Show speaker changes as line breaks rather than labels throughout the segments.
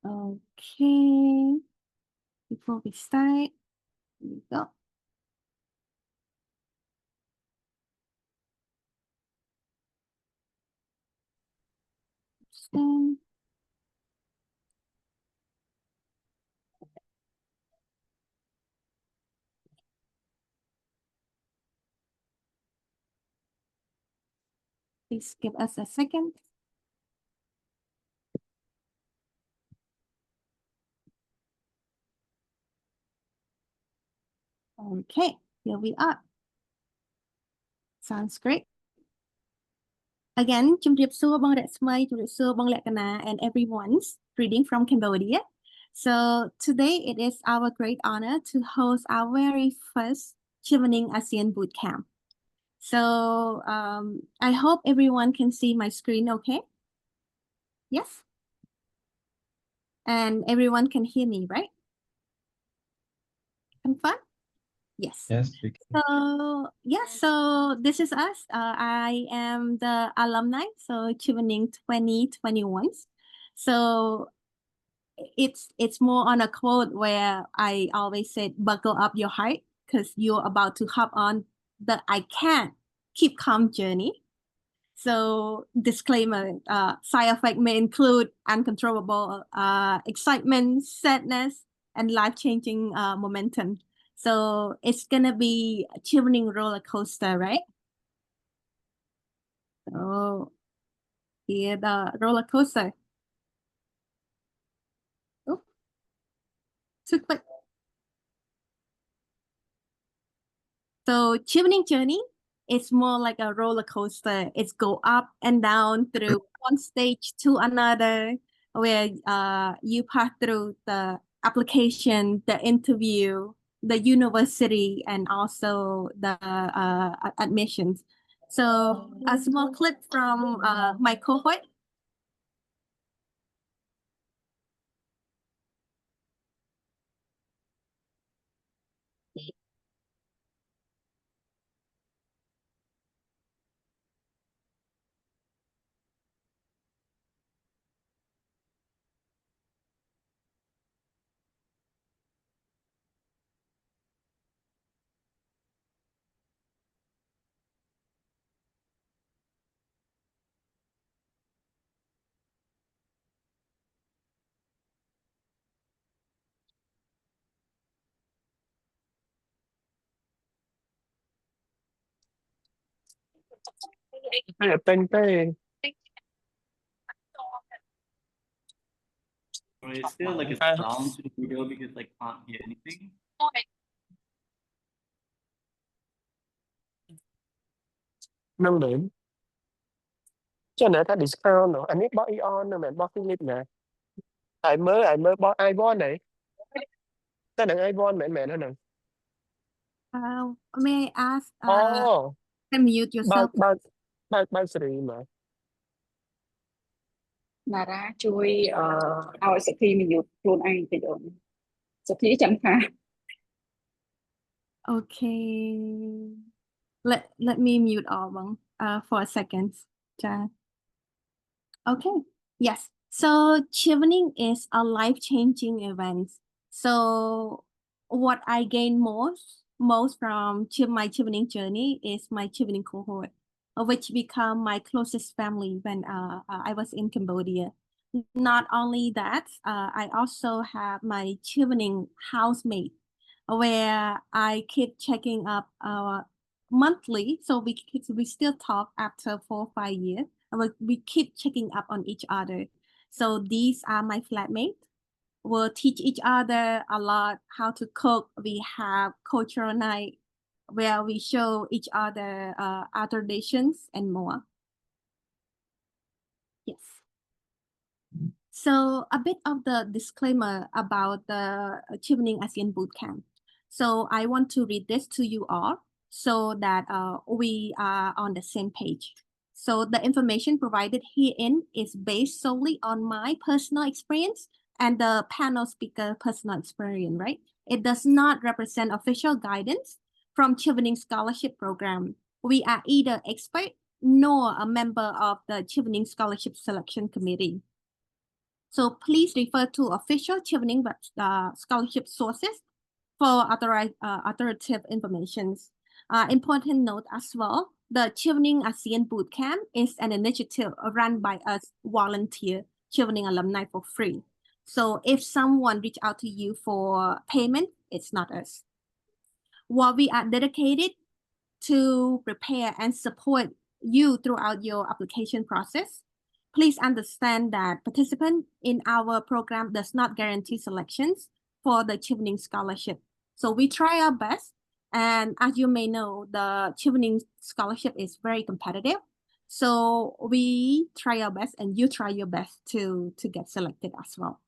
Okay, before we start, here we go. Stand. Please give us a second. Okay, here we are. Sounds great. Again, ជំរាបសួរបងរស្មី ជំរាបសួរបងលក្ខណា and everyone's reading from Cambodia. So today it is our great honor to host our very first Chevening ASEAN Bootcamp. So I hope everyone can see my screen okay? Yes? And everyone can hear me, right? Confirm? Yes.
Yes, we can.
So yeah, so this is us. I am the alumni, so Chevening 2021. So it's more on a quote where I always said, buckle up your heart because you're about to hop on the I can't keep calm journey. So disclaimer, side effect may include uncontrollable excitement, sadness, and life-changing momentum. So it's gonna be a Chevening roller coaster, right? So here the roller coaster. Oh, too quick. So Chevening journey is more like a roller coaster. It's go up and down through one stage to another, where you pass through the application, the interview, the university, and also the admissions. So a small clip from my cohort.
It's still like a sound to the video because I can't hear anything.
Nâng điểm cho nên ta discount nữa anh biết bó ion nữa mà bó Philip nè ai mới bó Ivon này ta đừng Ivon mẹ nó nè
May I ask,
oh
can mute yourself?
bao Sri mà
Sinara ជួយឲ្យសក្តិមានយុទ្ធខ្លួនឯងតិចអូនសក្តិចាំថា
Okay. Let me mute all one for a second. Okay. Yes. So Chevening is a life-changing event. So what I gain most from my Chevening journey is my Chevening cohort, which become my closest family when I was in Cambodia. Not only that, I also have my Chevening housemate, where I keep checking up monthly. So we still talk after 4 or 5 years. And we keep checking up on each other. So these are my flatmates. We'll teach each other a lot how to cook. We have cultural night where we show each other our traditions and more. Yes. So a bit of the disclaimer about the Chevening ASEAN Bootcamp. So I want to read this to you all so that we are on the same page. So the information provided herein is based solely on my personal experience and the panel speaker personal experience, right? It does not represent official guidance from Chevening Scholarship Program. We are either expert nor a member of the Chevening Scholarship Selection Committee. So please refer to official Chevening scholarship sources for authoritative information. Important note as well, the Chevening ASEAN Bootcamp is an initiative run by us volunteer Chevening alumni for free. So if someone reach out to you for payment, it's not us. While we are dedicated to prepare and support you throughout your application process, please understand that participant in our program does not guarantee selections for the Chevening scholarship. So we try our best. And as you may know, the Chevening scholarship is very competitive. So we try our best and you try your best to get selected as well.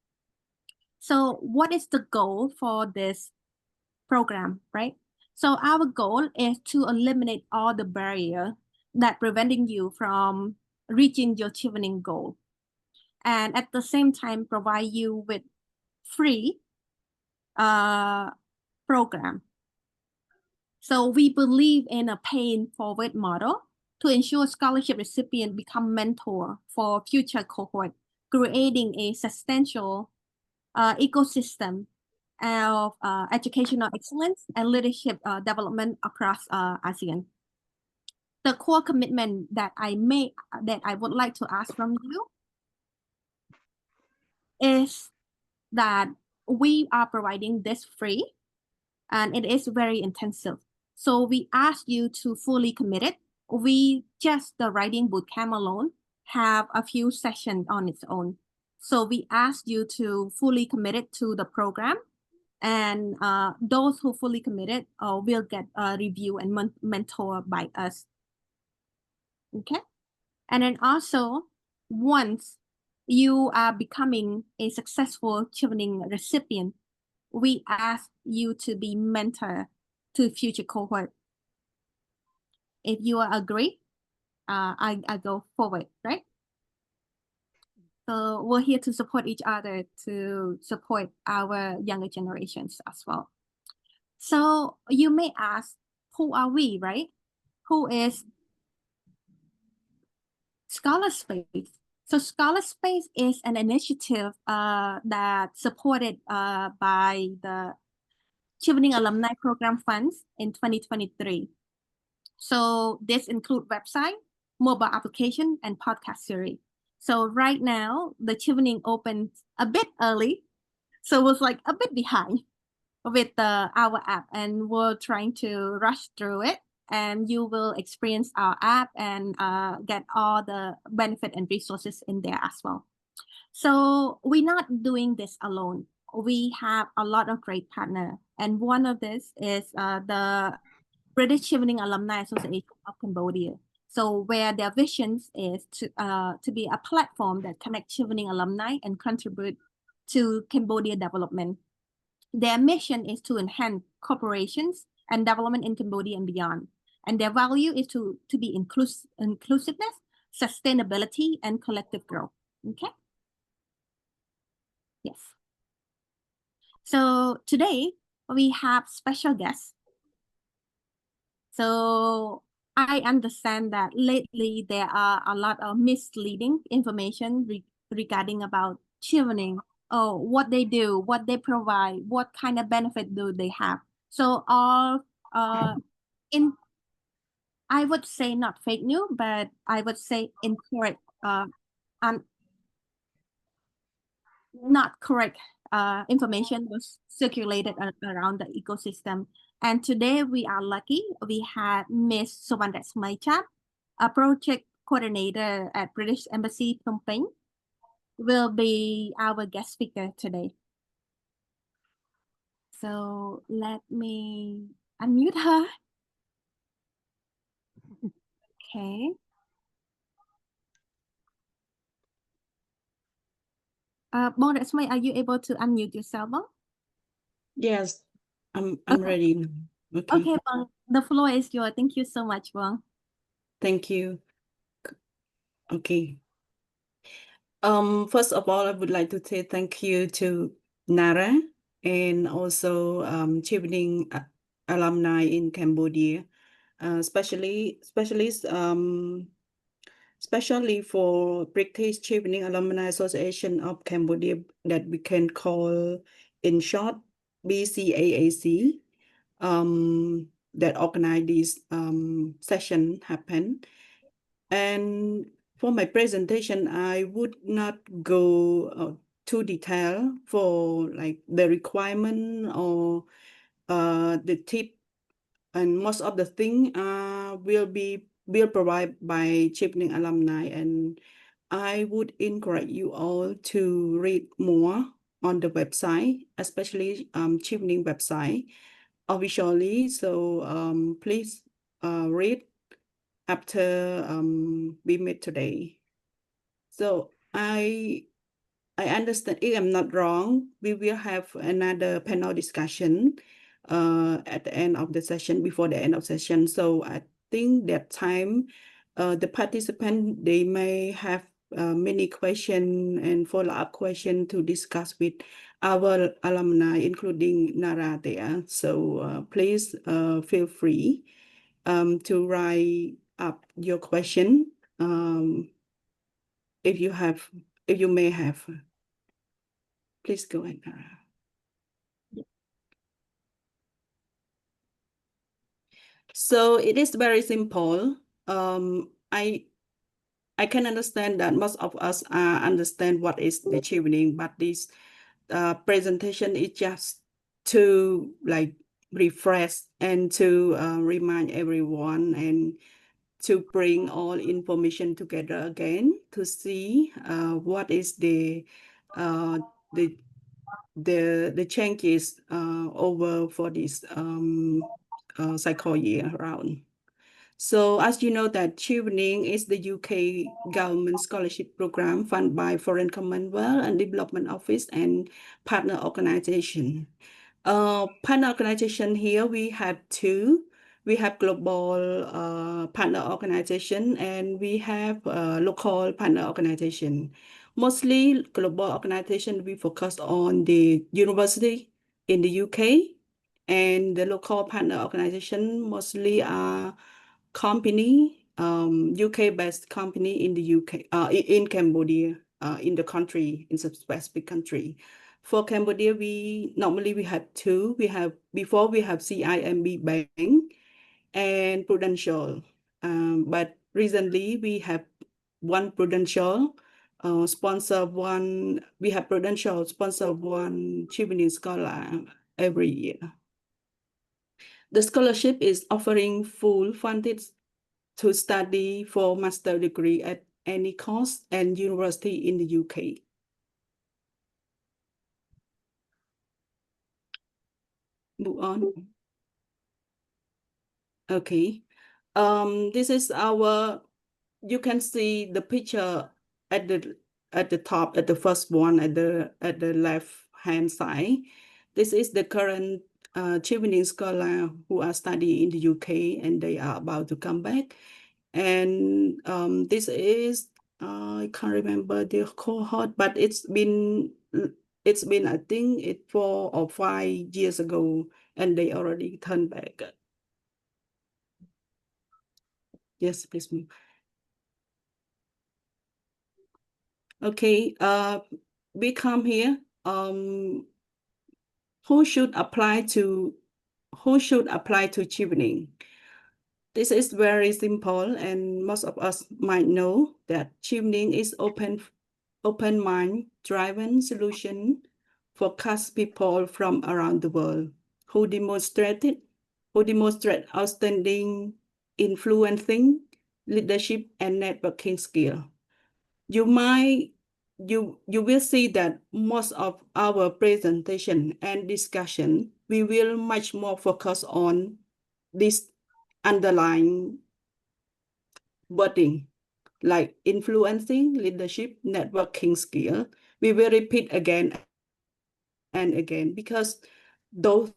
So what is the goal for this program, right? So our goal is to eliminate all the barrier that preventing you from reaching your Chevening goal. And at the same time, provide you with free program. So we believe in a paying forward model to ensure scholarship recipient become mentor for future cohort, creating a substantial ecosystem of educational excellence and leadership development across ASEAN. The core commitment that I would like to ask from you is that we are providing this free and it is very intensive. So we ask you to fully commit it. We just the writing bootcamp alone have a few sessions on its own. So we ask you to fully commit it to the program. And those who fully committed will get a review and mentor by us. Okay. And then also, once you are becoming a successful Chevening recipient, we ask you to be mentor to future cohort. If you agree, I go forward, right? So we're here to support each other, to support our younger generations as well. So you may ask, who are we, right? Who is ScholarSpace? So ScholarSpace is an initiative that supported by the Chevening Alumni Program Funds in 2023. So this includes website, mobile application, and podcast series. So right now, the Chevening opened a bit early, so it was like a bit behind with our app, and we're trying to rush through it. And you will experience our app and get all the benefit and resources in there as well. So we're not doing this alone. We have a lot of great partners, and one of this is the British Chevening Alumni Association of Cambodia. So where their vision is to be a platform that connects Chevening alumni and contribute to Cambodia development. Their mission is to enhance corporations and development in Cambodia and beyond. And their value is to be inclusiveness, sustainability, and collective growth. Okay? Yes. So today we have special guests. So I understand that lately there are a lot of misleading information regarding about Chevening, what they do, what they provide, what kind of benefit do they have. So all in, I would say not fake news, but I would say incorrect, and not correct information was circulated around the ecosystem. And today we are lucky. We had Miss Sovandet Smaichap, a project coordinator at British Embassy Phnom Penh, will be our guest speaker today. So let me unmute her. Okay. Bondet Smai, are you able to unmute yourself?
Yes, I'm
Okay.
ready now. Okay.
Okay, Bong, the floor is yours. Thank you so much, Bong.
Thank you. Okay. First of all, I would like to say thank you to Nara and also Chevening alumni in Cambodia, especially especially for British Chevening Alumni Association of Cambodia, that we can call in short BCAAC, that organize this session happen. And for my presentation, I would not go too detail for like the requirement or the tip, and most of the thing will provide by Chevening alumni, and I would encourage you all to read more on the website, especially Chevening website officially. So please read after we meet today. So I understand, if I'm not wrong, we will have another panel discussion at the end of the session, before the end of session. So I think that time the participant, they may have many questions and follow-up questions to discuss with our alumni, including Nara there. So please feel free to write up your question if you may have. Please go ahead, Nara. So it is very simple. I can understand that most of us understand what is the Chevening, but this presentation is just to like refresh and to remind everyone, and to bring all information together again to see what is the changes over for this cycle year round. So as you know that Chevening is the UK government scholarship program funded by Foreign Commonwealth and Development Office and partner organization. Partner organization here we have two. We have global partner organization, and we have local partner organization. Mostly global organization, we focus on the university in the UK, and the local partner organization mostly are company, UK-based company in the UK, in Cambodia, in the country, in some specific country. For Cambodia, we have two. Before we have CIMB Bank and Prudential, but recently we have one Prudential sponsor one. We have Prudential sponsor one Chevening scholar every year. The scholarship is offering full funded to study for master degree at any course and university in the UK. Move on. Okay. This is our. You can see the picture at the top, at the first one, at the left hand side. This is the current Chevening scholar who are studying in the UK, and they are about to come back. And this is I can't remember the cohort, but it's been I think 4 or 5 years ago, and they already turned back. Yes, please move. Okay, we come here. Who should apply to Chevening? This is very simple, and most of us might know that Chevening is open mind driven solution for cast people from around the world who demonstrate outstanding influencing, leadership, and networking skill. You will see that most of our presentation and discussion, we will much more focus on this underlying wording, like influencing, leadership, networking skill. We will repeat again and again, because those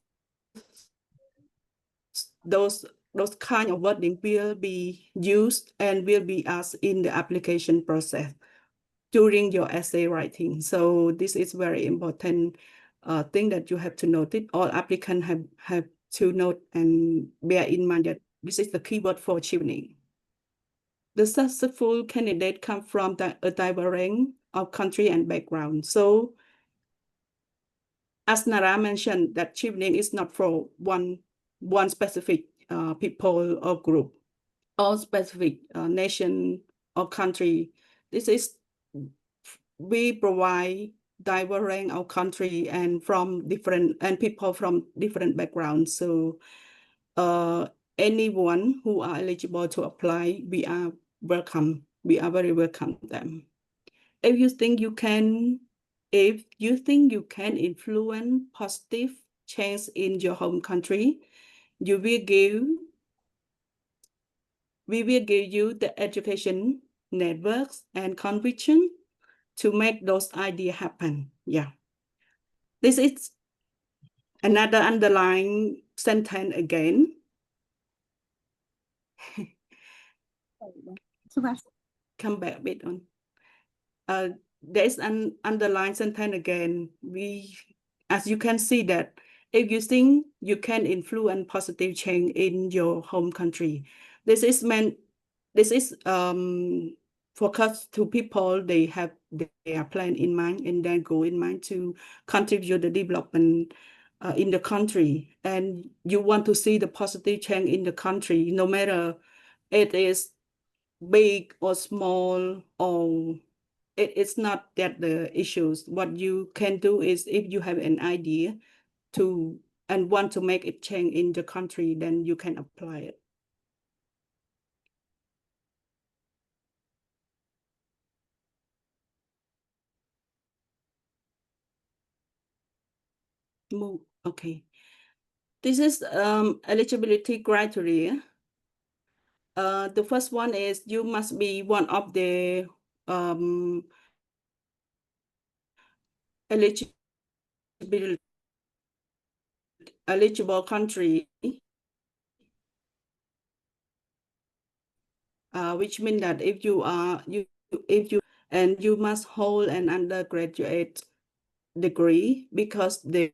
kind of wording will be used and will be asked in the application process during your essay writing. So this is very important thing that you have to note it. All applicants have to note and bear in mind that this is the keyword for Chevening. the successful candidate come from a diverse range of country and background. So, as Nara mentioned, that Chevening is not for one specific people or group, or specific nation or country. This is, we provide diverse range of country and people from different backgrounds. So anyone who are eligible to apply, we are welcome. We are very welcome them. If you think you can influence positive change in your home country, we will give you the education, networks, and conviction to make those ideas happen. Yeah. This is another underlying sentence again. Come back a bit on. There's an underlying sentence again. As you can see that if you think you can influence positive change in your home country, this is focused to people, they have their plan in mind and their goal in mind to contribute the development in the country, and you want to see the positive change in the country, no matter it is big or small, or it's not that the issues. What you can do is, if you have an idea and want to make it change in the country, then you can apply it. Move. Okay. This is eligibility criteria. The first one is you must be one of the eligible country, which means that if you must hold an undergraduate degree, because the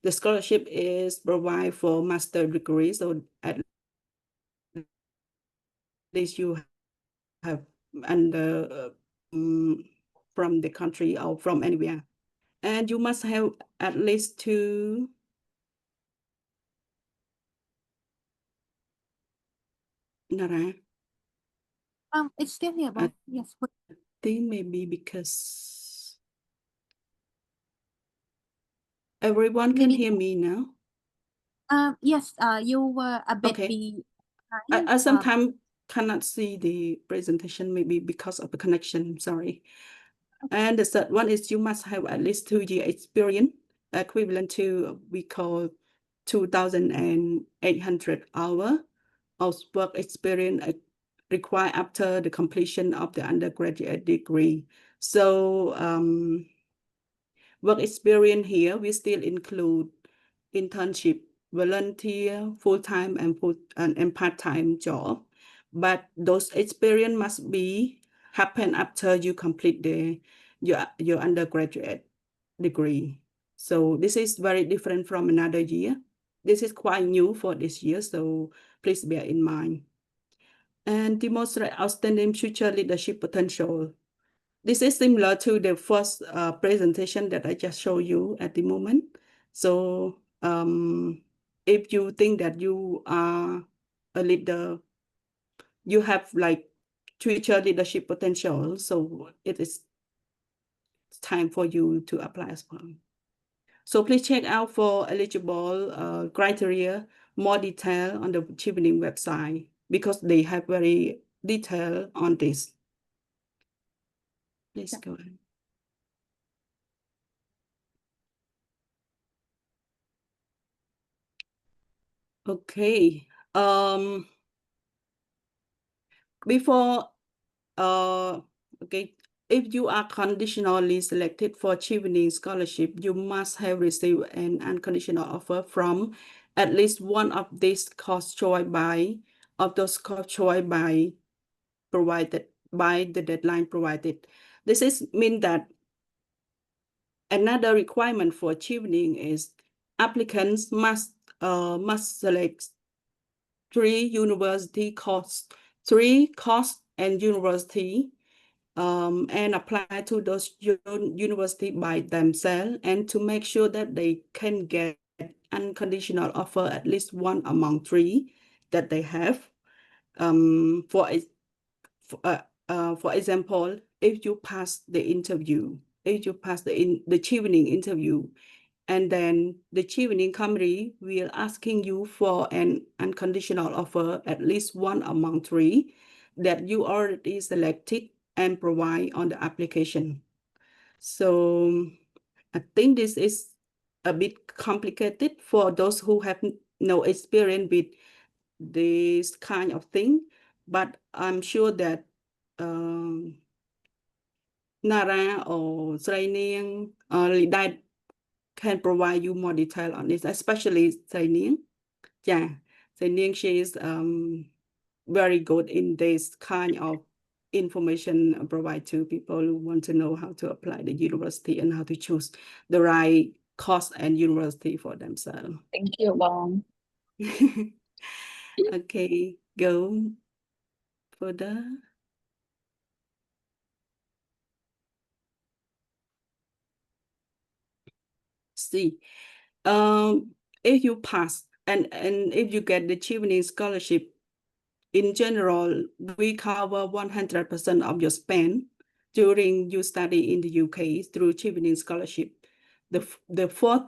scholarship is provided for master degree, so at least you have under from the country or from anywhere, and you must have at least 2 Nara.
It's still here, but yes.
I think maybe because everyone can hear me now.
Yes. You were a bit
Okay.
behind.
I sometimes cannot see the presentation, maybe because of the connection. Sorry. And the third one is you must have at least 2 years experience, equivalent to we call 2,800 hours of work experience required after the completion of the undergraduate degree. So work experience here, we still include internship, volunteer, full-time and part-time job. But those experience must happen after you complete your undergraduate degree. So this is very different from another year. This is quite new for this year, so please bear in mind. And demonstrate outstanding future leadership potential. This is similar to the first presentation that I just showed you at the moment. So if you think that you are a leader, you have like future leadership potential, so it is time for you to apply as well. So please check out for eligible criteria, more detail on the Chevening website, because they have very detailed on this. Please go ahead. Okay. Before okay, if you are conditionally selected for Chevening scholarship, you must have received an unconditional offer from at least one of these course choice provided by the deadline provided. This mean that another requirement for Chevening is applicants must select three course and university and apply to those university by themselves, and to make sure that they can get unconditional offer at least one among three that they have. For example, if you pass the interview, if you pass the Chevening interview, and then the Chevening company will asking you for an unconditional offer, at least one among three that you already selected and provide on the application. So I think this is a bit complicated for those who have no experience with this kind of thing, but I'm sure that Nara or Sreyneang that can provide you more detail on this, especially Sreyneang. Yeah, Sreyneang, she is very good in this kind of information provide to people who want to know how to apply the university and how to choose the right course and university for themselves.
Thank you, Bong.
Okay, go further. See, if you pass and if you get the Chevening scholarship, in general, we cover 100% of your spend during your study in the UK through Chevening scholarship. The four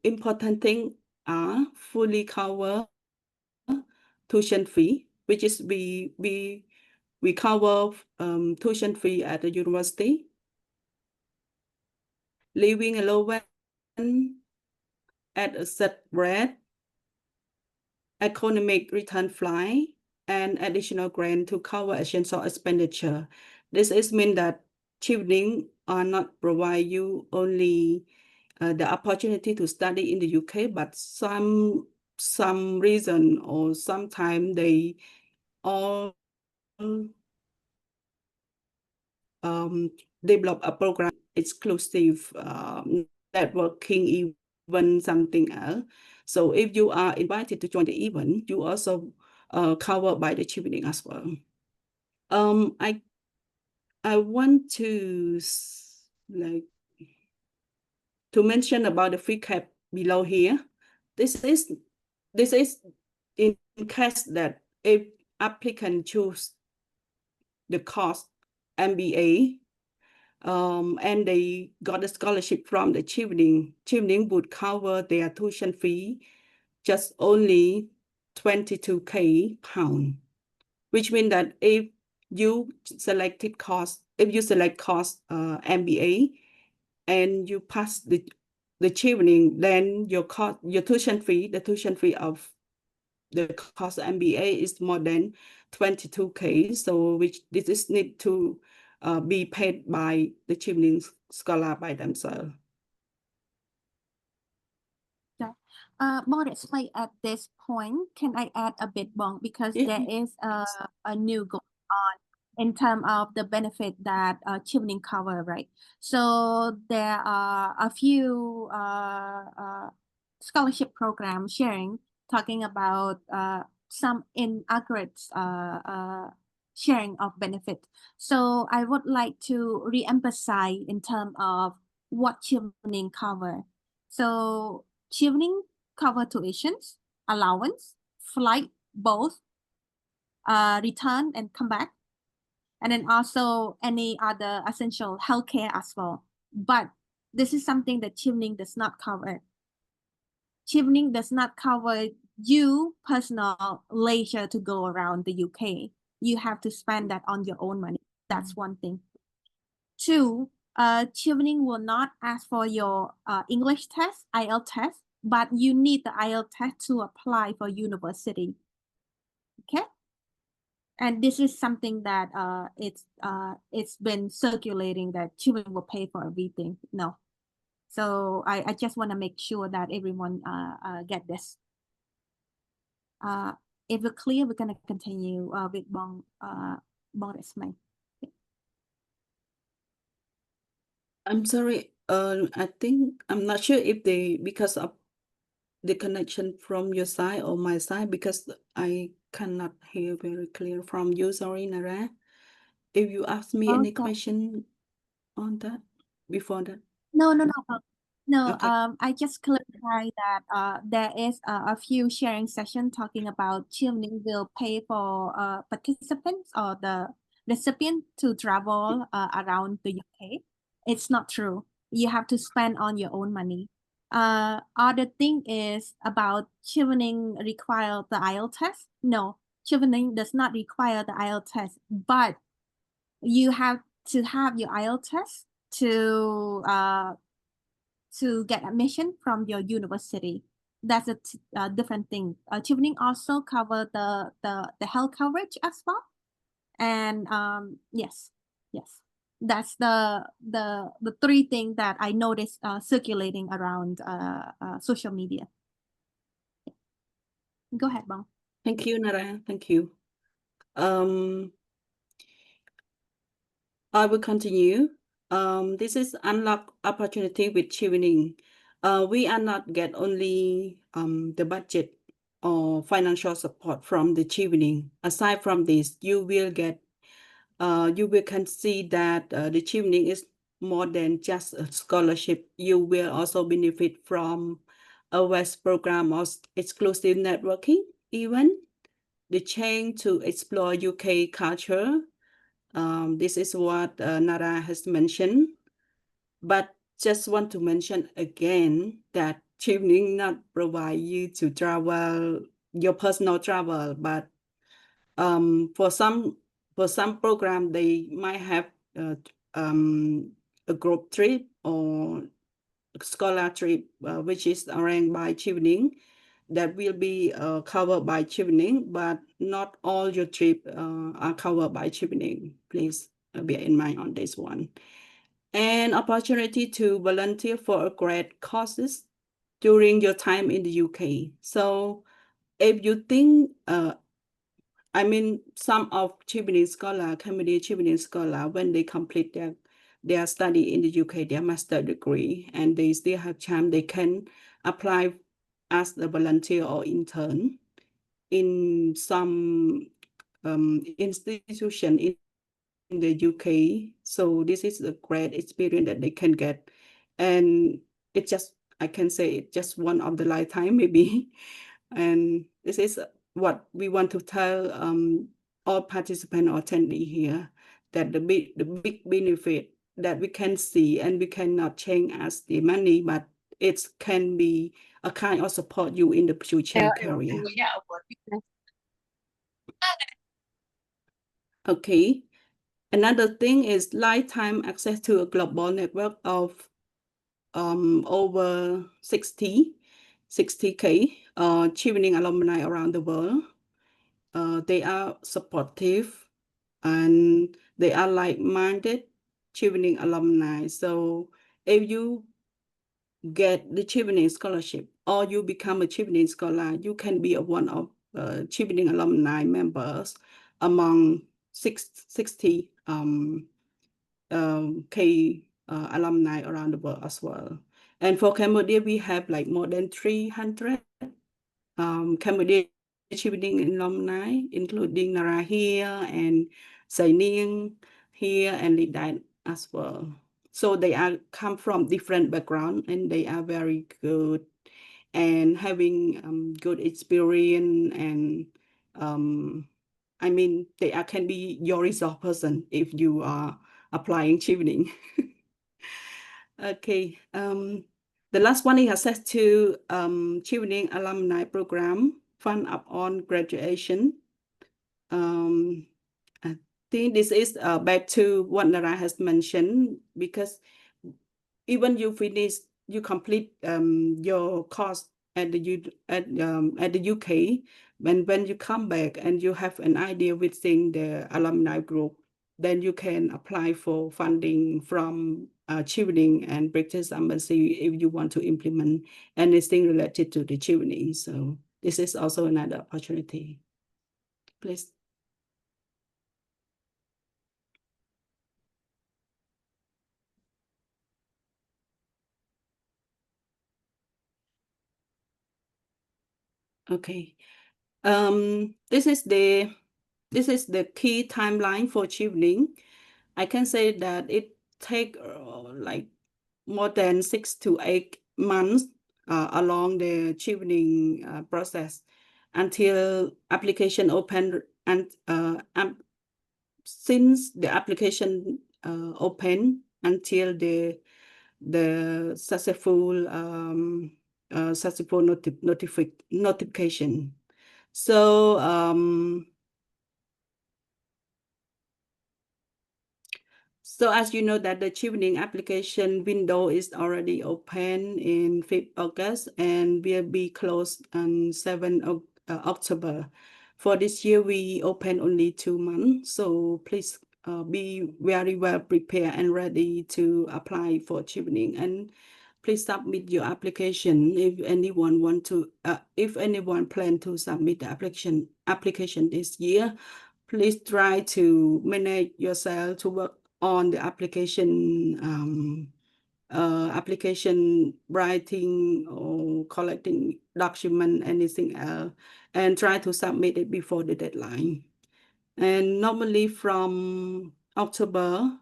important things are fully cover tuition fee, which is we cover tuition fee at the university, living allowance at a set rate, economic return flight, and additional grant to cover essential expenditure. This is mean that Chevening are not provide you only the opportunity to study in the UK, but some reason or sometime they all develop a program exclusive networking event, something else. So if you are invited to join the event, you also covered by the Chevening as well. I want to to mention about the fee cap below here. This is in case that if applicant choose the course MBA and they got a scholarship from the Chevening would cover their tuition fee just only 22K pound, which means that if you select course MBA and you pass the Chevening, then your tuition fee, the tuition fee of the course MBA is more than 22K. So this is need to be paid by the Chevening scholar by themselves.
More explain at this point, can I add a bit, Bong, because
Yeah.
there is a new going on in terms of the benefit that Chevening cover, right? So there are a few scholarship programs sharing, talking about some inaccurate sharing of benefit. So I would like to re-emphasize in terms of what Chevening cover. So Chevening cover tuitions, allowance, flight, both, return and come back, and then also any other essential healthcare as well. But this is something that Chevening does not cover. Chevening does not cover you personal leisure to go around the UK. You have to spend that on your own money. That's one thing. Two, Chevening will not ask for your English test, IELTS test, but you need the IELTS test to apply for university. Okay? And this is something that it's been circulating that Chevening will pay for everything. No. So I just want to make sure that everyone get this. If we're clear, we're gonna continue with Bong explain.
I'm sorry. I think I'm not sure if they, because of the connection from your side or my side, because I cannot hear very clear from you. Sorry, Nara. If you ask me any
Okay.
question on that before that.
No. No,
Okay.
I just clarify that there is a few sharing session talking about Chevening will pay for participants or the recipient to travel around the UK. It's not true. You have to spend on your own money. Other thing is about Chevening require the IELTS test. No, Chevening does not require the IELTS test, but you have to have your IELTS test to get admission from your university. That's a different thing. Chevening also cover the health coverage as well. And yes, that's the three things that I noticed circulating around social media. Go ahead, Bong.
Thank you, Nara. Thank you. I will continue. This is unlock opportunity with Chevening. We are not get only the budget or financial support from the Chevening. Aside from this, you will can see that the Chevening is more than just a scholarship. You will also benefit from a West program of exclusive networking, even the Chang to explore UK culture. This is what Nara has mentioned, but just want to mention again that Chevening not provide you to travel, your personal travel, but for some program they might have a group trip or scholar trip, which is arranged by Chevening, that will be covered by Chevening, but not all your trip are covered by Chevening. Please bear in mind on this one. And opportunity to volunteer for grad courses during your time in the UK. So if you think, I mean, some of Chevening scholar, Cambridge Chevening scholar, when they complete their study in the UK, their master degree, and they still have time, they can apply as a volunteer or intern in some institution in the UK. So this is a great experience that they can get. And it just, I can say it's just one of the lifetime maybe. And this is what we want to tell all participants or attendees here, that the big benefit that we can see and we cannot change as the money, but it can be a kind of support you in the future career. Okay. Another thing is lifetime access to a global network of over 60K Chevening alumni around the world. They are supportive and they are like-minded Chevening alumni. So if you get the Chevening scholarship or you become a Chevening scholar, you can be one of Chevening alumni members among 60 K alumni around the world as well. And for Cambodia, we have like more than 300 Cambodia Chevening alumni, including Nara here and Sreyneang here and Lidat as well. So they are come from different background and they are very good and having good experience, and I mean they can be your resource person if you are applying Chevening. Okay. The last one is access to Chevening alumni program fund upon graduation. I think this is back to what Nara has mentioned, because even you complete your course at the UK, when you come back and you have an idea within the alumni group, then you can apply for funding from Chevening and British Embassy if you want to implement anything related to the Chevening. So this is also another opportunity. Please. Okay. This is the key timeline for Chevening. I can say that it take like more than 6 to 8 months along the Chevening process until application open, and since the application open until the successful notification. So so as you know that the Chevening application window is already open in 5th August and will be closed on 7th October. For this year, we open only 2 months, so please be very well prepared and ready to apply for Chevening, and please submit your application if anyone want to. If anyone plan to submit the application this year, please try to manage yourself to work on the application writing or collecting document, anything else, and try to submit it before the deadline. And normally from October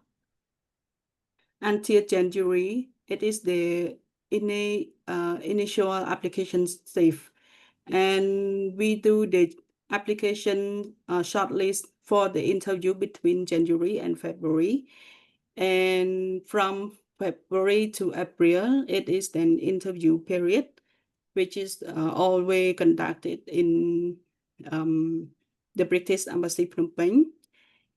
until January, it is the initial application stage, and we do the application shortlist for the interview between January and February. And from February to April, it is an interview period, which is always conducted in the British Embassy Phnom Penh.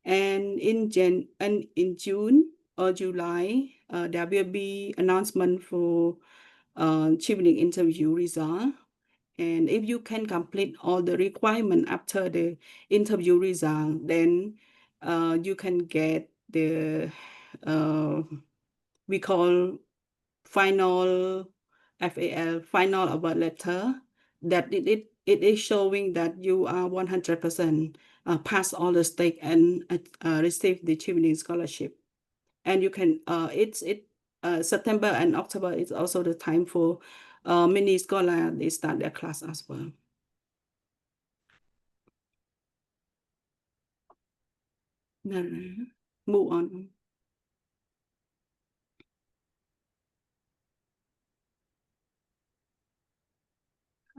And in June or July, there will be announcement for Chevening interview result. And if you can complete all the requirement after the interview result, then you can get the we call final FAL, final award letter, that it is showing that you are 100% pass all the stage and receive the Chevening scholarship. And you can September and October is also the time for many scholars, they start their class as well. Move on.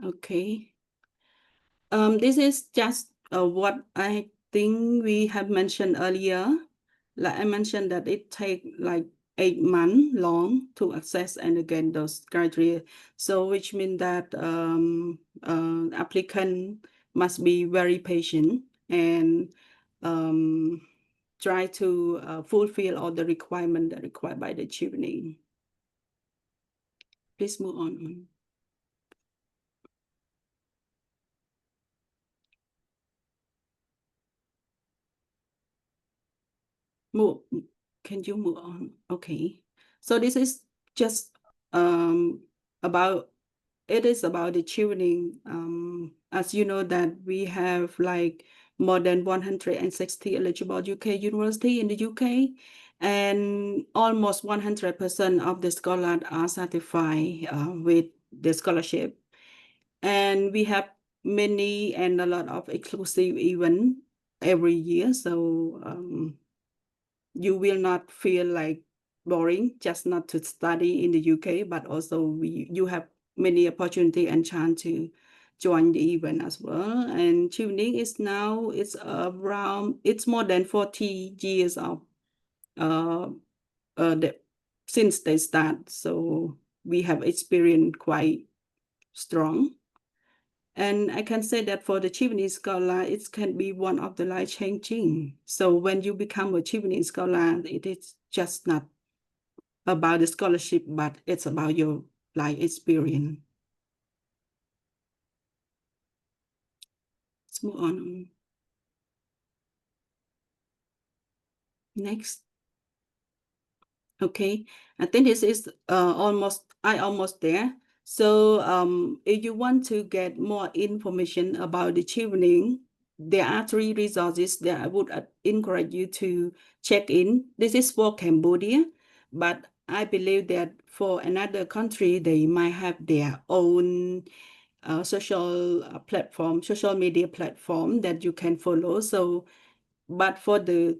Okay. This is just what I think we have mentioned earlier. Like I mentioned that it takes like 8 months long to access and get those criteria. So which means that applicant must be very patient and try to fulfill all the requirements that required by the Chevening. Please move on. Can you move on? Okay. So this is just about the Chevening. As you know that we have like more than 160 eligible UK university in the UK, and almost 100% of the scholars are certified with the scholarship. And we have many and a lot of exclusive events every year. So you will not feel like boring just not to study in the UK, but also you have many opportunity and chance to join the event as well. And Chevening is now, it's more than 40 years of since they start. So we have experience quite strong. And I can say that for the Chevening scholar, it can be one of the life-changing. So when you become a Chevening scholar, it is just not about the scholarship, but it's about your life experience. Let's move on. Next. Okay, I think this is almost there. So if you want to get more information about the Chevening, there are 3 resources that I would encourage you to check in. This is for Cambodia, but I believe that for another country, they might have their own social platform, social media platform that you can follow. So, but for the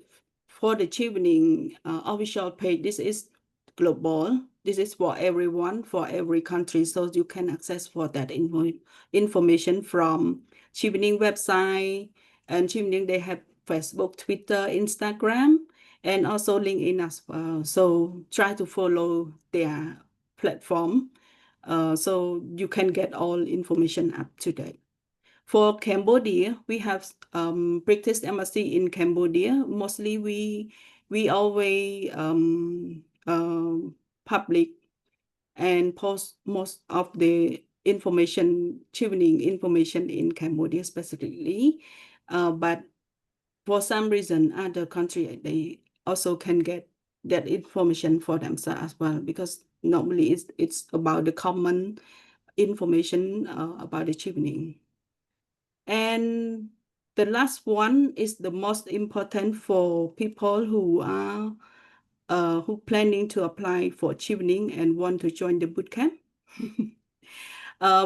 Chevening official page, this is global. This is for everyone, for every country. So you can access for that information from Chevening website, and Chevening they have Facebook, Twitter, Instagram, and also LinkedIn as well. So try to follow their platform, so you can get all information up to date. For Cambodia, we have practice embassy in Cambodia. Mostly we always public and post most of the information, Chevening information in Cambodia specifically. But for some reason, other country they also can get that information for themselves as well, because normally it's about the common information about the Chevening. And the last one is the most important for people who are who planning to apply for Chevening and want to join the bootcamp.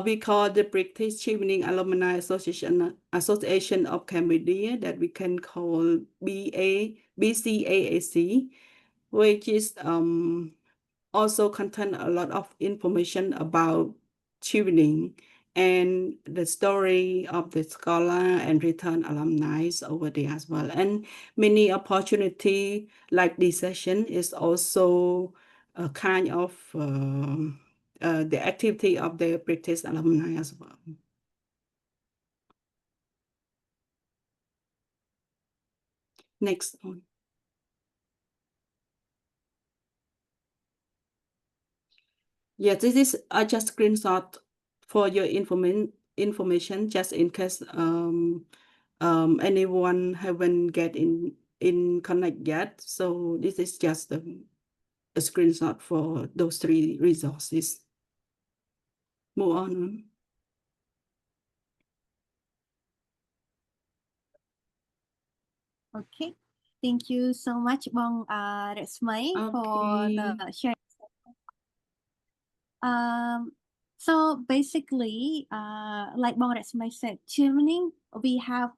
We call the British Chevening Alumni Association of Cambodia, that we can call BCAAC, which is also contain a lot of information about Chevening and the story of the scholar and return alumni over there as well. And many opportunity like this session is also a kind of the activity of the British alumni as well. Next one. Yeah, this is just screenshot for your information, just in case anyone haven't get in connect yet. So this is just a screenshot for those 3 resources. Move on.
Okay. Thank you so much, Bong Resmay, for the sharing. So basically, like Bong Resmay said, Chevening, we have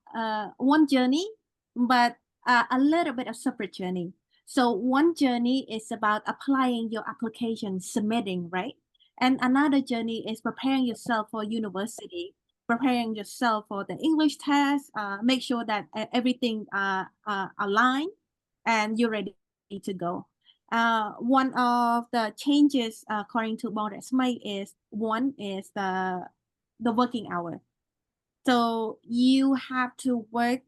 one journey, but a little bit of separate journey. So one journey is about applying your application, submitting, right? And another journey is preparing yourself for university, preparing yourself for the English test, make sure that everything aligned and you're ready to go. One of the changes according to Bong Resmay is the working hour. So you have to work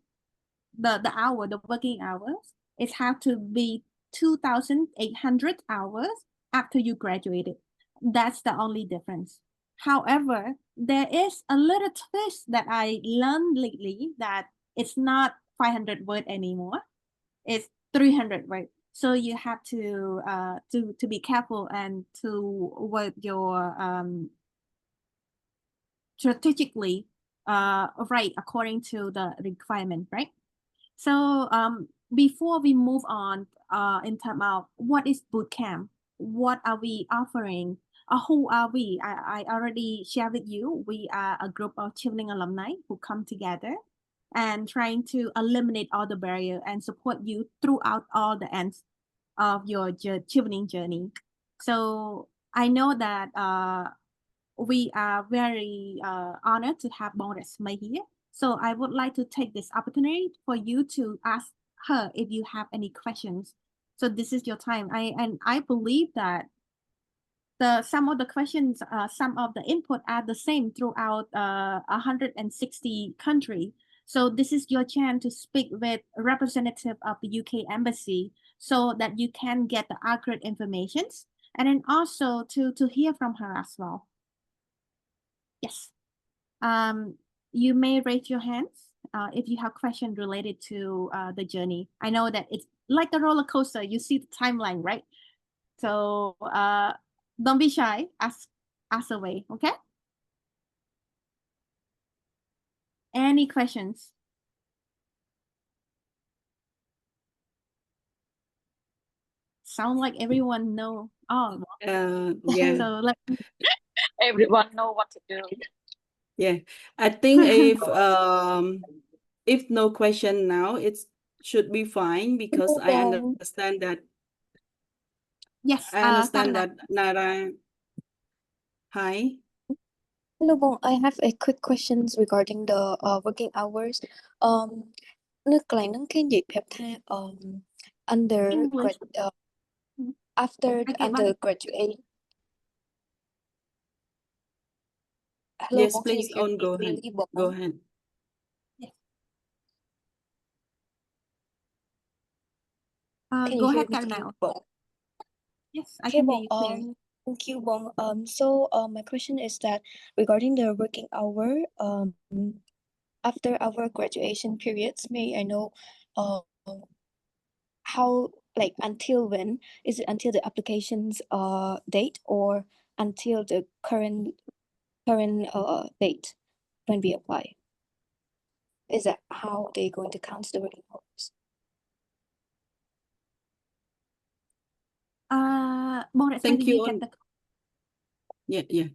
the working hours. It have to be 2,800 hours after you graduated. That's the only difference. However, there is a little twist that I learned lately, that it's not 500 word anymore. It's 300 words. So you have to be careful and to work your strategically right according to the requirement, right? So before we move on in terms of what is bootcamp, what are we offering, who are we? I already shared with you. We are a group of Chevening alumni who come together and trying to eliminate all the barrier and support you throughout all the ends of your Chevening journey. So I know that we are very honored to have Bong Resmay here. So I would like to take this opportunity for you to ask her if you have any questions. So this is your time. I believe that some of the questions, some of the input are the same throughout 160 countries. So this is your chance to speak with a representative of the UK Embassy so that you can get the accurate information, and then also to hear from her as well. Yes. You may raise your hands if you have questions related to the journey. I know that it's like a roller coaster. You see the timeline, right? So don't be shy. Ask away, okay? Any questions? Sound like everyone know. Oh,
Yeah.
so let
Everyone know what to do.
Yeah, I think if no question now, it should be fine because I understand that
Yes,
understand
Sagn.
that Nara. Hi.
Hello, Bong. I have a quick questions regarding the working hours. Um, nước lại nâng cái gì phép tha
English.
after
Okay, but
undergraduate. Hello,
Yes,
Bong. Can you
please,
hear
on
me
go ahead.
clearly, Bong?
Go ahead.
Can you
go
hear
ahead,
me
Sagn
clearly,
now.
Bong?
Yes, I
Okay,
can hear
Bong.
you clearly.
Thank you, Bong. So my question is that regarding the working hour, after our graduation periods, may I know, how, like, until when? Is it until the application's date or until the current date when we apply? Is that how they going to count the working hours?
Thank you.
Get the
Yeah.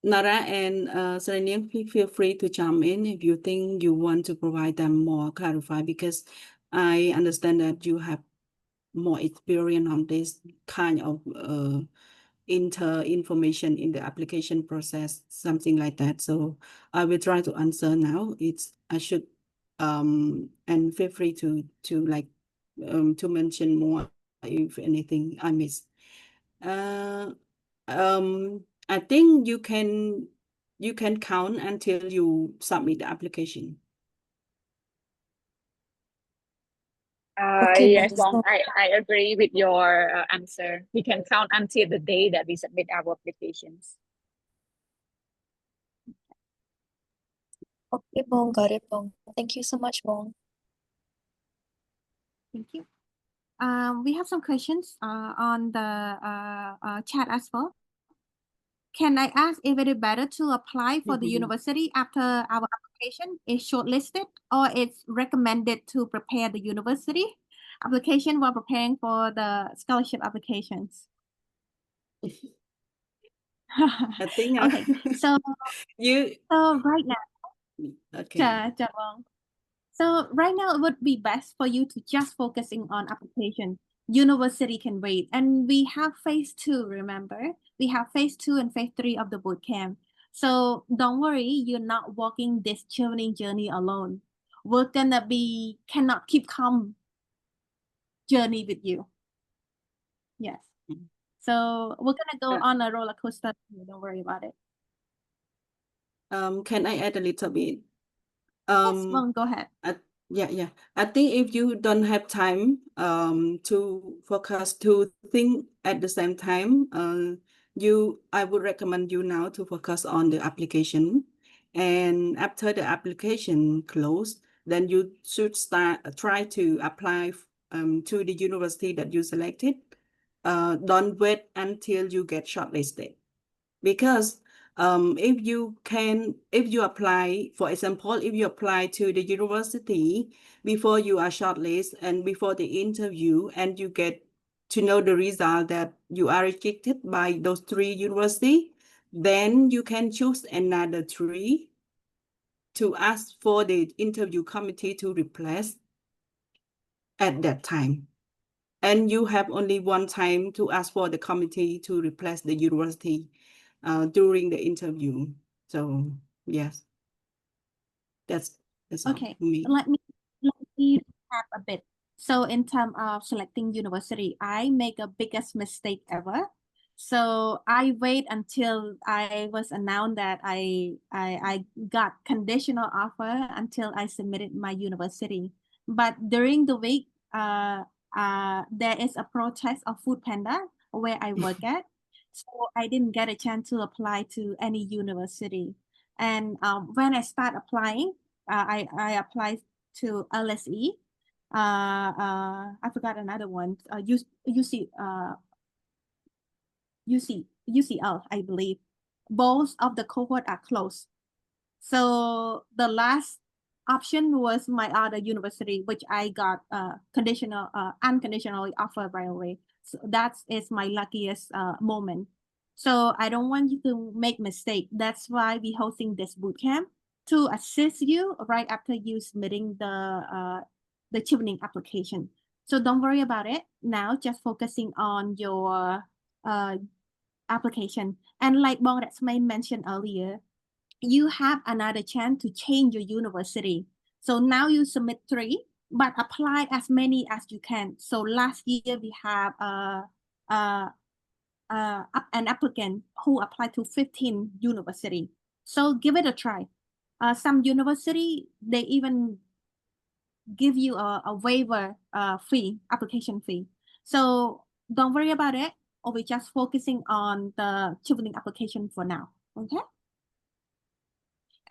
Nara and Sreyneang, feel free to jump in if you think you want to provide them more clarify, because I understand that you have more experience on this kind of information in the application process, something like that. So I will try to answer now. I should and feel free to like to mention more if anything I missed. I think you can count until you submit the application.
Okay,
Yes,
Bong.
Bong, I agree with your answer. We can count until the day that we submit our applications.
Okay, Bong. Got it, Bong. Thank you so much, Bong.
Thank you. We have some questions on the chat as well. Can I ask if it is better to apply for the university after our application is shortlisted, or it's recommended to prepare the university application while preparing for the scholarship applications?
I think
Okay, so
you
right now,
okay.
So right now it would be best for you to just focusing on application. University can wait. And we have phase 2, remember? We have phase 2 and phase 3 of the bootcamp. So don't worry, you're not walking this Chevening journey alone. We're gonna cannot keep calm journey with you. Yes. So we're gonna go on a roller coaster. Don't worry about it.
Can I add a little bit?
Yes, Mom, go ahead.
Yeah. I think if you don't have time to focus to think at the same time, I would recommend you now to focus on the application. And after the application closed, then you should try to apply to the university that you selected. Don't wait until you get shortlisted, because if you apply, for example, if you apply to the university before you are shortlisted and before the interview, and you get to know the result that you are rejected by those 3 universities, then you can choose another 3 to ask for the interview committee to replace at that time. And you have only one time to ask for the committee to replace the university during the interview. So yes, that's all
Okay,
for me.
let me recap a bit. So in terms of selecting university, I make a biggest mistake ever. So I wait until I was announced that I got conditional offer until I submitted my university. But during the week, there is a protest of Food Panda where I work at. So I didn't get a chance to apply to any university. And when I start applying, I applied to LSE. I forgot another one. UCL, I believe. Both of the cohort are closed. So the last option was my other university, which I got unconditionally offered right away. So that is my luckiest moment. So I don't want you to make mistake. That's why we're hosting this bootcamp to assist you right after you submitting the Chevening application. So don't worry about it. Now just focusing on your application. And like Bong Ratsmay mentioned earlier, you have another chance to change your university. So now you submit 3, but apply as many as you can. So last year we have an applicant who applied to 15 university. So give it a try. Some university, they even give you a waiver fee, application fee. So don't worry about it, or we're just focusing on the Chevening application for now, okay?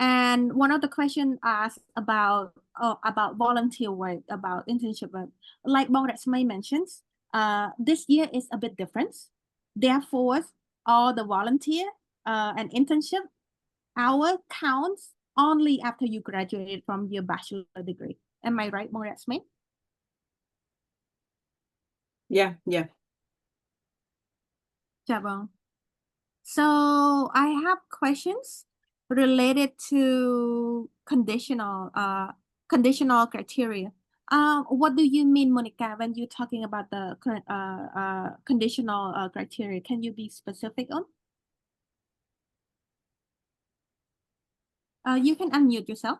And one of the questions asked about volunteer work, about internship work. Like Bong Ratsmay mentions, this year is a bit different. Therefore, all the volunteer and internship hour counts only after you graduated from your bachelor degree. Am I right, Bong Ratsmay?
Yeah.
Dạ vâng. So I have questions related to conditional criteria. What do you mean, Monica, when you're talking about the conditional criteria? Can you be specific on? You can unmute yourself.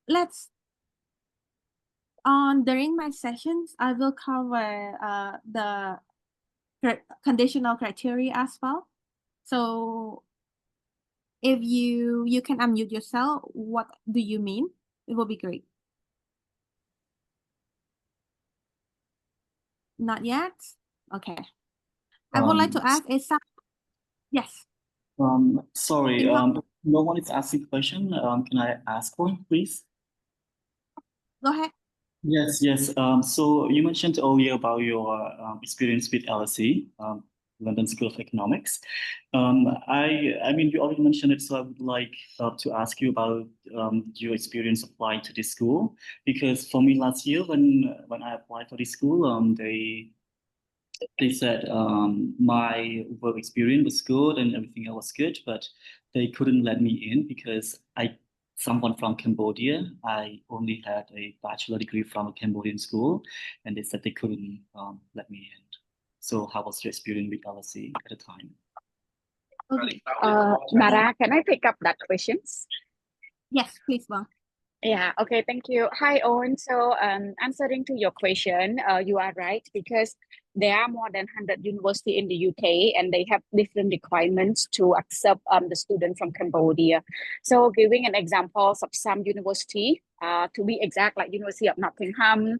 Let's during my sessions, I will cover the conditional criteria as well. So if you can unmute yourself, what do you mean? It will be great. Not yet? Okay. I would like to ask is some, yes.
Sorry,
Involve-
no one is asking question. Can I ask one, please?
Go ahead.
Yes. So you mentioned earlier about your experience with LSE, London School of Economics. I mean, you already mentioned it, so I would like to ask you about your experience applying to this school, because for me last year when I applied for this school, they said my work experience was good and everything else was good, but they couldn't let me in because someone from Cambodia. I only had a bachelor degree from a Cambodian school, and they said they couldn't let me in. So how was your experience with LSE at the time?
Okay.
Nara, can I pick up that questions?
Yes, please, Bong.
Yeah, okay, thank you. Hi, Owen. So, answering to your question, you are right, because there are more than 100 universities in the UK, and they have different requirements to accept the student from Cambodia. So, giving an example of some university, to be exact, like University of Nottingham,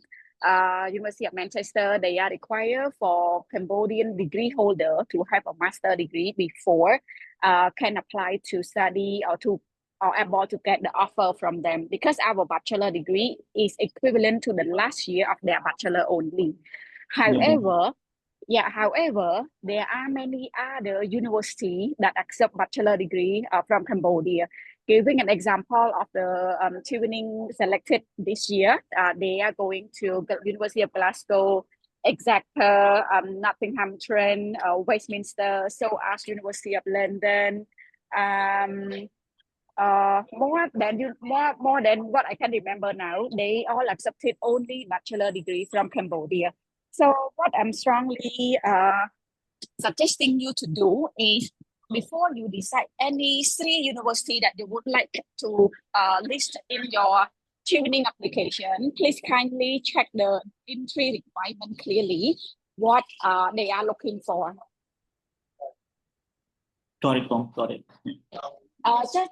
University of Manchester, they are required for Cambodian degree holder to have a master degree before can apply to study or able to get the offer from them, because our bachelor degree is equivalent to the last year of their bachelor only. However, there are many other universities that accept bachelor degree from Cambodia. Giving an example of the Chevening selected this year, they are going to University of Glasgow, Exeter, Nottingham, Trent, Westminster, so as University of London. More than what I can remember now, they all accepted only bachelor degree from Cambodia. So what I'm strongly suggesting you to do is, before you decide any 3 university that you would like to list in your Chevening application, please kindly check the entry requirement clearly, what they are looking for.
Got it, Bong. Got it.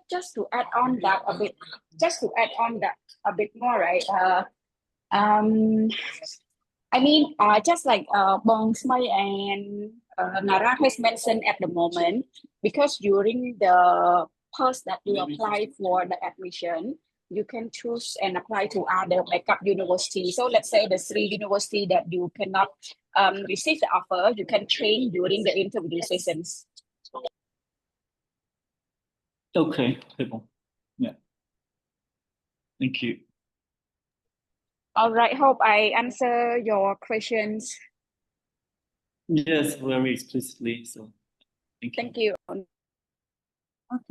Just to add on that a bit more, right? I mean, just like Bong Smay and Nara has mentioned at the moment, because during the post that you apply for the admission, you can choose and apply to other backup universities. So let's say the 3 universities that you cannot receive the offer, you can train during the interview sessions.
Okay, Bong. Yeah. Thank you.
All right, hope I answer your questions.
Yes, very explicitly. So thank you.
Thank you.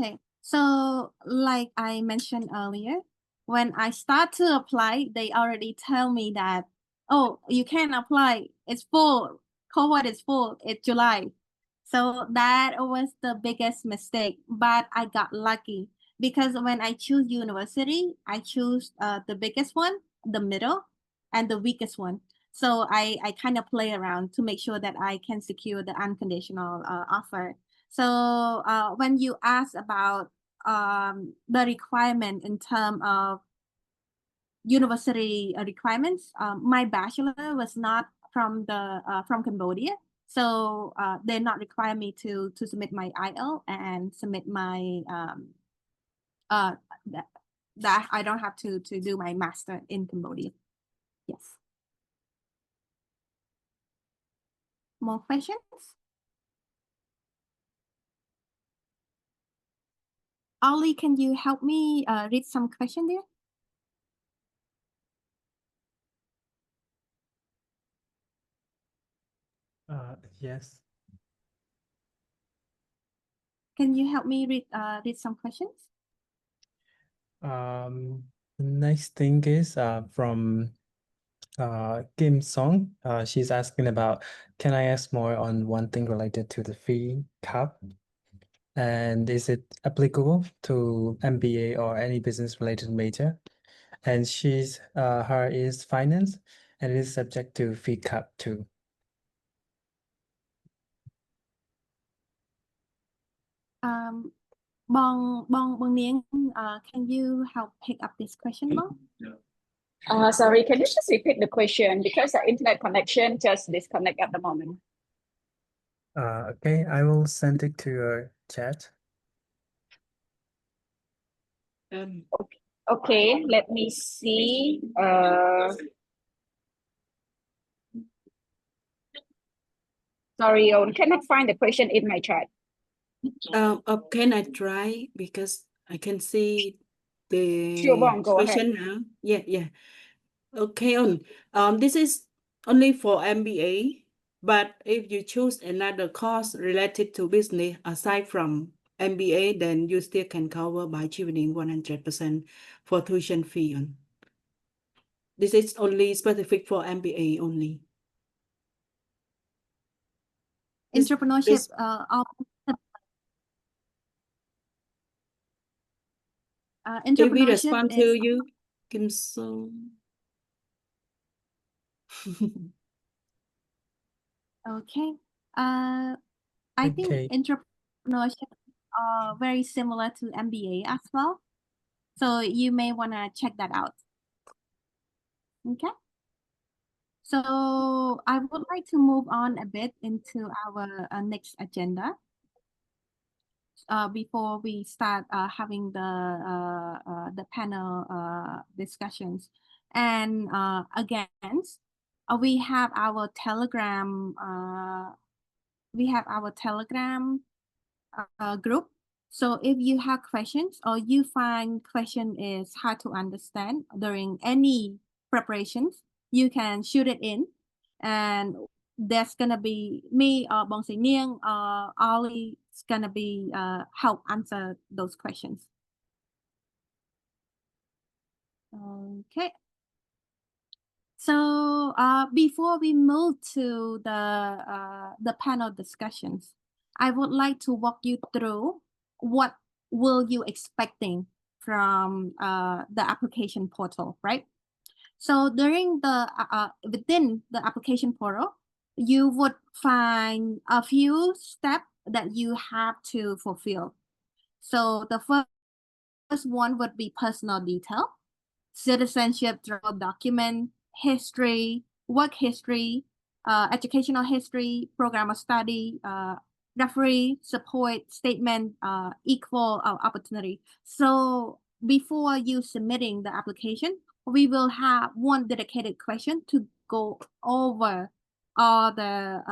Okay, so like I mentioned earlier, when I start to apply, they already tell me that, oh, you can't apply. It's full. Cohort is full. It's July. So that was the biggest mistake, but I got lucky because when I choose university, I choose the biggest one, the middle, and the weakest one. So I kind of play around to make sure that I can secure the unconditional offer. So when you ask about the requirement in terms of university requirements, my bachelor was not from Cambodia, so they not require me to submit my IELTS and submit my uh that I don't have to do my master in Cambodia. Yes. More questions? Ollie, can you help me read some question there?
Yes.
Can you help me read some questions?
The next thing is from Kim Song. She's asking about, can I ask more on one thing related to the fee cap? And is it applicable to MBA or any business related major? And her is finance and it is subject to fee cap too.
Bong Niang, can you help pick up this question, Bong?
Sorry, can you just repeat the question because the internet connection just disconnect at the moment.
Okay, I will send it to your chat.
Okay, let me see. Sorry, I cannot find the question in my chat.
Can I try because I can see the
Sure, Bong, go ahead.
question now. Yeah. Okay, this is only for MBA, but if you choose another course related to business aside from MBA, then you still can cover by Chevening 100% for tuition fee. This is only specific for MBA only.
Entrepreneurship,
If we
entrepreneurship
respond to
is
you, Kim Song.
okay. I think
Okay.
entrepreneurship are very similar to MBA as well. So you may want to check that out. Okay. So I would like to move on a bit into our next agenda. Before we start having the panel discussions, and again, we have our Telegram. Group. So if you have questions or you find question is hard to understand during any preparations, you can shoot it in, and there's gonna be me or Bong Sreyneang or Ollie is gonna be help answer those questions. Okay. So before we move to the panel discussions, I would like to walk you through what will you expecting from the application portal, right? So during within the application portal, you would find a few steps that you have to fulfill. So the first one would be personal detail, citizenship draw document, history, work history, educational history, program of study, referee, support statement, equal opportunity. So before you submitting the application, we will have one dedicated question to go over all the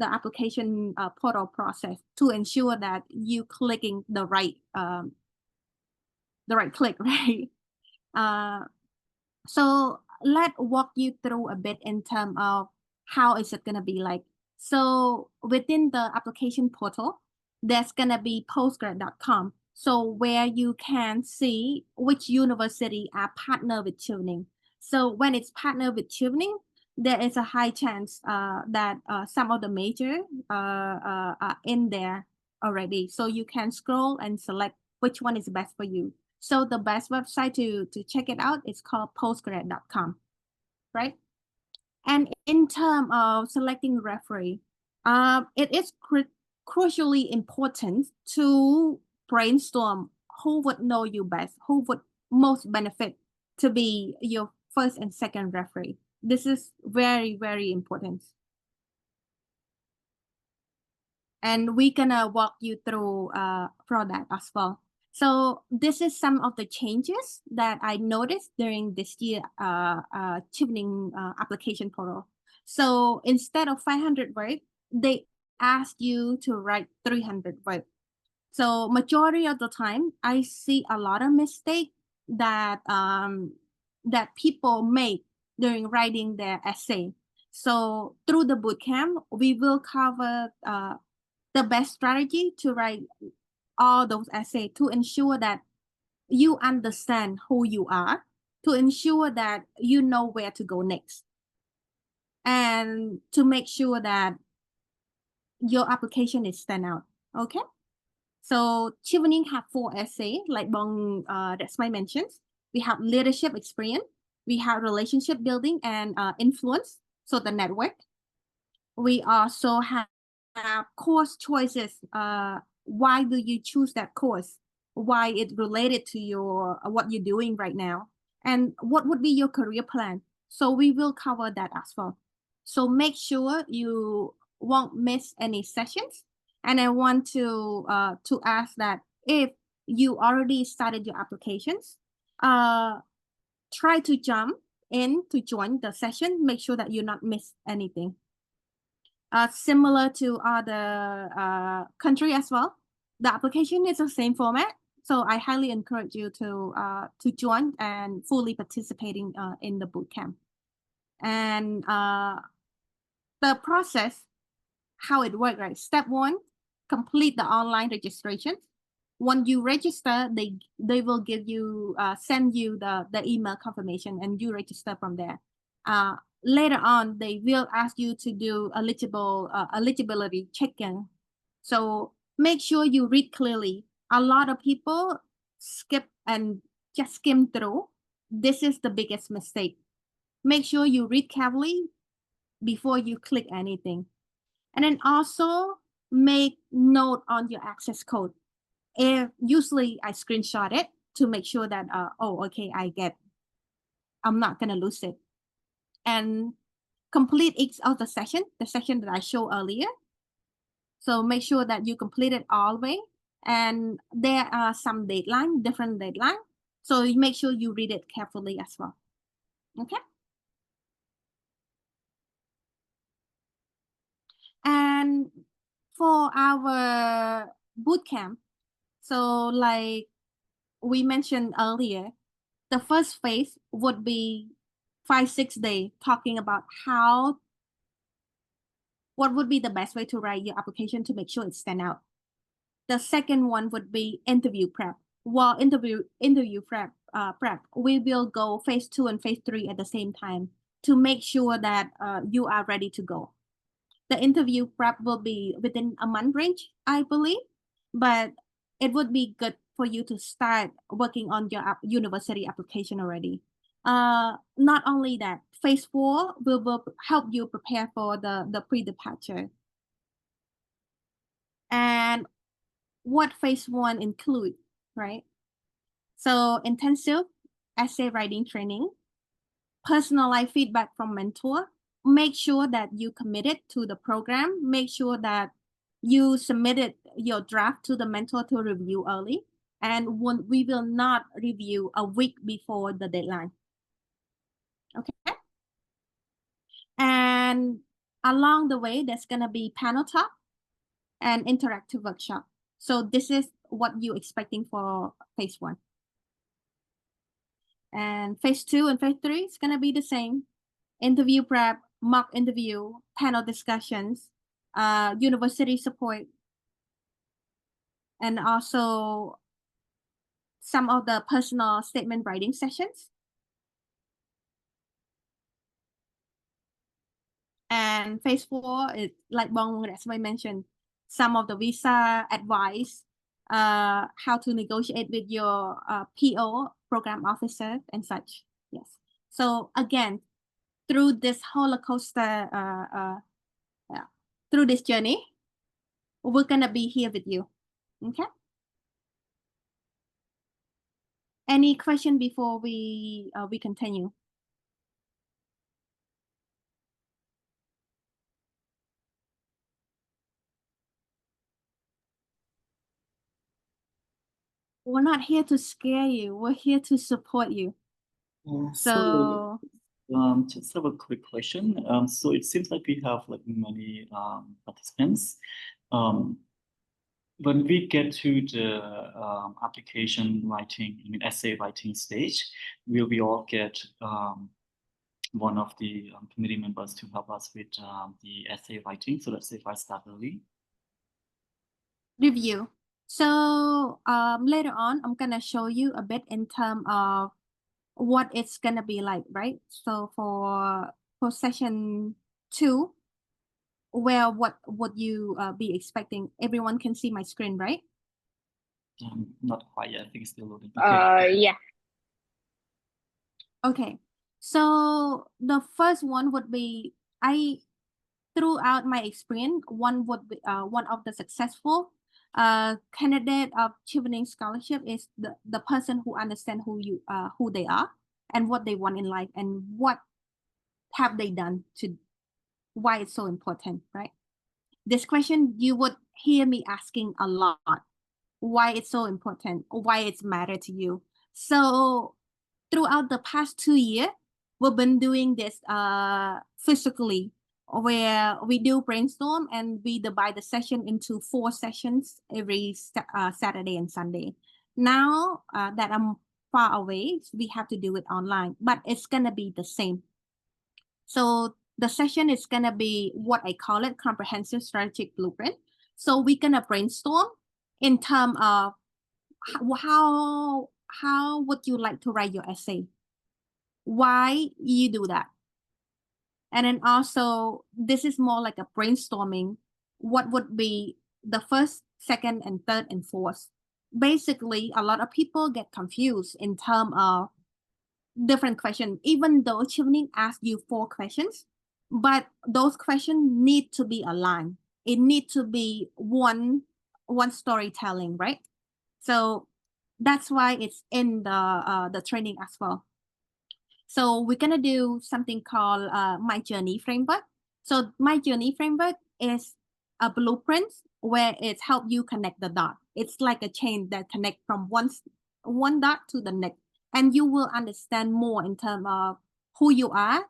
application portal process to ensure that you clicking the right click, right? So let's walk you through a bit in terms of how is it gonna be like. So within the application portal, there's gonna be postgrad.com. So where you can see which university are partner with Chevening. So when it's partner with Chevening, there is a high chance that some of the major are in there already. So you can scroll and select which one is best for you. So the best website to check it out is called postgrad.com, right? And in terms of selecting referee, it is crucially important to brainstorm who would know you best, who would most benefit to be your first and second referee. This is very, very important. And we're gonna walk you through for that as well. So this is some of the changes that I noticed during this year Chevening application portal. So instead of 500 words, they ask you to write 300 words. So majority of the time, I see a lot of mistakes that that people make during writing their essay. So through the bootcamp, we will cover the best strategy to write all those essays to ensure that you understand who you are, to ensure that you know where to go next, and to make sure that your application is stand out. Okay. So Chevening have 4 essays, like Bong that's my mentions. We have leadership experience, we have relationship building and influence, so the network. We also have course choices. Why do you choose that course? Why it's related to your what you're doing right now, and what would be your career plan? So we will cover that as well. So make sure you won't miss any sessions. And I want to ask that if you already started your applications, try to jump in to join the session. Make sure that you not miss anything. Similar to other country as well, the application is the same format. So I highly encourage you to join and fully participating in the bootcamp. And the process, how it works, right? Step 1, complete the online registration. When you register, they will give you send you the email confirmation, and you register from there. Later on, they will ask you to do eligibility checking. So make sure you read clearly. A lot of people skip and just skim through. This is the biggest mistake. Make sure you read carefully before you click anything. And then also make note on your access code. Usually I screenshot it to make sure that, oh, okay, I'm not gonna lose it. And complete each of the session that I showed earlier. So make sure that you complete it all the way. And there are some different deadline. So you make sure you read it carefully as well. Okay. And for our bootcamp, so like we mentioned earlier, the first phase would be 5-6 days talking about what would be the best way to write your application to make sure it stand out. The second one would be interview prep. While interview prep, we will go phase 2 and phase 3 at the same time to make sure that you are ready to go. The interview prep will be within a month range, I believe, but it would be good for you to start working on your university application already. Not only that, phase 4 will help you prepare for the pre-departure. And what phase 1 include, right? So intensive essay writing training, personalized feedback from mentor. Make sure that you committed to the program. Make sure that you submitted your draft to the mentor to review early. And we will not review a week before the deadline. Okay. And along the way, there's gonna be panel talk and interactive workshop. So this is what you're expecting for phase 1. And phase 2 and phase 3 is gonna be the same. Interview prep, mock interview, panel discussions, university support, and also some of the personal statement writing sessions. And phase 4 is like Bong, as I mentioned, some of the visa advice, how to negotiate with your PO, program officer, and such. Yes. So again, through this roller coaster, through this journey, we're gonna be here with you. Okay. Any question before we continue? We're not here to scare you. We're here to support you. So
just have a quick question. So it seems like we have like many participants. When we get to the application writing, I mean essay writing stage, will we all get one of the committee members to help us with the essay writing? So let's say if I start early.
Review. So later on, I'm gonna show you a bit in terms of what it's gonna be like, right? So for session 2, where what would you be expecting? Everyone can see my screen, right?
Not quite yet. I think it's still loading.
Yeah.
Okay. So the first one would be throughout my experience, one would be one of the successful candidate of Chevening scholarship is the person who understand who they are and what they want in life and what have they done to why it's so important, right? This question you would hear me asking a lot. Why it's so important, why it's matter to you. So throughout the past 2 years, we've been doing this physically, where we do brainstorm and we divide the session into 4 sessions every Saturday and Sunday. Now that I'm far away, we have to do it online, but it's gonna be the same. So the session is gonna be what I call it, comprehensive strategic blueprint. So we're gonna brainstorm in terms of how would you like to write your essay? Why you do that? And then also, this is more like a brainstorming. What would be the first, second, and third, and fourth? Basically, a lot of people get confused in terms of different questions, even though Chevening asked you 4 questions, but those questions need to be aligned. It needs to be one storytelling, right? So that's why it's in the training as well. So we're gonna do something called My Journey Framework. So My Journey Framework is a blueprint where it helps you connect the dot. It's like a chain that connects from one dot to the next. And you will understand more in terms of who you are,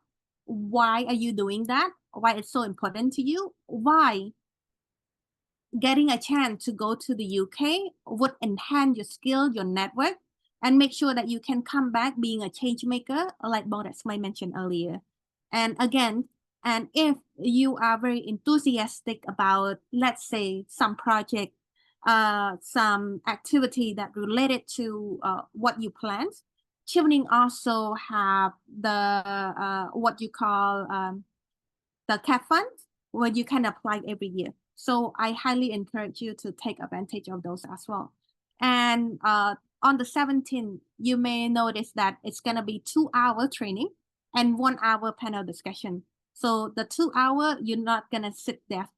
why are you doing that, why it's so important to you, why getting a chance to go to the UK would enhance your skill, your network, and make sure that you can come back being a change maker, like I mentioned earlier. And again, and if you are very enthusiastic about, let's say, some project, some activity that related to what you planned, Chevening also have the what you call the CAP fund, where you can apply every year. So I highly encourage you to take advantage of those as well. And on the 17th, you may notice that it's gonna be 2-hour training and 1-hour panel discussion. So the 2 hour, you're not gonna sit there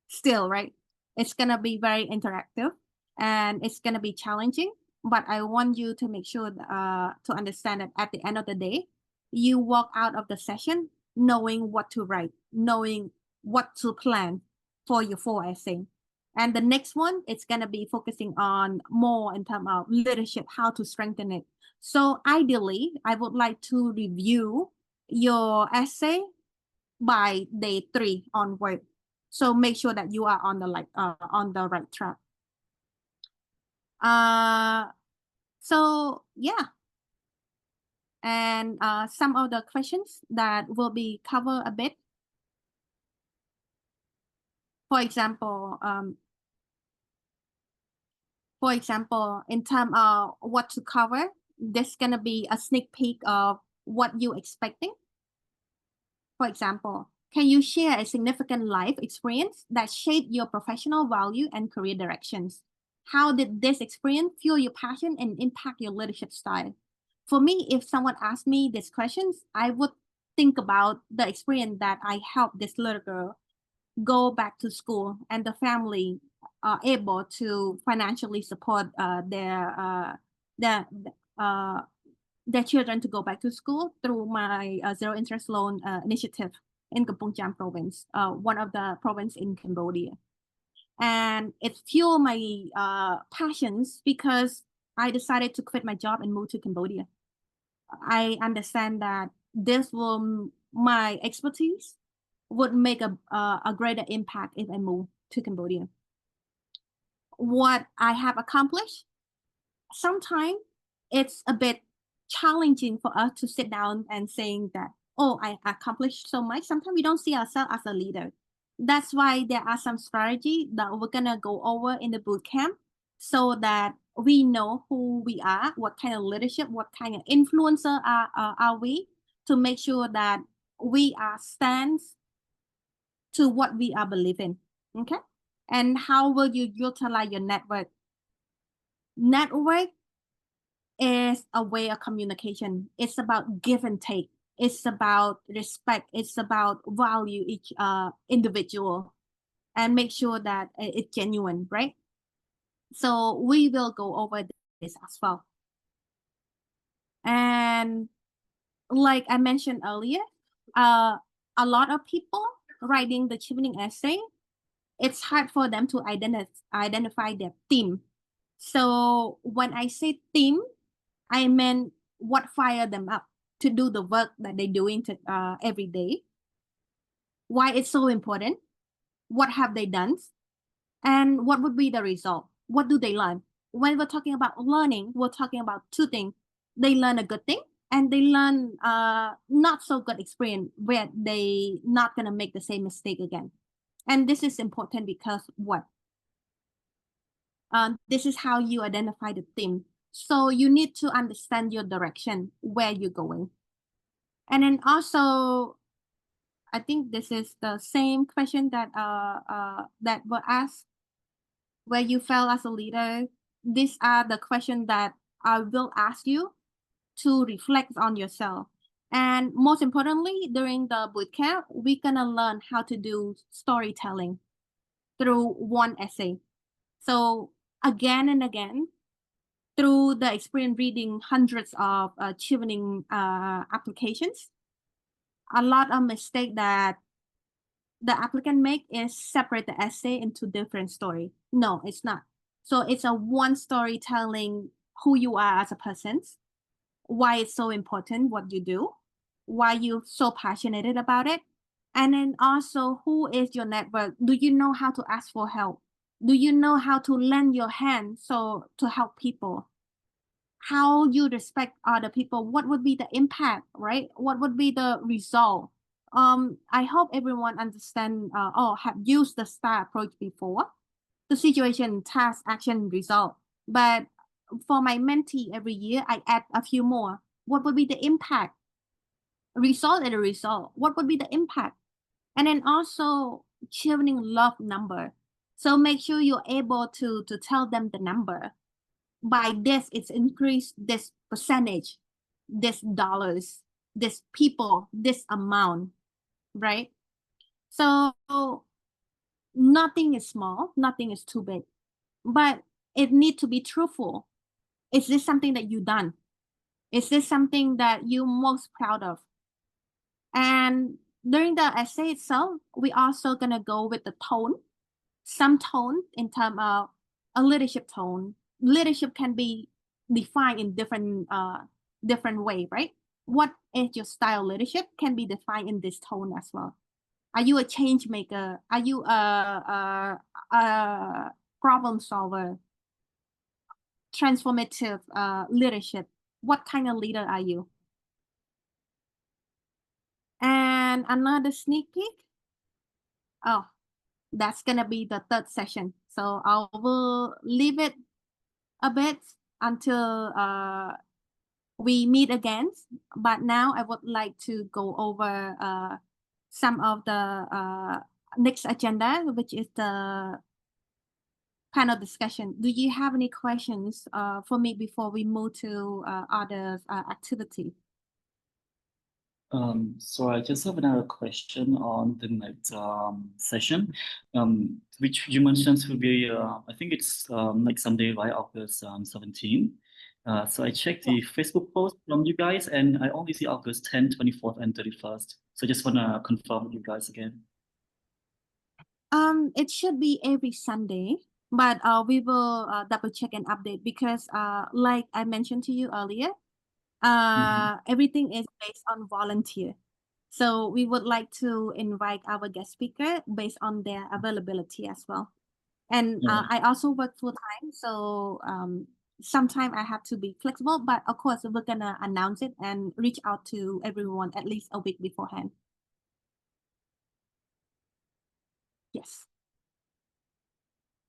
still, right? It's gonna be very interactive and it's gonna be challenging, but I want you to make sure to understand that at the end of the day, you walk out of the session knowing what to write, knowing what to plan for your 4 essay. And the next one, it's gonna be focusing on more in terms of leadership, how to strengthen it. So ideally, I would like to review your essay by day 3 onward. So make sure that you are on the right track. So yeah, And some of the questions that will be covered a bit. For example, in terms of what to cover, this is gonna be a sneak peek of what you're expecting. For example, can you share a significant life experience that shaped your professional value and career directions? How did this experience fuel your passion and impact your leadership style? For me, if someone asked me these questions, I would think about the experience that I helped this little girl go back to school, and the family are able to financially support their children to go back to school through my zero interest loan initiative in Kampong Cham province, one of the province in Cambodia. And it fueled my passions because I decided to quit my job and move to Cambodia. I understand that my expertise would make a greater impact if I move to Cambodia. What I have accomplished, sometimes it's a bit challenging for us to sit down and saying that, oh, I accomplished so much. Sometimes we don't see ourselves as a leader. That's why there are some strategy that we're gonna go over in the boot camp so that we know who we are, what kind of leadership, what kind of influencer are we, to make sure that we are stands to what we are believing. Okay. And how will you utilize your network? Network is a way of communication. It's about give and take. It's about respect. It's about value each individual and make sure that it's genuine, right? So we will go over this as well. And like I mentioned earlier, a lot of people writing the Chevening essay, it's hard for them to identify their theme. So when I say theme, I meant what fired them up to do the work that they're doing every day. Why it's so important? What have they done? And what would be the result? What do they learn? When we're talking about learning, we're talking about two things. They learn a good thing and they learn not so good experience where they not gonna make the same mistake again. And this is important because what? This is how you identify the theme. So you need to understand your direction, where you're going. And then also, I think this is the same question that that were asked, where you felt as a leader. These are the questions that I will ask you to reflect on yourself. And most importantly, during the bootcamp, we're gonna learn how to do storytelling through one essay. So again and again, through the experience reading hundreds of Chevening applications, a lot of mistake that the applicant make is separate the essay into different story. No, it's not. So it's a one story telling who you are as a person, why it's so important what you do, why you're so passionate about it, and then also who is your network. Do you know how to ask for help? Do you know how to lend your hand so to help people? How you respect other people? What would be the impact, right? What would be the result? I hope everyone understand or have used the STAR approach before. The situation, task, action, result. But for my mentee every year, I add a few more. What would be the impact? Result and a result. What would be the impact? And then also Chevening love number. So make sure you're able to tell them the number. By this, it's increased this percentage, this dollars, this people, this amount, right? So nothing is small, nothing is too big, but it needs to be truthful. Is this something that you've done? Is this something that you're most proud of? And during the essay itself, we also gonna go with the tone, some tone in terms of a leadership tone. Leadership can be defined in different way, right? What is your style leadership can be defined in this tone as well. Are you a change maker? Are you a problem solver? Transformative leadership. What kind of leader are you? And another sneak peek. Oh, that's gonna be the third session. So I will leave it a bit until we meet again. But now I would like to go over some of the next agenda, which is the panel discussion. Do you have any questions for me before we move to other activity?
So I just have another question on the next session, which you mentioned will be, I think it's like Sunday, right, August 17. So I checked the Facebook post from you guys, and I only see August 10, 24th, and 31st. So I just want to confirm with you guys again.
It should be every Sunday, but we will double check and update because like I mentioned to you earlier, everything is based on volunteer. So we would like to invite our guest speaker based on their availability as well. And
Yeah.
I also work full time, so sometimes I have to be flexible, but of course we're gonna announce it and reach out to everyone at least a week beforehand. Yes.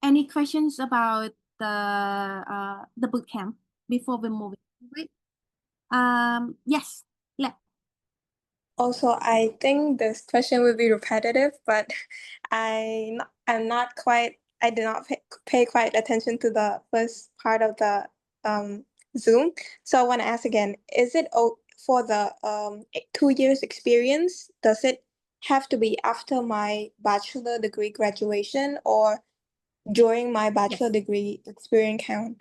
Any questions about the bootcamp before we move into it? Yes.
Also, I think this question will be repetitive, but I did not pay quite attention to the first part of the Zoom. So I want to ask again, is it for the 2 years experience, does it have to be after my bachelor degree graduation or during my bachelor degree experience count?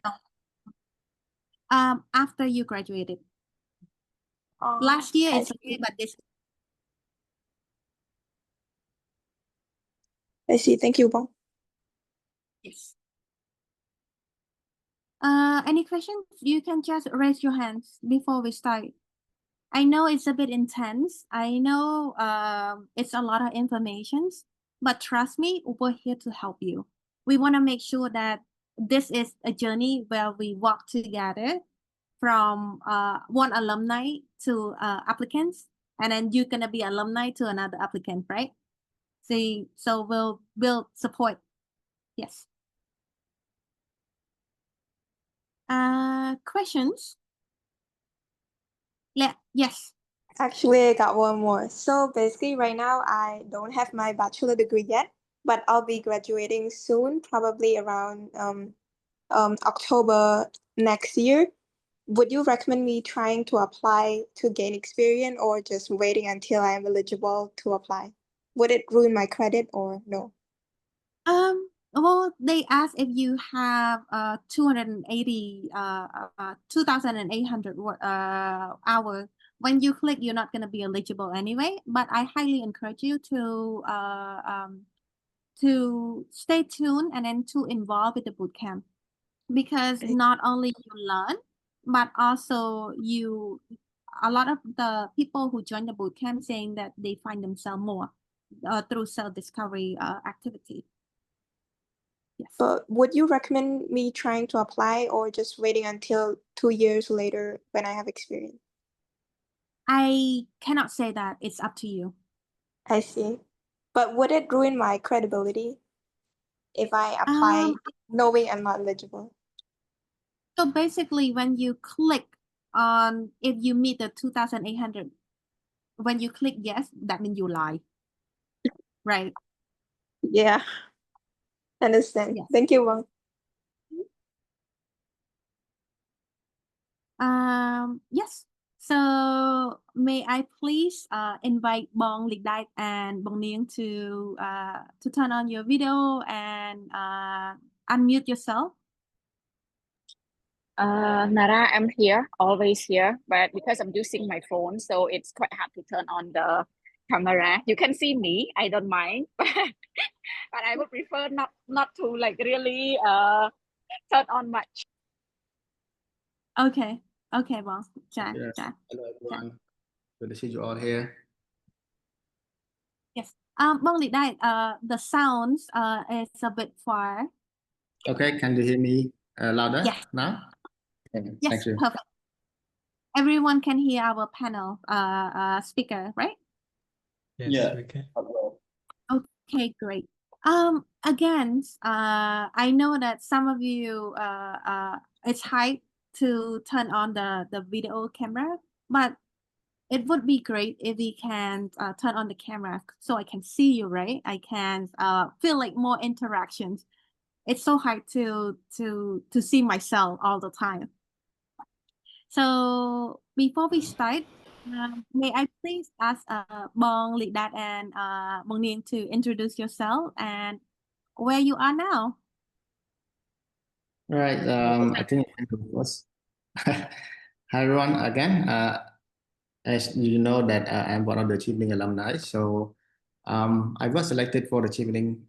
After you graduated. Last year it's okay, but this.
I see. Thank you, Bong.
Yes. Any questions? You can just raise your hands before we start. I know it's a bit intense. I know it's a lot of information, but trust me, we're here to help you. We want to make sure that this is a journey where we walk together from one alumni to applicants, and then you're gonna be alumni to another applicant, right? See, so we'll support. Yes. Questions? Yes.
Actually, I got one more. So basically, right now, I don't have my bachelor degree yet, but I'll be graduating soon, probably around October next year. Would you recommend me trying to apply to gain experience or just waiting until I'm eligible to apply? Would it ruin my credit or no?
Well, they ask if you have 280 2,800 hours. When you click, you're not going to be eligible anyway, but I highly encourage you to stay tuned and then to involve with the bootcamp, because not only you learn, but also a lot of the people who join the bootcamp saying that they find themselves more through self-discovery activity. Yes.
But would you recommend me trying to apply or just waiting until 2 years later when I have experience?
I cannot say that. It's up to you.
I see. But would it ruin my credibility if I apply knowing I'm not eligible?
So basically, when you click on, if you meet the 2,800, when you click yes, that means you lie. Right.
Yeah. Understand.
Yes.
Thank you, Wang.
Yes. So may I please invite Bong Lịch Dai and Bong Niang to turn on your video and unmute yourself.
Nara, I'm here, always here, but because I'm using my phone, so it's quite hard to turn on the camera. You can see me, I don't mind, but I would prefer not to like really turn on much.
Okay, Bong.
Yes. Hello, everyone. Good to see you all here.
Yes. Bong Lịch Dai, the sounds is a bit far.
Okay, can you hear me louder now? Okay,
Yes,
thank you.
perfect. Everyone can hear our panel speaker, right?
Yes,
Yeah.
we can.
Okay, great. Again, I know that some of you it's hard to turn on the video camera, but it would be great if we can turn on the camera so I can see you, right? I can feel like more interactions. It's so hard to see myself all the time. So before we start, may I please ask Bong Lidat and Bong Nin to introduce yourself and where you are now?
Right. I think I can go first. Hi everyone again. As you know that I'm one of the Chevening alumni. So I was selected for the Chevening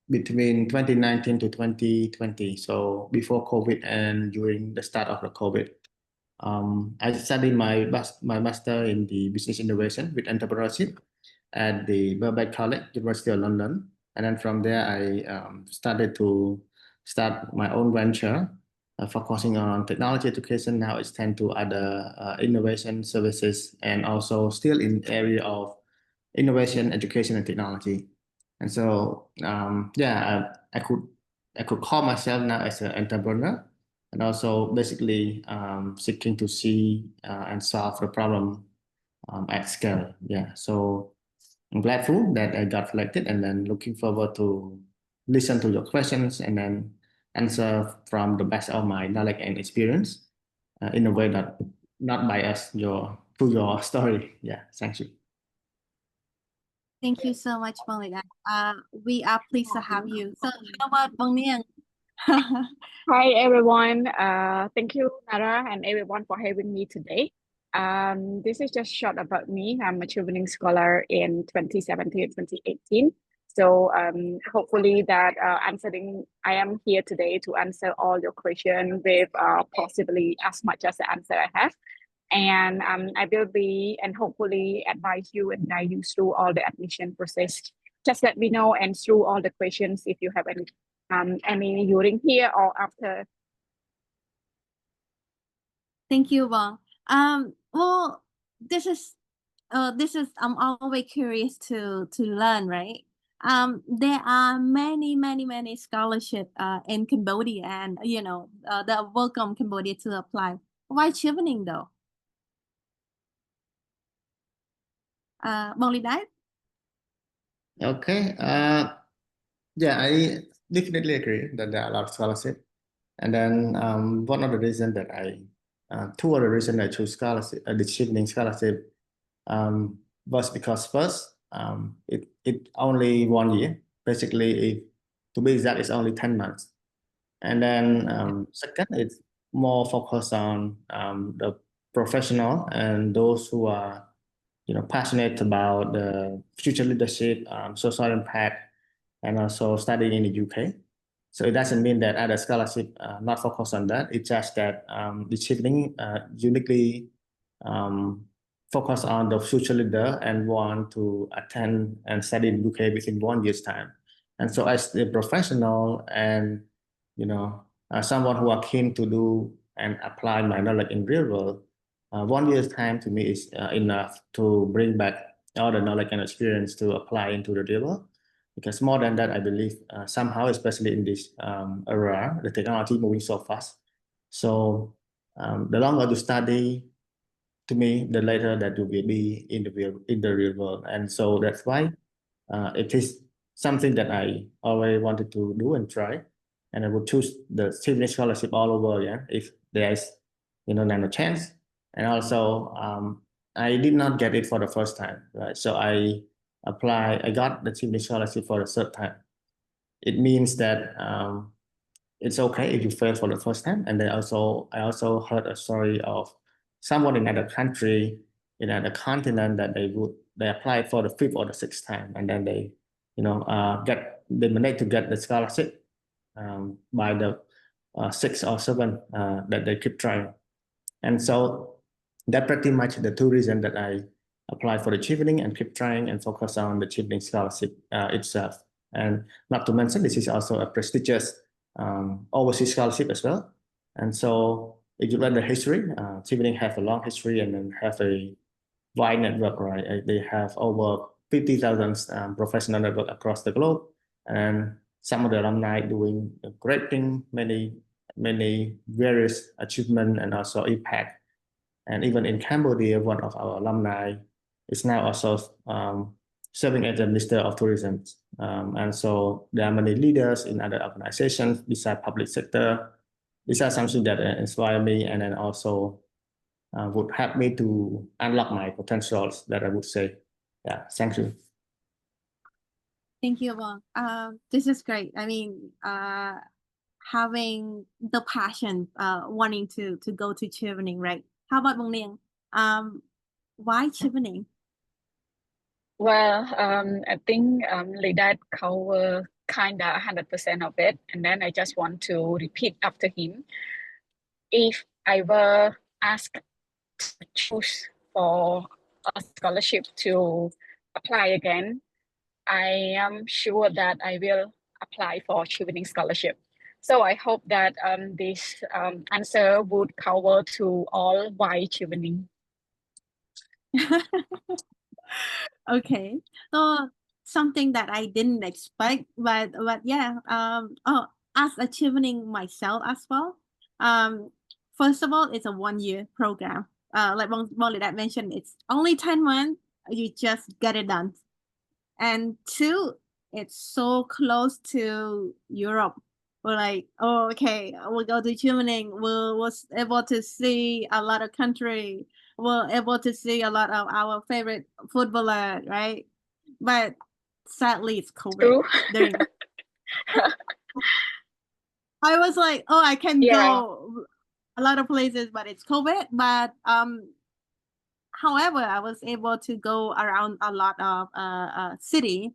between 2019 to 2020. So before COVID and during the start of the COVID. I studied my master in the business innovation with entrepreneurship at the Birkbeck College, University of London. And then from there, I started to start my own venture, focusing on technology education. Now it's tend to other innovation services and also still in area of innovation, education, and technology. And so, yeah, I could call myself now as an entrepreneur and also basically seeking to see and solve the problem at scale. Yeah, so I'm grateful that I got selected and then looking forward to listen to your questions and then answer from the best of my knowledge and experience in a way that not bias to your story. Yeah, thank you.
Thank you so much, Bong Lidat. We are pleased to have you. So how about Bong Niang?
Hi everyone. Thank you, Nara, and everyone for having me today. This is just short about me. I'm a Chevening scholar in 2017, 2018. So hopefully that I am here today to answer all your questions with possibly as much as the answer I have. And I will be and hopefully advise you and guide you through all the admission process. Just let me know and through all the questions if you have any during here or after.
Thank you, Bong. Well, this is I'm always curious to learn, right? There are many scholarship in Cambodia, and the welcome Cambodia to apply. Why Chevening though? Bong Lidat?
Okay. Yeah, I definitely agree that there are a lot of scholarship. And then one of the reasons that two other reasons I chose scholarship, the Chevening scholarship, was because first, it only 1 year. Basically, to be exact, it's only 10 months. And then second, it's more focused on the professional and those who are passionate about the future leadership, social impact, and also studying in the UK. So it doesn't mean that other scholarship not focus on that. It's just that the Chevening uniquely focus on the future leader and want to attend and study in UK within 1 year's time. And so as a professional and someone who are keen to do and apply my knowledge in real world, 1 year's time to me is enough to bring back all the knowledge and experience to apply into the real world. Because more than that, I believe somehow, especially in this era, the technology moving so fast. So the longer you study, to me, the later that you will be in the real world. And so that's why it is something that I always wanted to do and try. And I would choose the Chevening scholarship all over, yeah, if there's nano chance. And also, I did not get it for the first time, right? So I got the Chevening scholarship for the third time. It means that it's okay if you fail for the first time. And then I also heard a story of someone in another country, in another continent, that they applied for the fifth or the sixth time, and then they managed to get the scholarship by the sixth or seventh that they keep trying. And so that pretty much the two reasons that I applied for the Chevening and keep trying and focus on the Chevening scholarship itself. And not to mention, this is also a prestigious overseas scholarship as well. And so if you learn the history, Chevening have a long history and then have a wide network, right? They have over 50,000 professional network across the globe, and some of the alumni doing a great thing, many various achievement and also impact. And even in Cambodia, one of our alumni is now also serving as the Minister of Tourism. And so there are many leaders in other organizations besides public sector. These are something that inspire me and then also would help me to unlock my potentials, that I would say. Yeah, thank you.
Thank you, Wong. This is great. I mean, having the passion, wanting to go to Chevening, right? How about Bong Liang? Why Chevening?
Well, I think Lidad cover kinda 100% of it, and then I just want to repeat after him. If I were asked to choose for a scholarship to apply again, I am sure that I will apply for Chevening scholarship. So I hope that this answer would cover to all why Chevening.
Okay, so something that I didn't expect, but yeah, as a Chevening myself as well. First of all, it's a 1-year program. Like Dad mentioned, it's only 10 months. You just get it done. And 2, it's so close to Europe. We're like, oh, okay, we'll go to Chevening. We'll able to see a lot of country. We're able to see a lot of our favorite footballer, right? But sadly, it's COVID.
True.
During I was like, oh, I can go a lot of places, but it's COVID. But however, I was able to go around a lot of city,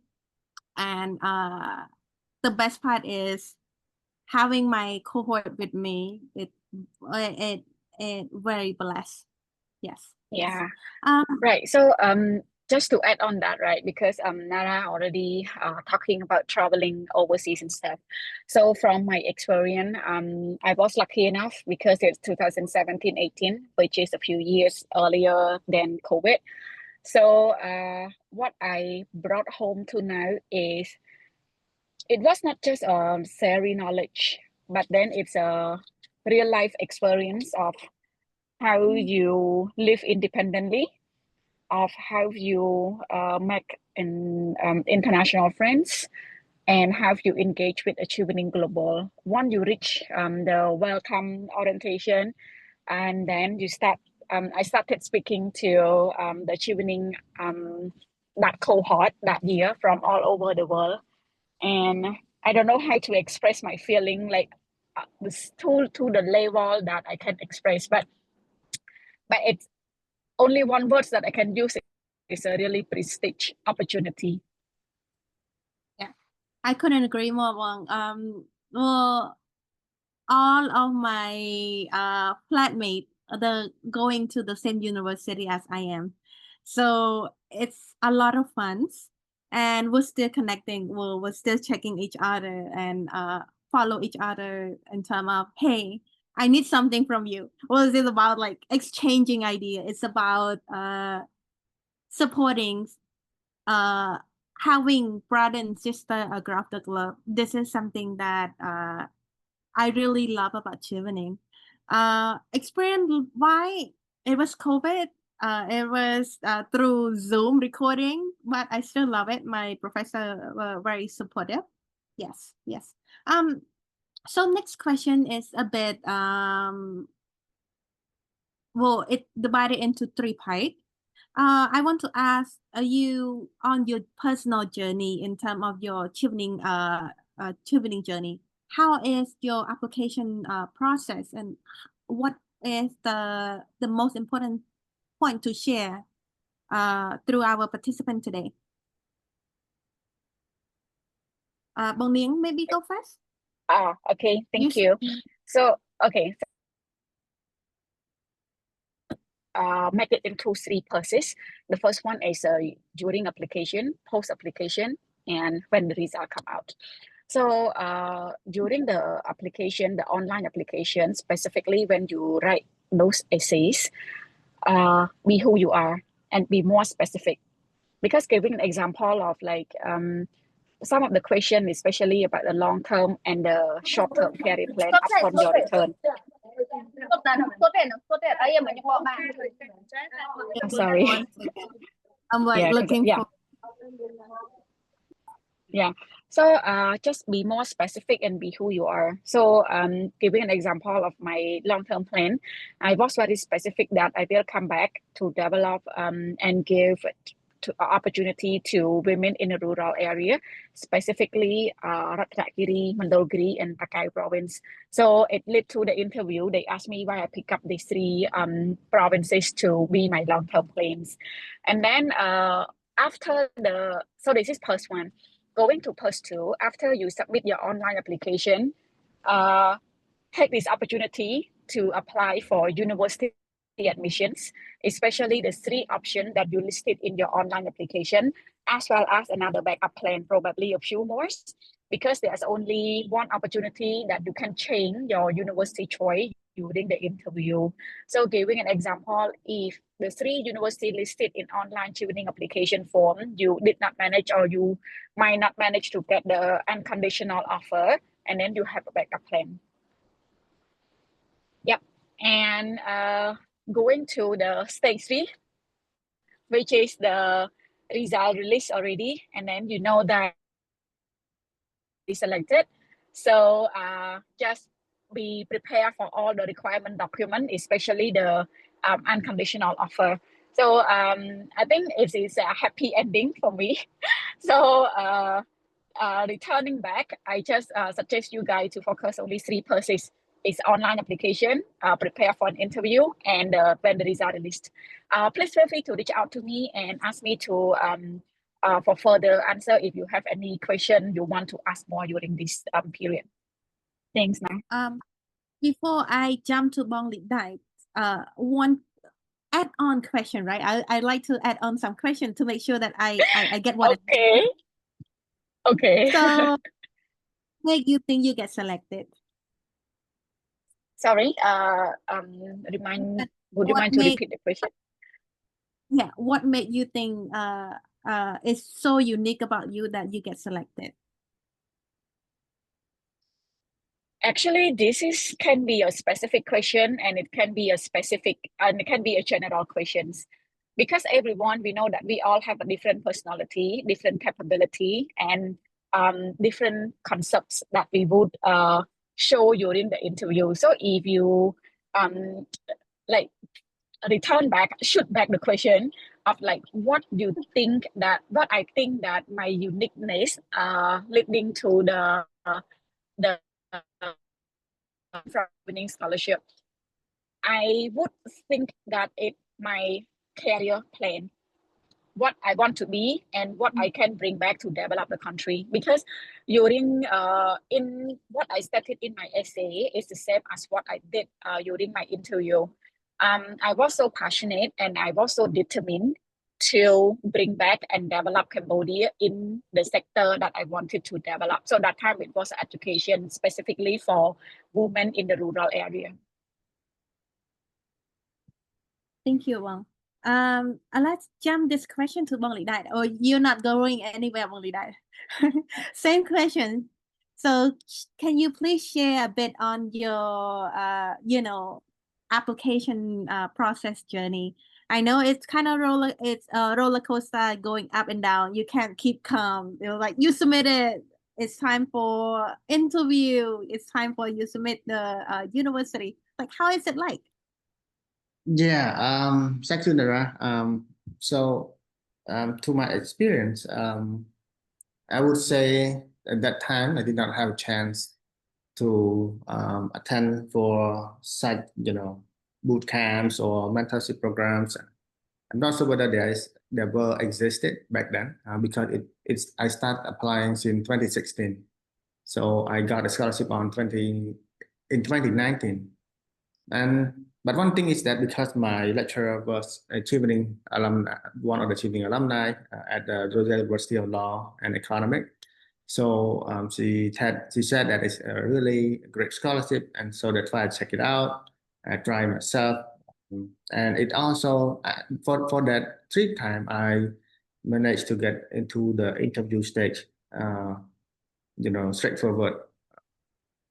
and the best part is having my cohort with me. It very blessed. Yes.
Yeah.
Yes.
Right. So just to add on that, right? Because Nara already talking about traveling overseas and stuff. So from my experience, I was lucky enough because it's 2017-18, which is a few years earlier than COVID. So what I brought home to now is it was not just theory knowledge, but then it's a real life experience of how you live independently, of how you make international friends, and how you engage with Achieving Global. Once you reach the welcome orientation, and then you start, I started speaking to the Achieving that cohort that year from all over the world. And I don't know how to express my feeling, like to the level that I can express, but it's only one word that I can use. It's a really prestige opportunity.
Yeah, I couldn't agree more, Wong. Well, all of my flatmates are going to the same university as I am, so it's a lot of fun, and we're still connecting. We're still checking each other and follow each other in terms of, hey, I need something from you. Well, it's about like exchanging idea. It's about supporting, having brother and sister across the globe. This is something that I really love about Chevening. Experience why it was COVID. It was through Zoom recording, but I still love it. My professor were very supportive. Yes, yes. So next question is a bit well, it divided into 3 parts. I want to ask you on your personal journey in terms of your Chevening journey. How is your application process, and what is the most important point to share through our participant today? Bong Liang, maybe go first.
Okay, thank you. So, okay. Make it into 3 phases. The first one is during application, post application, and when the result come out. So during the application, the online application, specifically when you write those essays, be who you are and be more specific. because giving an example of like some of the question, especially about the long term and the short term career plan upon your return. I'm sorry.
One second. I'm like
Yeah, 'cause-
looking
yeah.
for.
Yeah. So just be more specific and be who you are. So giving an example of my long-term plan, I was very specific that I will come back to develop and give opportunity to women in a rural area, specifically Ratnagiri, Mandalgiri, and Takai province. So it led to the interview. They asked me why I pick up these three provinces to be my long-term plans. And then after so this is first one. Going to post 2, after you submit your online application, take this opportunity to apply for university admissions, especially the 3 options that you listed in your online application, as well as another backup plan, probably a few more, because there's only one opportunity that you can change your university choice during the interview. So giving an example, if the 3 universities listed in online Chevening application form, you did not manage or you might not manage to get the unconditional offer, and then you have a backup plan. Yep. And going to the stage 3, which is the result released already, and then you know that is selected. So just be prepared for all the requirement document, especially the unconditional offer. So I think it is a happy ending for me. So returning back, I just suggest you guys to focus only 3 pieces. It's online application, prepare for an interview, and when the result is released. Please feel free to reach out to me and ask me to for further answer if you have any question you want to ask more during this period. Thanks, Nang.
Before I jump to Bong Lit Dai, one add-on question, right? I'd like to add on some question to make sure that I get what.
Okay. Okay.
So, make you think you get selected?
Sorry. Would you mind to repeat the question?
Yeah. What made you think is so unique about you that you get selected?
Actually, this can be a specific question, and it can be a specific, and it can be a general questions, because everyone, we know that we all have a different personality, different capability, and different concepts that we would show during the interview. So if you like shoot back the question of like what I think that my uniqueness leading to the winning scholarship, I would think that it's my career plan, what I want to be and what I can bring back to develop the country. Because during in what I stated in my essay is the same as what I did during my interview. I was so passionate and I was so determined to bring back and develop Cambodia in the sector that I wanted to develop. So that time it was education specifically for women in the rural area.
Thank you, Bong. Let's jump this question to Bong Lit Dai. Or you're not going anywhere, Bong Lit Dai. Same question. So can you please share a bit on your application process journey? I know it's kind of roller coaster going up and down. You can't keep calm. Like you submitted, it's time for interview. It's time for you submit the university. Like how is it like?
Yeah, thank you, Nara. So to my experience, I would say at that time I did not have a chance to attend for such, boot camps or mentorship programs. I'm not sure whether there were existed back then because I started applying in 2016. So I got a scholarship in 2019. But one thing is that because my lecturer was a Chevening alumni, one of the Chevening alumni at the Royal University of Law and Economics. So she said that it's a really great scholarship, and so that's why I check it out. I try myself, and it also for that trip time I managed to get into the interview stage, straightforward.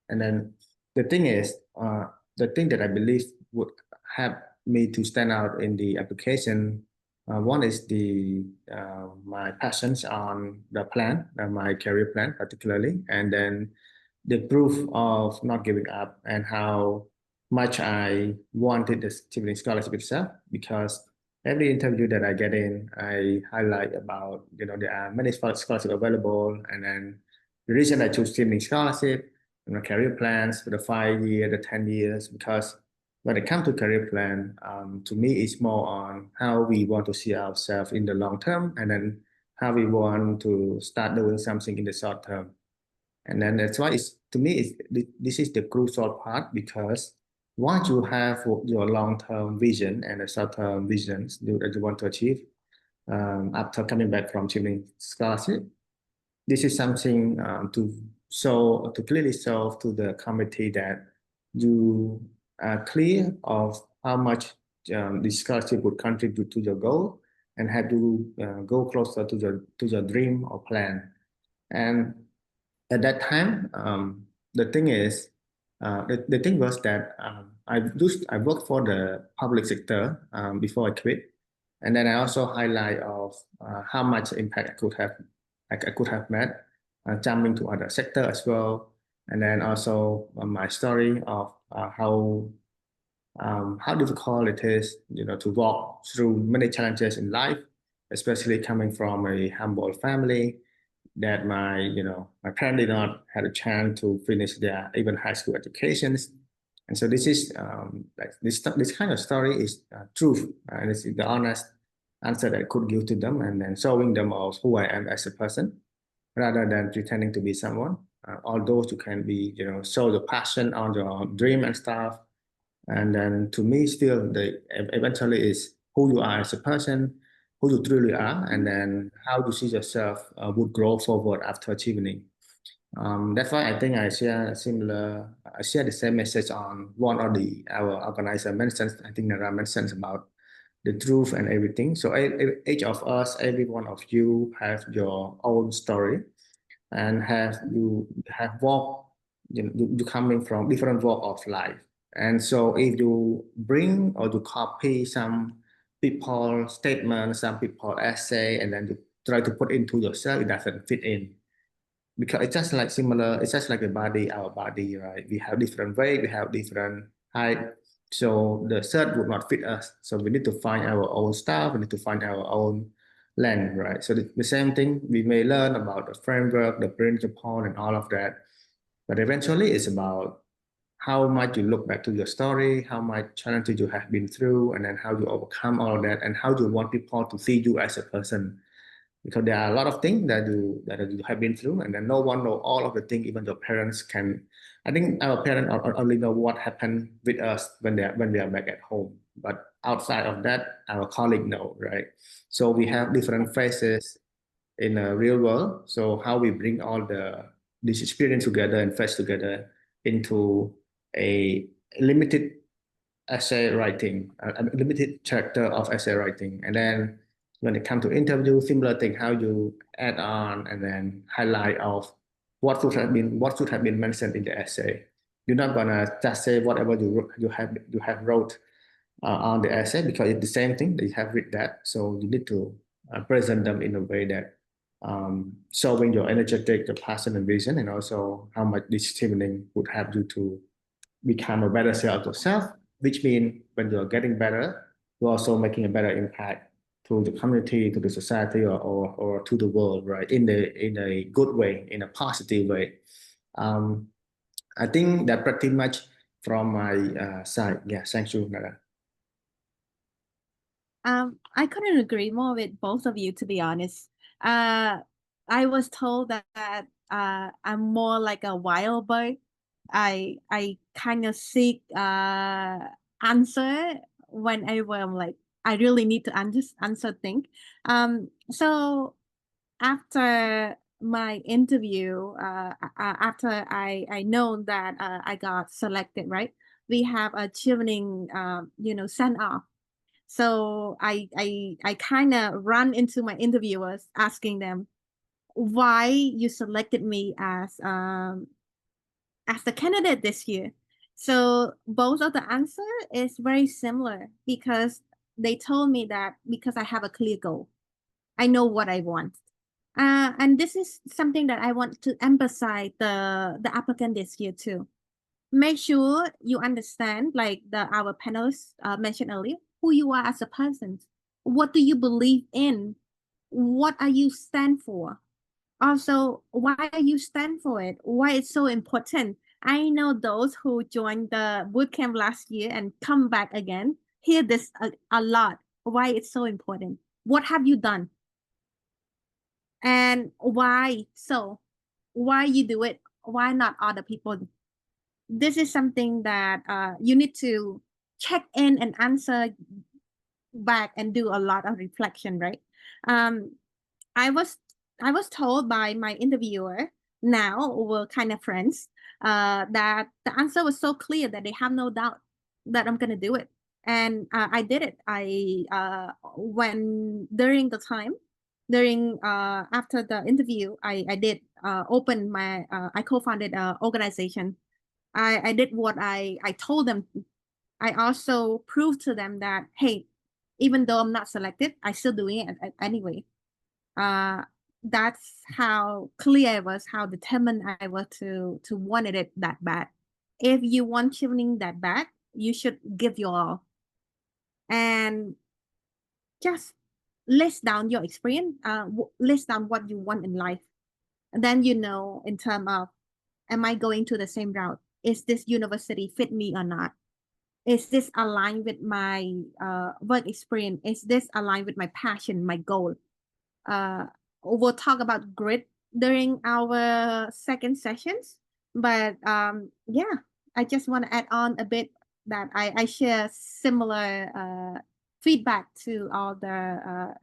And then the thing is, the thing that I believe would help me to stand out in the application, one is my passions on the plan, my career plan particularly, and then the proof of not giving up and how much I wanted the Chevening scholarship itself, because every interview that I get in, I highlight about, there are many scholarships available, and then the reason I choose Chevening scholarship, career plans for the 5 year, the 10 years, because when it comes to career plan, to me, it's more on how we want to see ourselves in the long term, and then how we want to start doing something in the short term. And then that's why to me, this is the crucial part, because once you have your long-term vision and the short-term visions that you want to achieve, after coming back from Chevening scholarship, this is something to clearly show to the committee that you are clear of how much the scholarship would contribute to your goal, and have to go closer to your dream or plan. And at that time, the thing is, the thing was that I worked for the public sector before I quit, and then I also highlight of how much impact I could have made, jumping to other sector as well, and then also my story of how difficult it is, to walk through many challenges in life, especially coming from a humble family, that my parents did not have a chance to finish their even high school educations. And so this is like this kind of story is truth, and it's the honest answer that I could give to them, and then showing them of who I am as a person, rather than pretending to be someone. Although you can be, show the passion on your dream and stuff, and then to me, still eventually is who you are as a person, who you truly are, and then how you see yourself would grow forward after achieving. That's why I think I share the same message on one of our organizer mentions. I think Nara mentions about the truth and everything. So each of us, every one of you have your own story, and you have walked, you coming from different walk of life. And so if you bring or you copy some people statement, some people essay, and then you try to put into yourself, it doesn't fit in. Because it's just like similar, it's just like our body, right? We have different weight, we have different height. So the shirt would not fit us. So we need to find our own style, we need to find our own length, right? So the same thing, we may learn about the framework, the principle, and all of that. But eventually it's about how much you look back to your story, how much challenges you have been through, and then how you overcome all of that, and how you want people to see you as a person. Because there are a lot of things that you have been through, and then no one know all of the things. Even your parents can. I think our parents only know what happened with us when we are back at home. But outside of that, our colleagues know, right? So we have different phases in a real world. So how we bring all this experience together and face together into a limited essay writing, a limited chapter of essay writing, and then when it comes to interview, similar thing, how you add on and then highlight of what should have been mentioned in the essay. You're not gonna just say whatever you have wrote on the essay, because it's the same thing, they have read that. So you need to present them in a way that showing your energetic, your passion and vision, and also how much this Chevening would help you to become a better self of yourself, which means when you're getting better, you're also making a better impact to the community, to the society, or to the world, right? In a good way, in a positive way. I think that pretty much from my side. Yeah, thank you, Nara.
I couldn't agree more with both of you, to be honest. I was told that I'm more like a wild bird. I kind of seek answer whenever I'm like I really need to answer things. So after my interview, after I know that I got selected, right? We have a Chevening, send off. So I kind of run into my interviewers asking them why you selected me as the candidate this year. So both of the answer is very similar because they told me that because I have a clear goal, I know what I want. And this is something that I want to emphasize the applicant this year too. Make sure you understand, like our panelists mentioned earlier, who you are as a person. What do you believe in? What are you stand for? Also, why you stand for it? Why it's so important? I know those who joined the bootcamp last year and come back again hear this a lot. Why it's so important? What have you done? And why so? Why you do it? Why not other people? This is something that you need to check in and answer back and do a lot of reflection, right? I was told by my interviewer, now we're kind of friends, that the answer was so clear that they have no doubt that I'm gonna do it, and I did it. When during the time, after the interview, I did open my I co-founded an organization. I did what I told them. I also proved to them that hey, even though I'm not selected, I still doing it anyway. That's how clear I was, how determined I was to wanted it that bad. If you want Chevening that bad, you should give your all. And just list down your experience, list down what you want in life. And then you know in terms of, am I going to the same route? Is this university fit me or not? Is this aligned with my work experience? Is this aligned with my passion, my goal? We'll talk about grit during our second sessions, but yeah, I just want to add on a bit that I share similar feedback to all the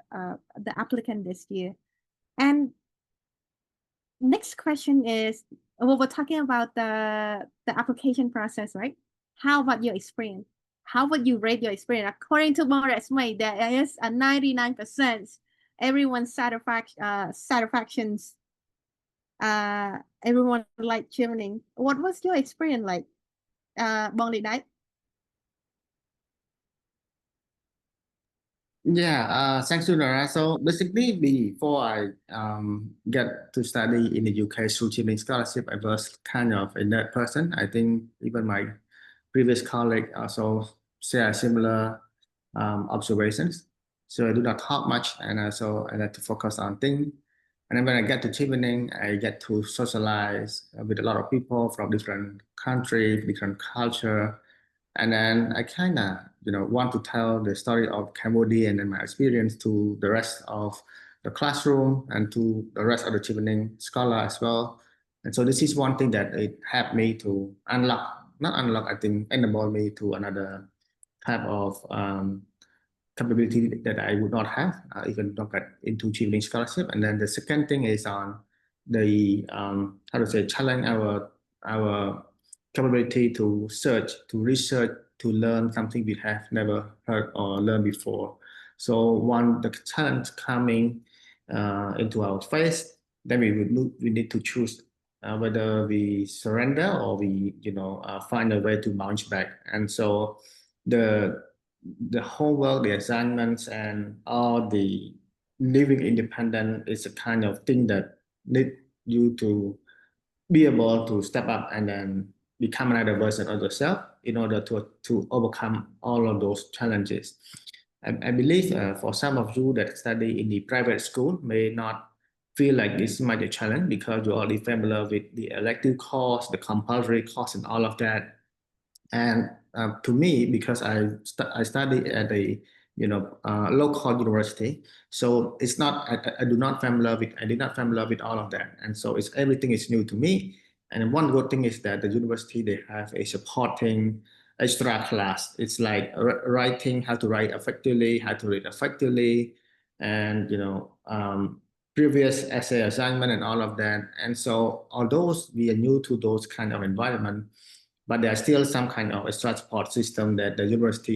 applicant this year. And next question is, well, we're talking about the application process, right? How about your experience? How would you rate your experience? According to my resume, there is a 99%. Everyone's satisfactions. Everyone like Chevening. What was your experience like? Bong Light?
Yeah, thanks, Sinara. So basically, before I get to study in the UK through Chevening scholarship, I was kind of a nerd person. I think even my previous colleague also share similar observations. So I do not talk much, and so I like to focus on things. And then when I get to Chevening, I get to socialize with a lot of people from different countries, different culture. And then I kind of, want to tell the story of Cambodia and then my experience to the rest of the classroom and to the rest of the Chevening scholar as well. And so this is one thing that it helped me to I think enable me to another type of capability that I would not have even not get into Chevening scholarship. And then the second thing is on the challenge our capability to search, to research, to learn something we have never heard or learned before. So the challenge coming into our face, then we need to choose whether we surrender or we find a way to bounce back. And so the homework, the assignments, and all the living independent is a kind of thing that need you to be able to step up and then become another version of yourself in order to overcome all of those challenges. I believe for some of you that study in the private school may not feel like this might be a challenge because you're already familiar with the elective course, the compulsory course, and all of that. And to me, because I study at a local university, so it's not I did not familiar with all of that, and so everything is new to me. And one good thing is that the university they have a supporting extra class. It's like writing, how to write effectively, how to read effectively, and previous essay assignment and all of that. And so although we are new to those kind of environment, but there are still some kind of extra support system that the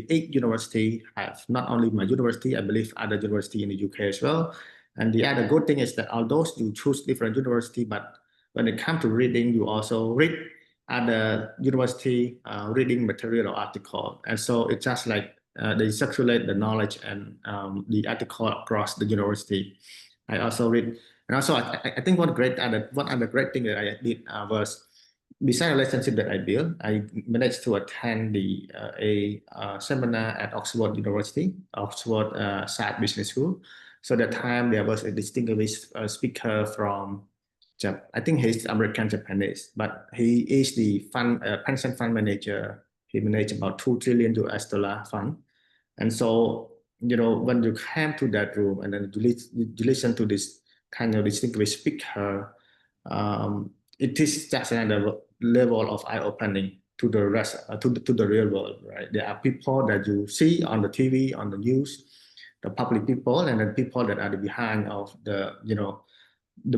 each university have. Not only my university, I believe other university in the UK as well. And the other good thing is that although you choose different university, but when it comes to reading, you also read other university reading material or article. And so it's just like they circulate the knowledge and the article across the university. I also read, and also I think one other great thing that I did was, besides the relationship that I built, I managed to attend a seminar at Oxford University, Oxford Sagn Business School. So that time there was a distinguished speaker from, I think he's American Japanese, but he is the pension fund manager. He managed about $2 trillion fund. And so, when you came to that room and then you listen to this kind of distinguished speaker, it is just another level of eye-opening to the rest, to the real world, right? There are people that you see on the TV, on the news, the public people, and then people that are behind of the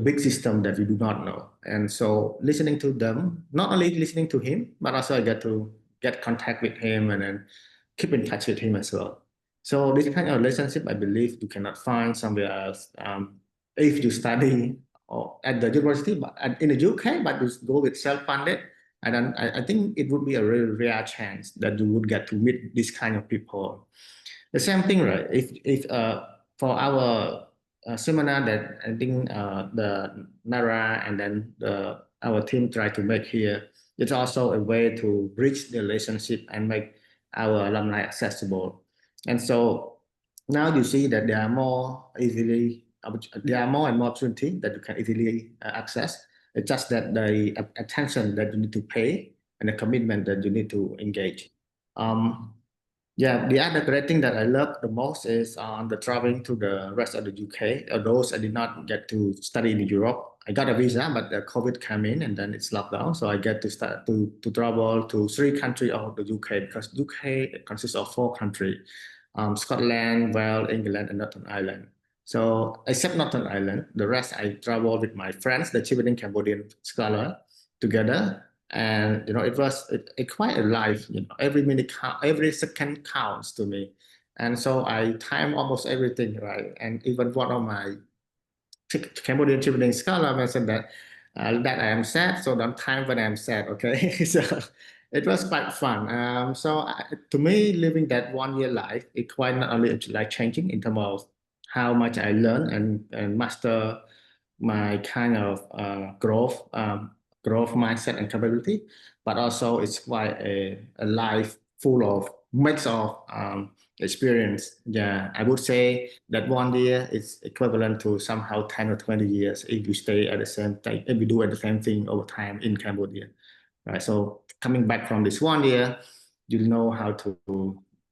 big system that we do not know. And so listening to them, not only listening to him, but also I get to get contact with him and then keep in touch with him as well. So this kind of relationship, I believe you cannot find somewhere else. If you study or at the university, but in the UK, but you go with self-funded, and then I think it would be a really rare chance that you would get to meet this kind of people. The same thing, right? If for our seminar that I think the Nara and then our team try to make here, it's also a way to bridge the relationship and make our alumni accessible. And so now you see that there are more and more opportunity that you can easily access. It's just that the attention that you need to pay and the commitment that you need to engage. Yeah, the other great thing that I love the most is the traveling to the rest of the UK. Those I did not get to study in Europe. I got a visa, but the COVID came in and then it's locked down. So I get to start to travel to 3 countries of the UK, because UK consists of 4 countries: Scotland, Wales, England, and Northern Ireland. So except Northern Ireland, the rest I travel with my friends, the Chevening Cambodian scholar, together. And it was quite a life. Every minute every second counts to me, and so I time almost everything, right? And even one of my Cambodian Chevening scholar mentioned that I am sad, so don't time when I am sad. Okay, so it was quite fun. To me, living that 1 year life, it quite not only life changing in terms of how much I learn and master my kind of growth mindset and capability, but also it's quite a life full of mix of experience. Yeah, I would say that 1 year is equivalent to somehow 10 or 20 years if you stay at the same time, if you do the same thing over time in Cambodia. Right. So coming back from this 1 year, you know how to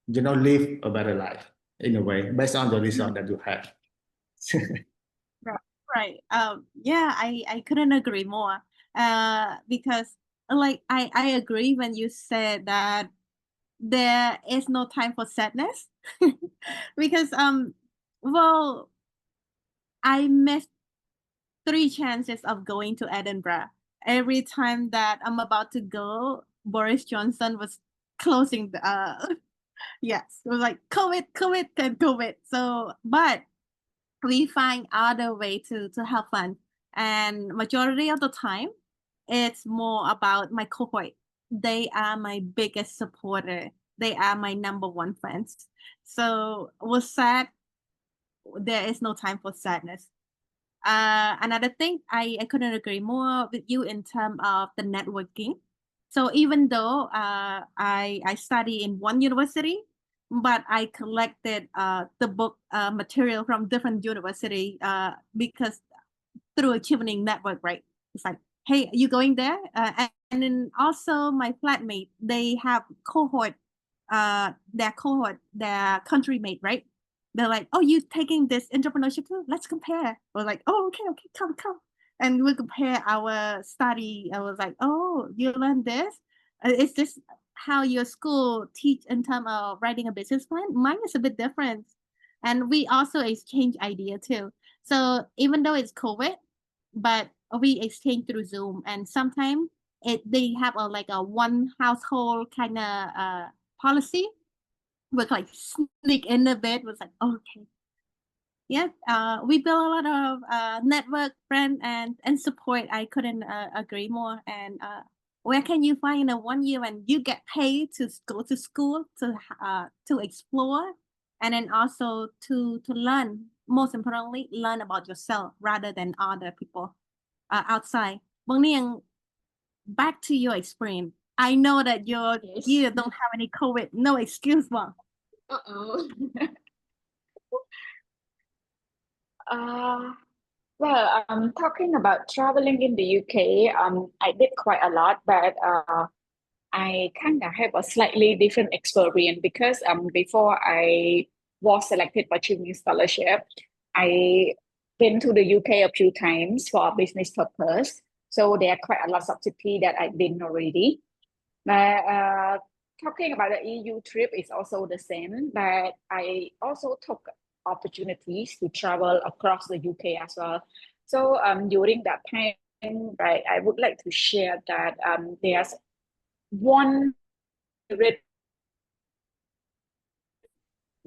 live a better life in a way based on the result that you have.
Right. Yeah, I couldn't agree more. Because like I agree when you said that there is no time for sadness. Because well, I missed 3 chances of going to Edinburgh. Every time that I'm about to go, Boris Johnson was closing the yes, it was like COVID, and COVID. So but we find other way to have fun, and majority of the time it's more about my cohort. They are my biggest supporter. They are my number 1 friends. So was sad, there is no time for sadness. Another thing, I couldn't agree more with you in terms of the networking. So even though I study in one university, but I collected the book material from different university because through a Chevening network, right? It's like, hey, you going there? And then also my flatmate, they have their country mate, right? They're like, oh, you taking this entrepreneurship too? Let's compare. We're like, oh, okay, come. And we compare our study. I was like, oh, you learned this? Is this how your school teach in terms of writing a business plan? Mine is a bit different. And we also exchange idea too. So even though it's COVID, but we exchange through Zoom. And sometimes they have like a one household kind of policy. With like sneak in the bed was like, okay. Yeah, we build a lot of network, friend, and support. I couldn't agree more. And where can you find a 1 year when you get paid to go to school to explore, and then also to learn. Most importantly, learn about yourself rather than other people outside. Bang Niang, back to your experience. I know that your
Yes.
year don't have any COVID, no excuse, Bang.
Uh-oh. Well, talking about traveling in the UK, I did quite a lot, but I kind of have a slightly different experience because before I was selected for Chevening scholarship, I been to the UK a few times for a business purpose. So there are quite a lot of cities that I've been already. But talking about the EU trip is also the same, but I also took opportunities to travel across the UK as well. So during that time, right, I would like to share that there's one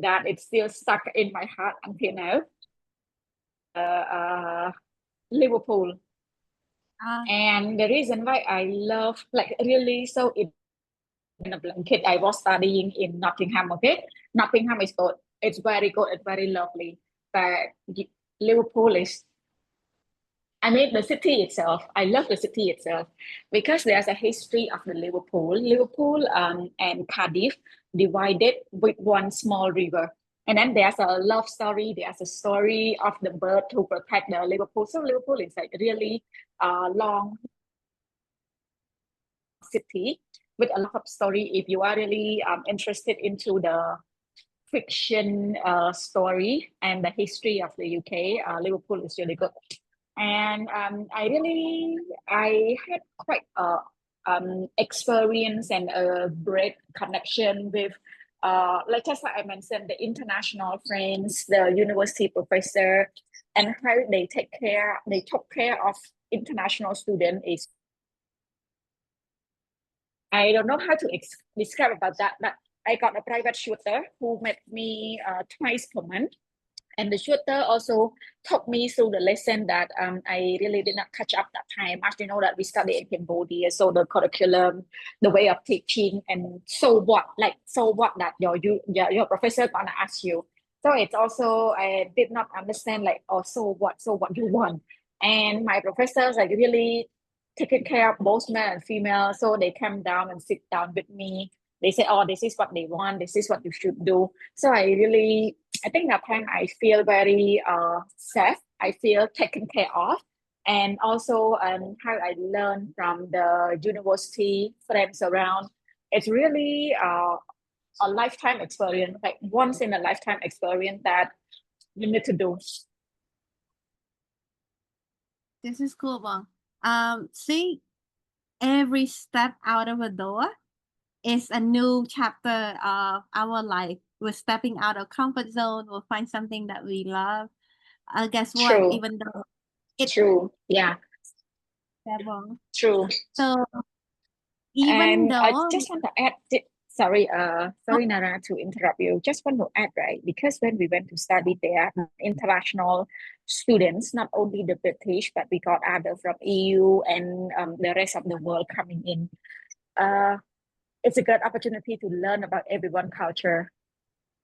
that it's still stuck in my heart until now. Liverpool. And the reason why I love, like, really so in a blanket, I was studying in Nottingham, okay? Nottingham is good. It's very good. It's very lovely. But Liverpool is, I mean, the city itself, I love the city itself because there's a history of the Liverpool. Liverpool and Cardiff divided with one small river. And then there's a love story. There's a story of the bird to protect the Liverpool. So Liverpool is like really long city with a lot of story. If you are really interested into the fiction story and the history of the UK, Liverpool is really good. And I had quite a experience and a great connection with, like just like I mentioned, the international friends, the university professor, and how they took care of international students is, I don't know how to describe about that, but I got a private tutor who met me twice per month. And the tutor also taught me through the lesson that I really did not catch up that time. As you know that we study in Cambodia, so the curriculum, the way of teaching, and so what that your professor gonna ask you. So it's also, I did not understand like, oh, so what you want. And my professors like really taking care of both male and female. So they come down and sit down with me. They say, oh, this is what they want. This is what you should do. So I think that time I feel very safe. I feel taken care of. And also how I learned from the university friends around. It's really a lifetime experience, like once in a lifetime experience that you need to do.
This is cool, Bang. See, every step out of a door is a new chapter of our life. We're stepping out of comfort zone. We'll find something that we love. Guess what?
True.
Even though it's
True. Yeah. True.
So even
And I
though
just want to add, sorry, Nara, to interrupt you. Just want to add, right? Because when we went to study there, international students, not only the British, but we got others from EU and the rest of the world coming in. It's a great opportunity to learn about everyone's culture.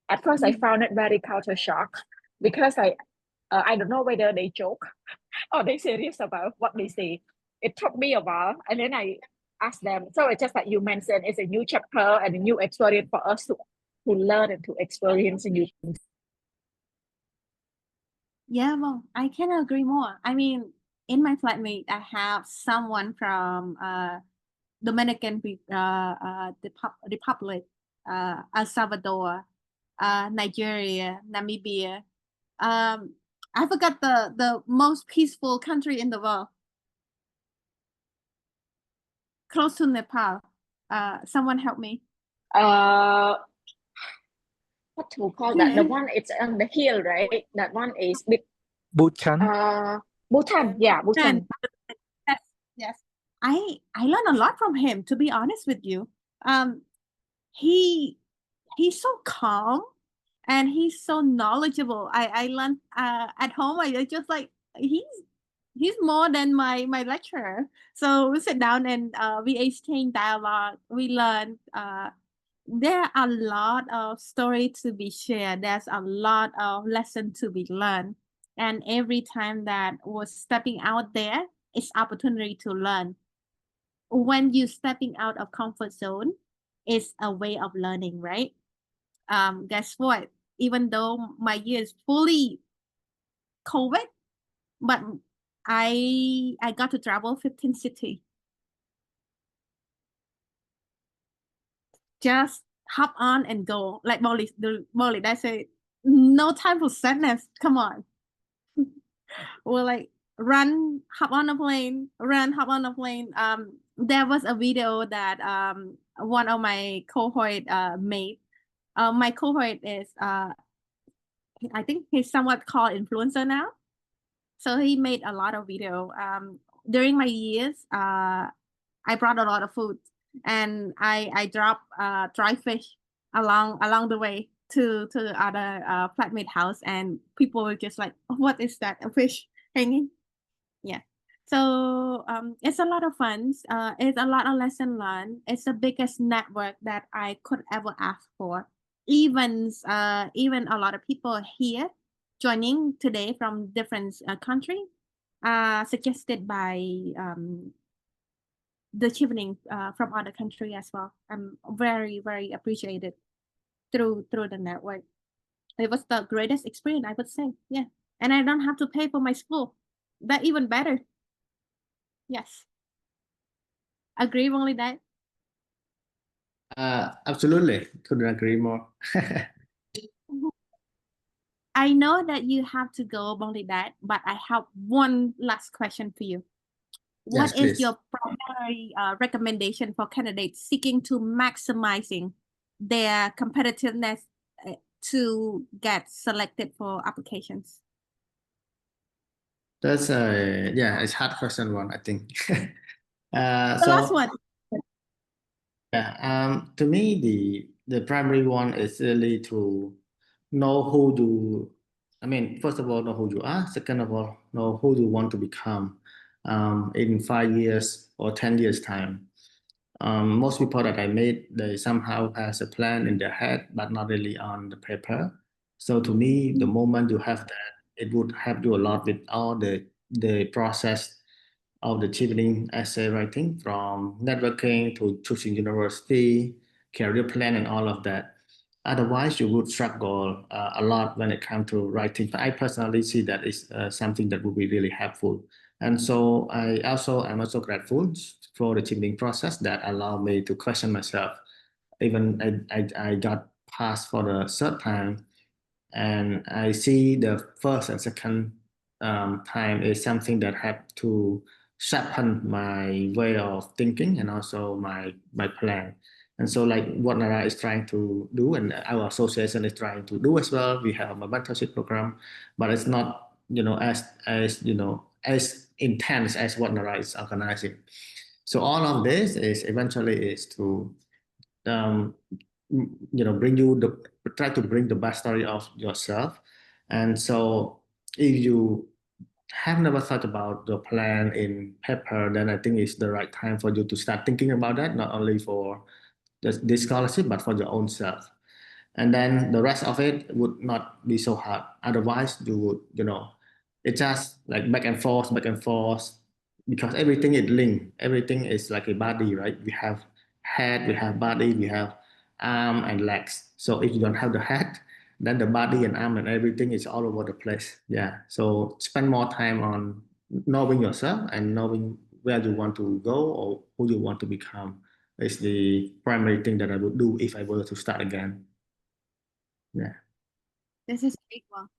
At first, I found it very culture shock because I don't know whether they joke or they serious about what they say. It took me a while, and then I asked them. So it's just like you mentioned, it's a new chapter and a new experience for us to learn and to experience new things.
Yeah, well, I cannot agree more. I mean, in my flatmate, I have someone from Dominican Republic, El Salvador, Nigeria, Namibia. I forgot the most peaceful country in the world. Close to Nepal. Someone help me.
What to call that? The one it's on the hill, right? That one is big.
Bootcamp.
Bhutan. Yeah, Bhutan.
Yes, yes. I learned a lot from him, to be honest with you. He's so calm and he's so knowledgeable. I learned at home. I just like he's more than my lecturer. So we sit down and we exchange dialogue. We learn. There are a lot of stories to be shared. There's a lot of lessons to be learned. And every time that was stepping out there, it's opportunity to learn. When you stepping out of comfort zone, it's a way of learning, right? Guess what? Even though my year is fully COVID, but I got to travel 15 cities. Just hop on and go. Like Molly, I say, no time for sadness. Come on. Or like run, hop on a plane, run, hop on a plane. There was a video that one of my cohort made. My cohort is I think he's somewhat called influencer now. So he made a lot of video. During my years, I brought a lot of food, and I dropped dry fish along the way to other flatmate house, and people were just like, "What is that? A fish hanging?" Yeah. So it's a lot of fun. It's a lot of lesson learned. It's the biggest network that I could ever ask for. Even a lot of people here joining today from different country, suggested by the Chevening from other country as well. I'm very, very appreciated through the network. It was the greatest experience, I would say. Yeah. And I don't have to pay for my school. That even better. Yes. Agree only that.
Absolutely, couldn't agree more.
I know that you have to go, Bangladesh, but I have one last question for you.
Yes,
What is
please.
your primary recommendation for candidates seeking to maximizing their competitiveness to get selected for applications?
That's it's hard question one, I think.
The last one.
Yeah, to me, the primary one is really to know who you, I mean, first of all, know who you are. Second of all, know who you want to become in 5 years or 10 years time. Most people that I meet, they somehow has a plan in their head, but not really on the paper. So to me, the moment you have that, it would help you a lot with all the process of the Chevening essay writing, from networking to choosing university, career plan, and all of that. Otherwise, you would struggle a lot when it comes to writing. But I personally see that is something that would be really helpful. And so I'm also grateful for the Chevening process that allowed me to question myself. Even I got passed for the third time, and I see the first and second time is something that had to sharpen my way of thinking and also my plan. And so, like what Nara is trying to do, and our association is trying to do as well. We have a mentorship program, but it's not as intense as what Nara is organizing. So all of this is eventually is to try to bring the backstory of yourself. And so if you have never thought about the plan in paper, then I think it's the right time for you to start thinking about that, not only for this scholarship, but for your own self. And then the rest of it would not be so hard. Otherwise, you would, it's just like back and forth, because everything is linked. Everything is like a body, right? We have head, we have body, we have arm and legs. So if you don't have the head, then the body and arm and everything is all over the place. Yeah. So spend more time on knowing yourself and knowing where you want to go or who you want to become is the primary thing that I would do if I were to start again. Yeah.
This is a big one.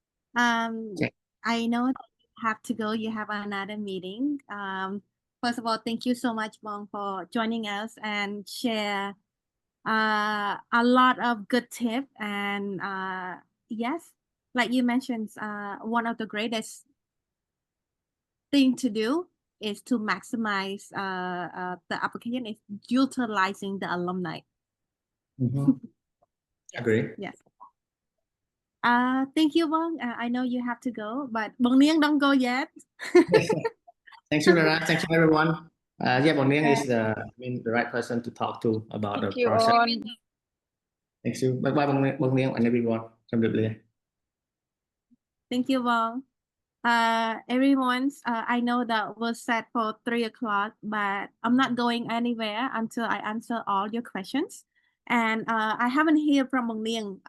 Yeah.
I know that you have to go. You have another meeting. First of all, thank you so much, Bong, for joining us and share a lot of good tips. And yes, like you mentioned, one of the greatest thing to do is to maximize the application is utilizing the alumni.
Agree.
Yes. Thank you, Bong. I know you have to go, but Bong Niang don't go yet.
Thank you, Nara. Thank you, everyone. Yeah, Bong Niang is the right person to talk to about
Thank
the
you,
process.
On.
Thank you. Bye bye, Bong Niang and everyone. Chào tạm biệt.
Thank you, Bong. Everyone's I know that was set for 3 o'clock, but I'm not going anywhere until I answer all your questions. And I haven't heard from Bong Niang.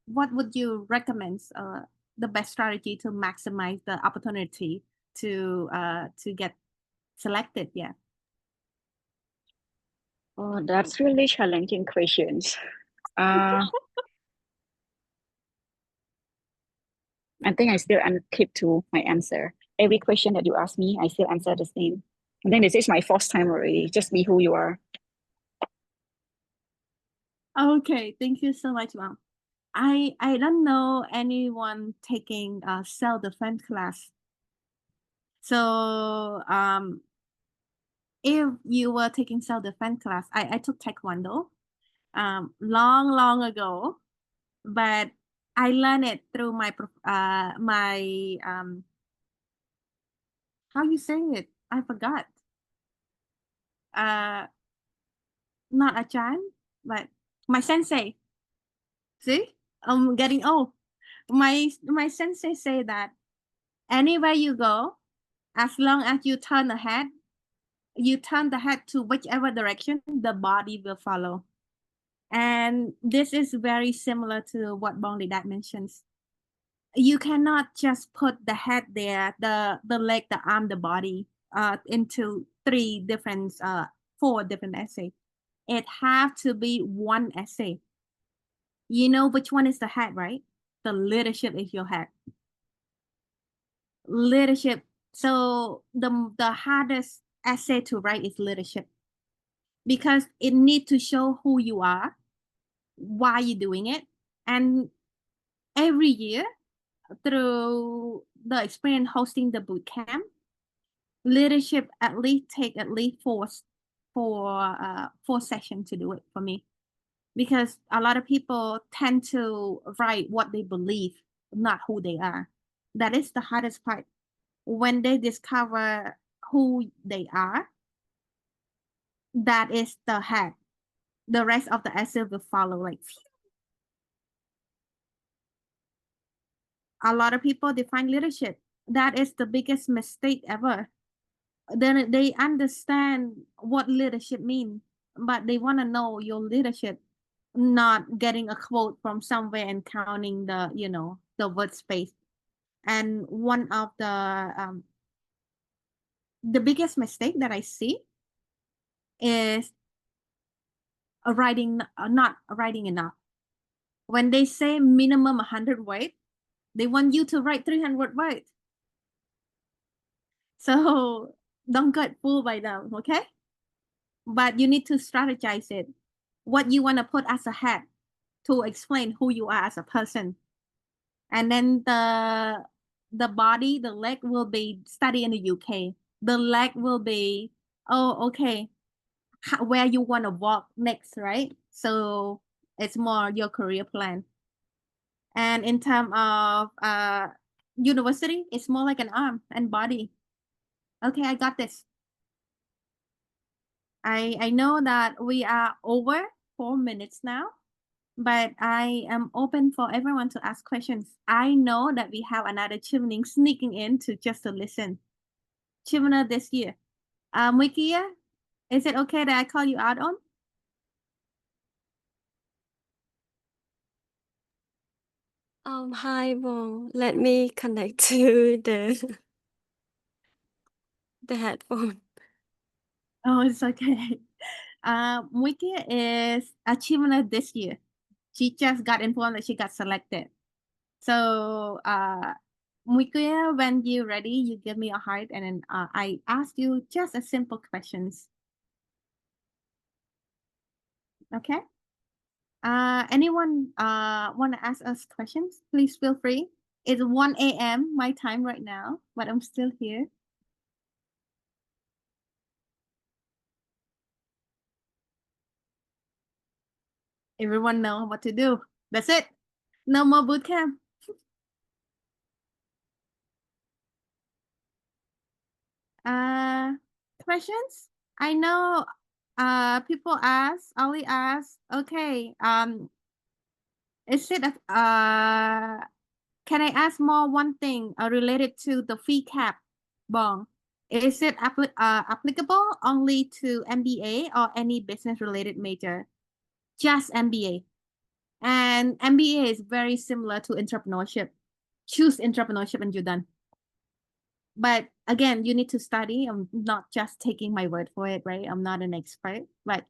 What would you recommend the best strategy to maximize the opportunity to get selected? Yeah.
Oh, that's really challenging questions. I think I still keep to my answer. Every question that you ask me, I still answer the same. And then this is my first time already. Just be who you are.
Okay, thank you so much, Mom. I don't know anyone taking self-defense class. So if you were taking self-defense class, I took Taekwondo long ago, but I learned it through my how you say it? I forgot. Not a Chan, but my sensei. See, I'm getting old. My sensei say that anywhere you go, as long as you turn the head to whichever direction, the body will follow. And this is very similar to what Bong Lidat mentions. You cannot just put the head there, the leg, the arm, the body into 4 different essays. It have to be one essay. You know which one is the head, right? The leadership is your head. Leadership. So the hardest essay to write is leadership, because it needs to show who you are, why you're doing it. And every year, through the experience hosting the bootcamp, leadership take at least four sessions to do it for me, because a lot of people tend to write what they believe, not who they are. That is the hardest part. When they discover who they are, that is the head. The rest of the essay will follow. Like, a lot of people define leadership. That is the biggest mistake ever. Then they understand what leadership means, but they want to know your leadership, not getting a quote from somewhere and counting the word space. And one of the biggest mistake that I see is not writing enough. When they say minimum 100 words, they want you to write 300 words. So don't get fooled by them, okay? But you need to strategize it. What you want to put as a head to explain who you are as a person. And then the body, the leg will be study in the UK. The leg will be, oh, okay, where you want to walk next, right? So it's more your career plan. And in terms of university, it's more like an arm and body. Okay, I got this. I know that we are over 4 minutes now, but I am open for everyone to ask questions. I know that we have another Chevening sneaking in just to listen. Chevener this year. Muikia, is it okay that I call you out on?
Hi, Bong. Let me connect to the headphone.
Oh, it's okay. Muikia is Achievement this year. She just got informed that she got selected. So, Muikia, when you're ready, you give me a heart, and then I ask you just a simple questions. Okay? Anyone want to ask us questions? Please feel free. It's 1 a.m. my time right now, but I'm still here. Everyone know what to do. That's it. No more bootcamp. Questions? I know people ask, Ali asked, okay, is it can I ask more one thing related to the fee cap, Bong? Is it applicable only to MBA or any business related major? Just MBA. And MBA is very similar to entrepreneurship. Choose entrepreneurship and you're done. But again, you need to study. I'm not just taking my word for it, right? I'm not an expert, but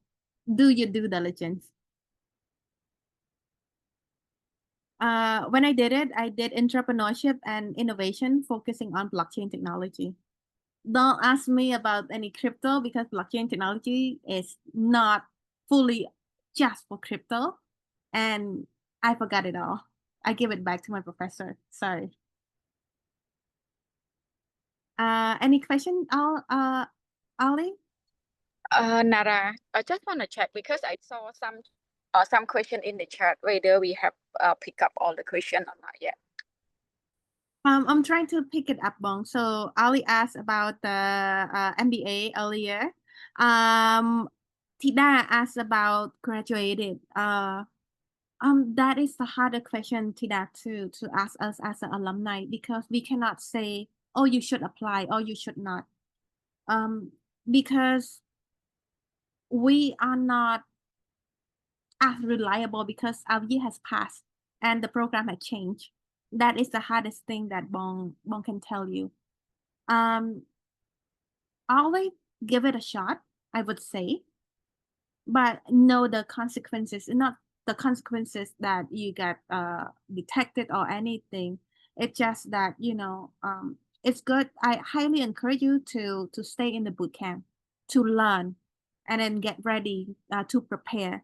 do your due diligence. When I did it, I did entrepreneurship and innovation, focusing on blockchain technology. Don't ask me about any crypto because blockchain technology is not fully just for crypto. And I forgot it all. I give it back to my professor. Sorry. Any question, Ali?
Nara, I just want to check because I saw some question in the chat whether we have picked up all the question or not yet.
I'm trying to pick it up, Bong. So Ali asked about the MBA earlier. Tida asked about graduated. That is the harder question, Tida, to ask us as an alumni because we cannot say, oh, you should apply or you should not. Because we are not as reliable because our year has passed and the program has changed. That is the hardest thing that Bong can tell you. Always give it a shot, I would say, but know the consequences, not the consequences that you get detected or anything. It's just that, it's good. I highly encourage you to stay in the boot camp, to learn, and then get ready to prepare.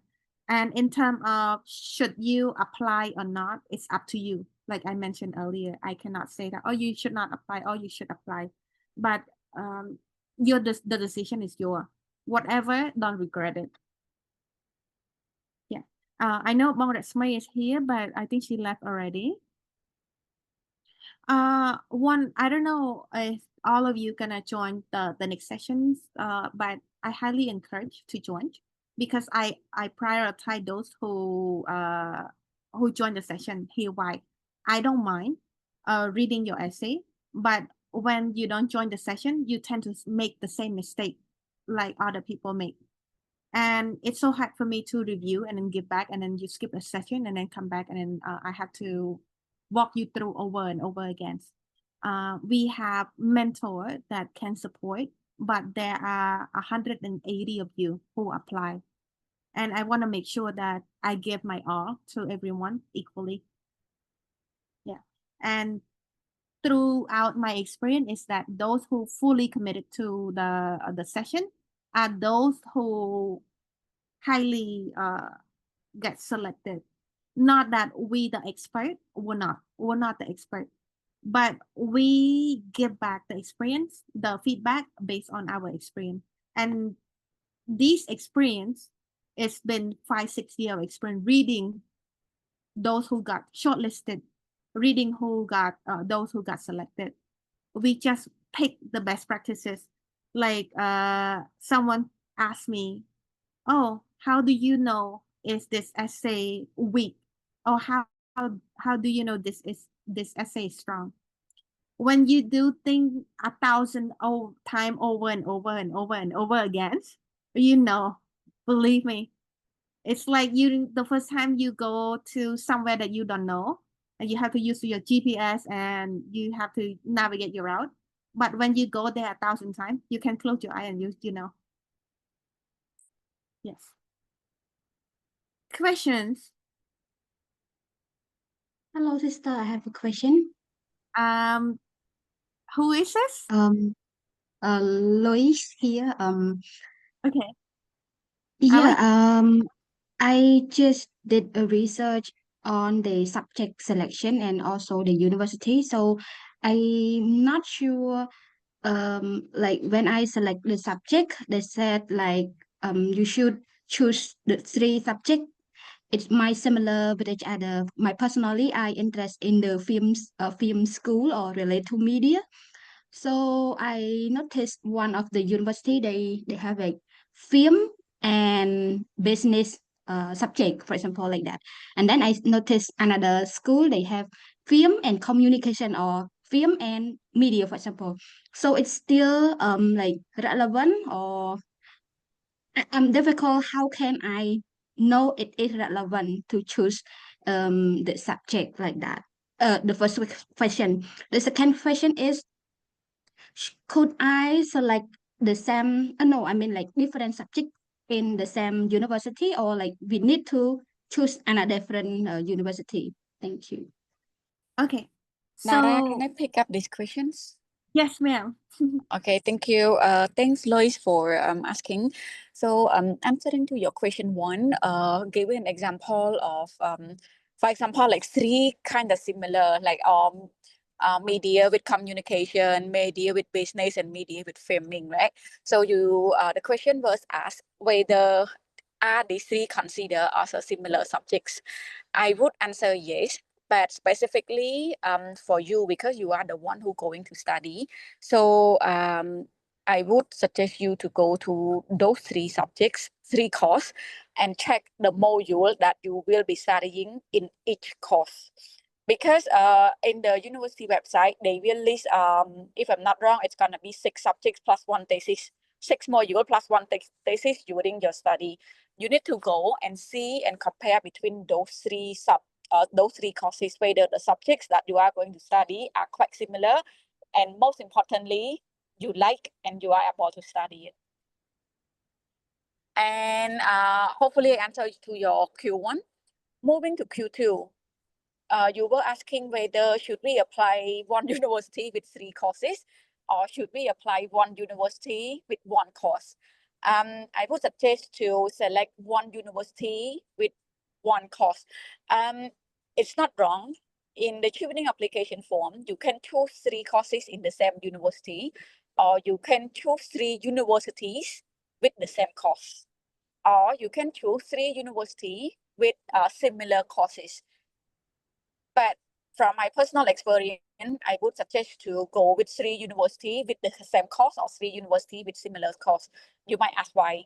And in terms of should you apply or not, it's up to you. Like I mentioned earlier, I cannot say that, oh, you should not apply, or you should apply. But the decision is yours. Whatever, don't regret it. Yeah. I know Bangladesh is here, but I think she left already. I don't know if all of you gonna join the next sessions, but I highly encourage to join because I prioritize those who join the session here. Why? I don't mind reading your essay, but when you don't join the session, you tend to make the same mistake like other people make. And it's so hard for me to review and then give back, and then you skip a session and then come back, and then I have to walk you through over and over again. We have mentors that can support, but there are 180 of you who apply. And I want to make sure that I give my all to everyone equally. Yeah. And throughout my experience is that those who fully committed to the session are those who highly get selected. Not that we the expert, we're not the expert, but we give back the experience, the feedback based on our experience. And this experience, it's been 5-6 years of experience reading those who got shortlisted, reading those who got selected. We just pick the best practices. Like someone asked me, oh, how do you know is this essay weak? Or how do you know this essay is strong? When you do things 1,000 time over and over and over and over again, believe me, it's like the first time you go to somewhere that you don't know, and you have to use your GPS and you have to navigate your route. But when you go there 1,000 times, you can close your eye and you know. Yes. Questions?
Hello, sister. I have a question.
Who is this?
Lois here.
Okay.
Yeah. I just did a research on the subject selection and also the university. So I'm not sure. Like when I select the subject, they said like you should choose the 3 subjects. It might similar with each other. My personally, I interest in the film school or related to media. So I noticed one of the university they have a film and business subject, for example, like that. And then I noticed another school they have film and communication or film and media, for example. So it's still like relevant or difficult. How can I know it is relevant to choose the subject like that? The first question. The second question is, could I select the same? No, I mean like different subject in the same university, or like we need to choose another different university. Thank you.
Okay.
Nara, can
So
I pick up these questions?
yes, ma'am.
Okay, thank you. Thanks, Lois, for asking. So, answering to your question 1, give an example of, for example, like 3 kind of similar, like media with communication, media with business, and media with filming, right? So the question was asked whether are these 3 considered as a similar subjects. I would answer yes, but specifically for you, because you are the one who going to study. So I would suggest you to go to those 3 subjects, 3 courses, and check the module that you will be studying in each course. Because in the university website, they will list, if I'm not wrong, it's gonna be 6 subjects plus 1 thesis, 6 module plus 1 thesis during your study. You need to go and see and compare between those 3 courses, whether the subjects that you are going to study are quite similar, and most importantly, you like and you are able to study it. And hopefully I answer to your Q1. Moving to Q2, you were asking whether should we apply one university with 3 courses, or should we apply one university with 1 course. I would suggest to select one university with 1 course. It's not wrong. In the Chevening application form, you can choose 3 courses in the same university, or you can choose 3 universities with the same course, or you can choose 3 universities with similar courses. But from my personal experience, I would suggest to go with 3 universities with the same course or 3 universities with similar course. You might ask why.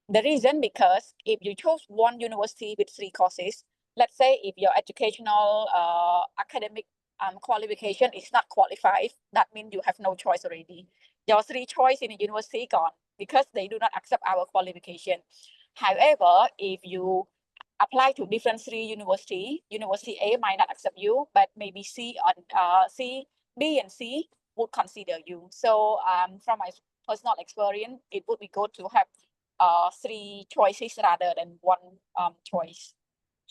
The reason, because if you choose one university with 3 courses, let's say if your educational academic qualification is not qualified, that means you have no choice already. Your 3 choice in a university gone because they do not accept our qualification. However, if you apply to different 3 university, University A might not accept you, but maybe B and C would consider you. So from my personal experience, it would be good to have 3 choices rather than 1 choice.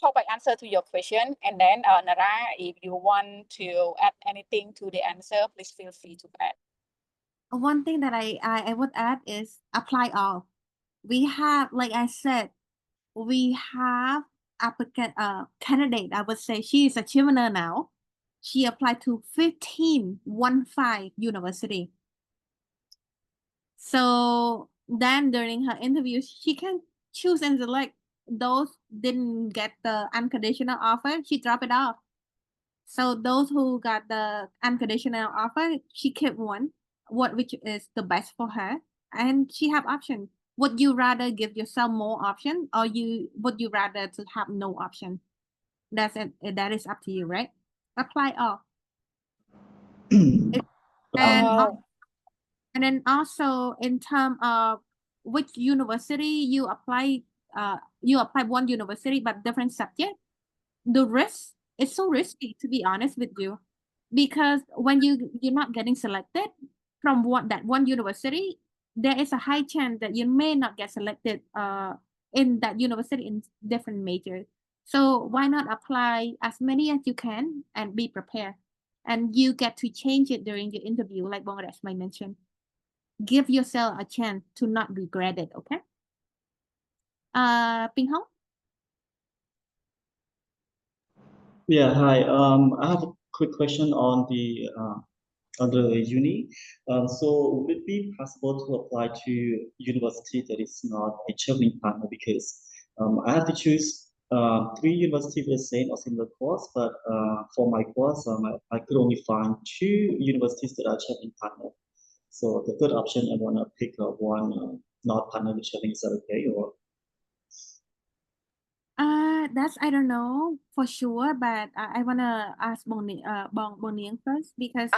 Hope I answer to your question. And then Nara, if you want to add anything to the answer, please feel free to add.
One thing that I would add is apply all. We have, like I said, we have applicant candidate. I would say she is a Chevener now. She applied to 15 university. So then during her interview, she can choose and select. Those didn't get the unconditional offer, she dropped it off. So those who got the unconditional offer, she kept one, which is the best for her, and she have option. Would you rather give yourself more option, or would you rather to have no option? That's it. That is up to you, right? Apply all. And then also in terms of which university you apply one university but different subject, the risk is so risky, to be honest with you, because when you're not getting selected from that one university, there is a high chance that you may not get selected in that university in different majors. So why not apply as many as you can and be prepared, and you get to change it during your interview, like Bangladesh might mention. Give yourself a chance to not regret it, okay? Ping Hong?
Yeah, hi. I have a quick question on the uni. So would it be possible to apply to university that is not a Chevening partner? Because I have to choose 3 universities with the same or similar course, but for my course, I could only find 2 universities that are Chevening partner. So the third option, I want to pick one not partner with Chevening. Is that okay? Or
That's I don't know for sure, but I wanna ask Bong Niang first because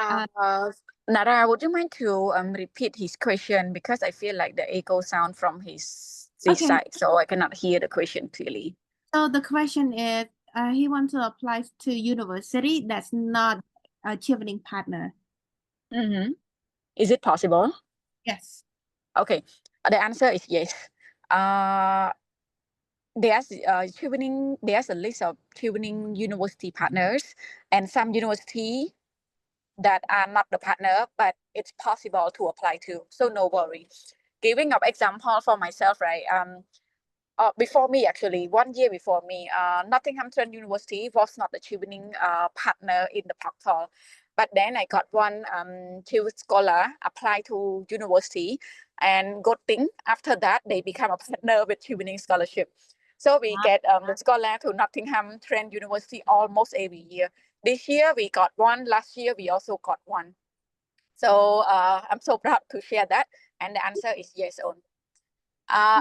Nara, would you mind to repeat his question because I feel like the echo sound from this
okay.
side, so I cannot hear the question clearly.
So the question is, he wants to apply to university that's not a Chevening partner.
Mm-hmm. Is it possible?
Yes.
Okay, the answer is yes. There's there's a list of Chevening university partners, and some university that are not the partner, but it's possible to apply to. So no worry. Giving up example for myself, right? Before me, actually, 1 year before me, Nottingham Trent University was not the Chevening partner in the Proctor. But then I got one scholar apply to university, and good thing after that they become a partner with Chevening scholarship. So we get the scholar to Nottingham Trent University almost every year. This year we got one. Last year we also got one. So I'm so proud to share that, and the answer is yes on.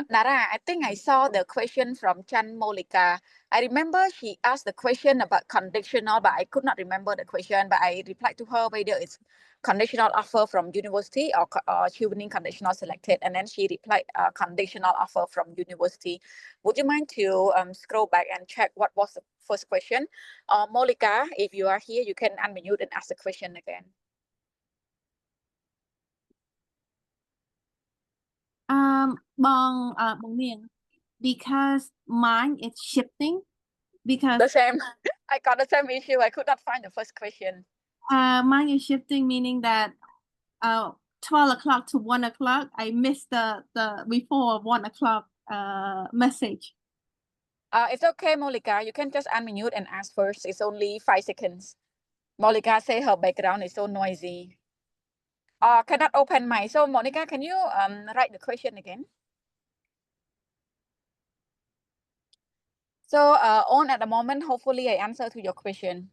Nara, I think I saw the question from Chan Molika. I remember she asked the question about conditional, but I could not remember the question. But I replied to her whether it's conditional offer from university or Chevening conditional selected. And then she replied conditional offer from university. Would you mind to scroll back and check what was the first question? Molika, if you are here, you can unmute and ask the question again.
Bong Niang, because mine is shifting because
The same. I got the same issue. I could not find the first question.
mine is shifting, meaning that 12 o'clock to 1 o'clock, I missed the before 1 o'clock message.
It's okay, Molika. You can just unmute and ask first. It's only 5 seconds. Molika say her background is so noisy. Cannot open mic. So Monica, can you write the question again? So on at the moment, hopefully I answer to your question.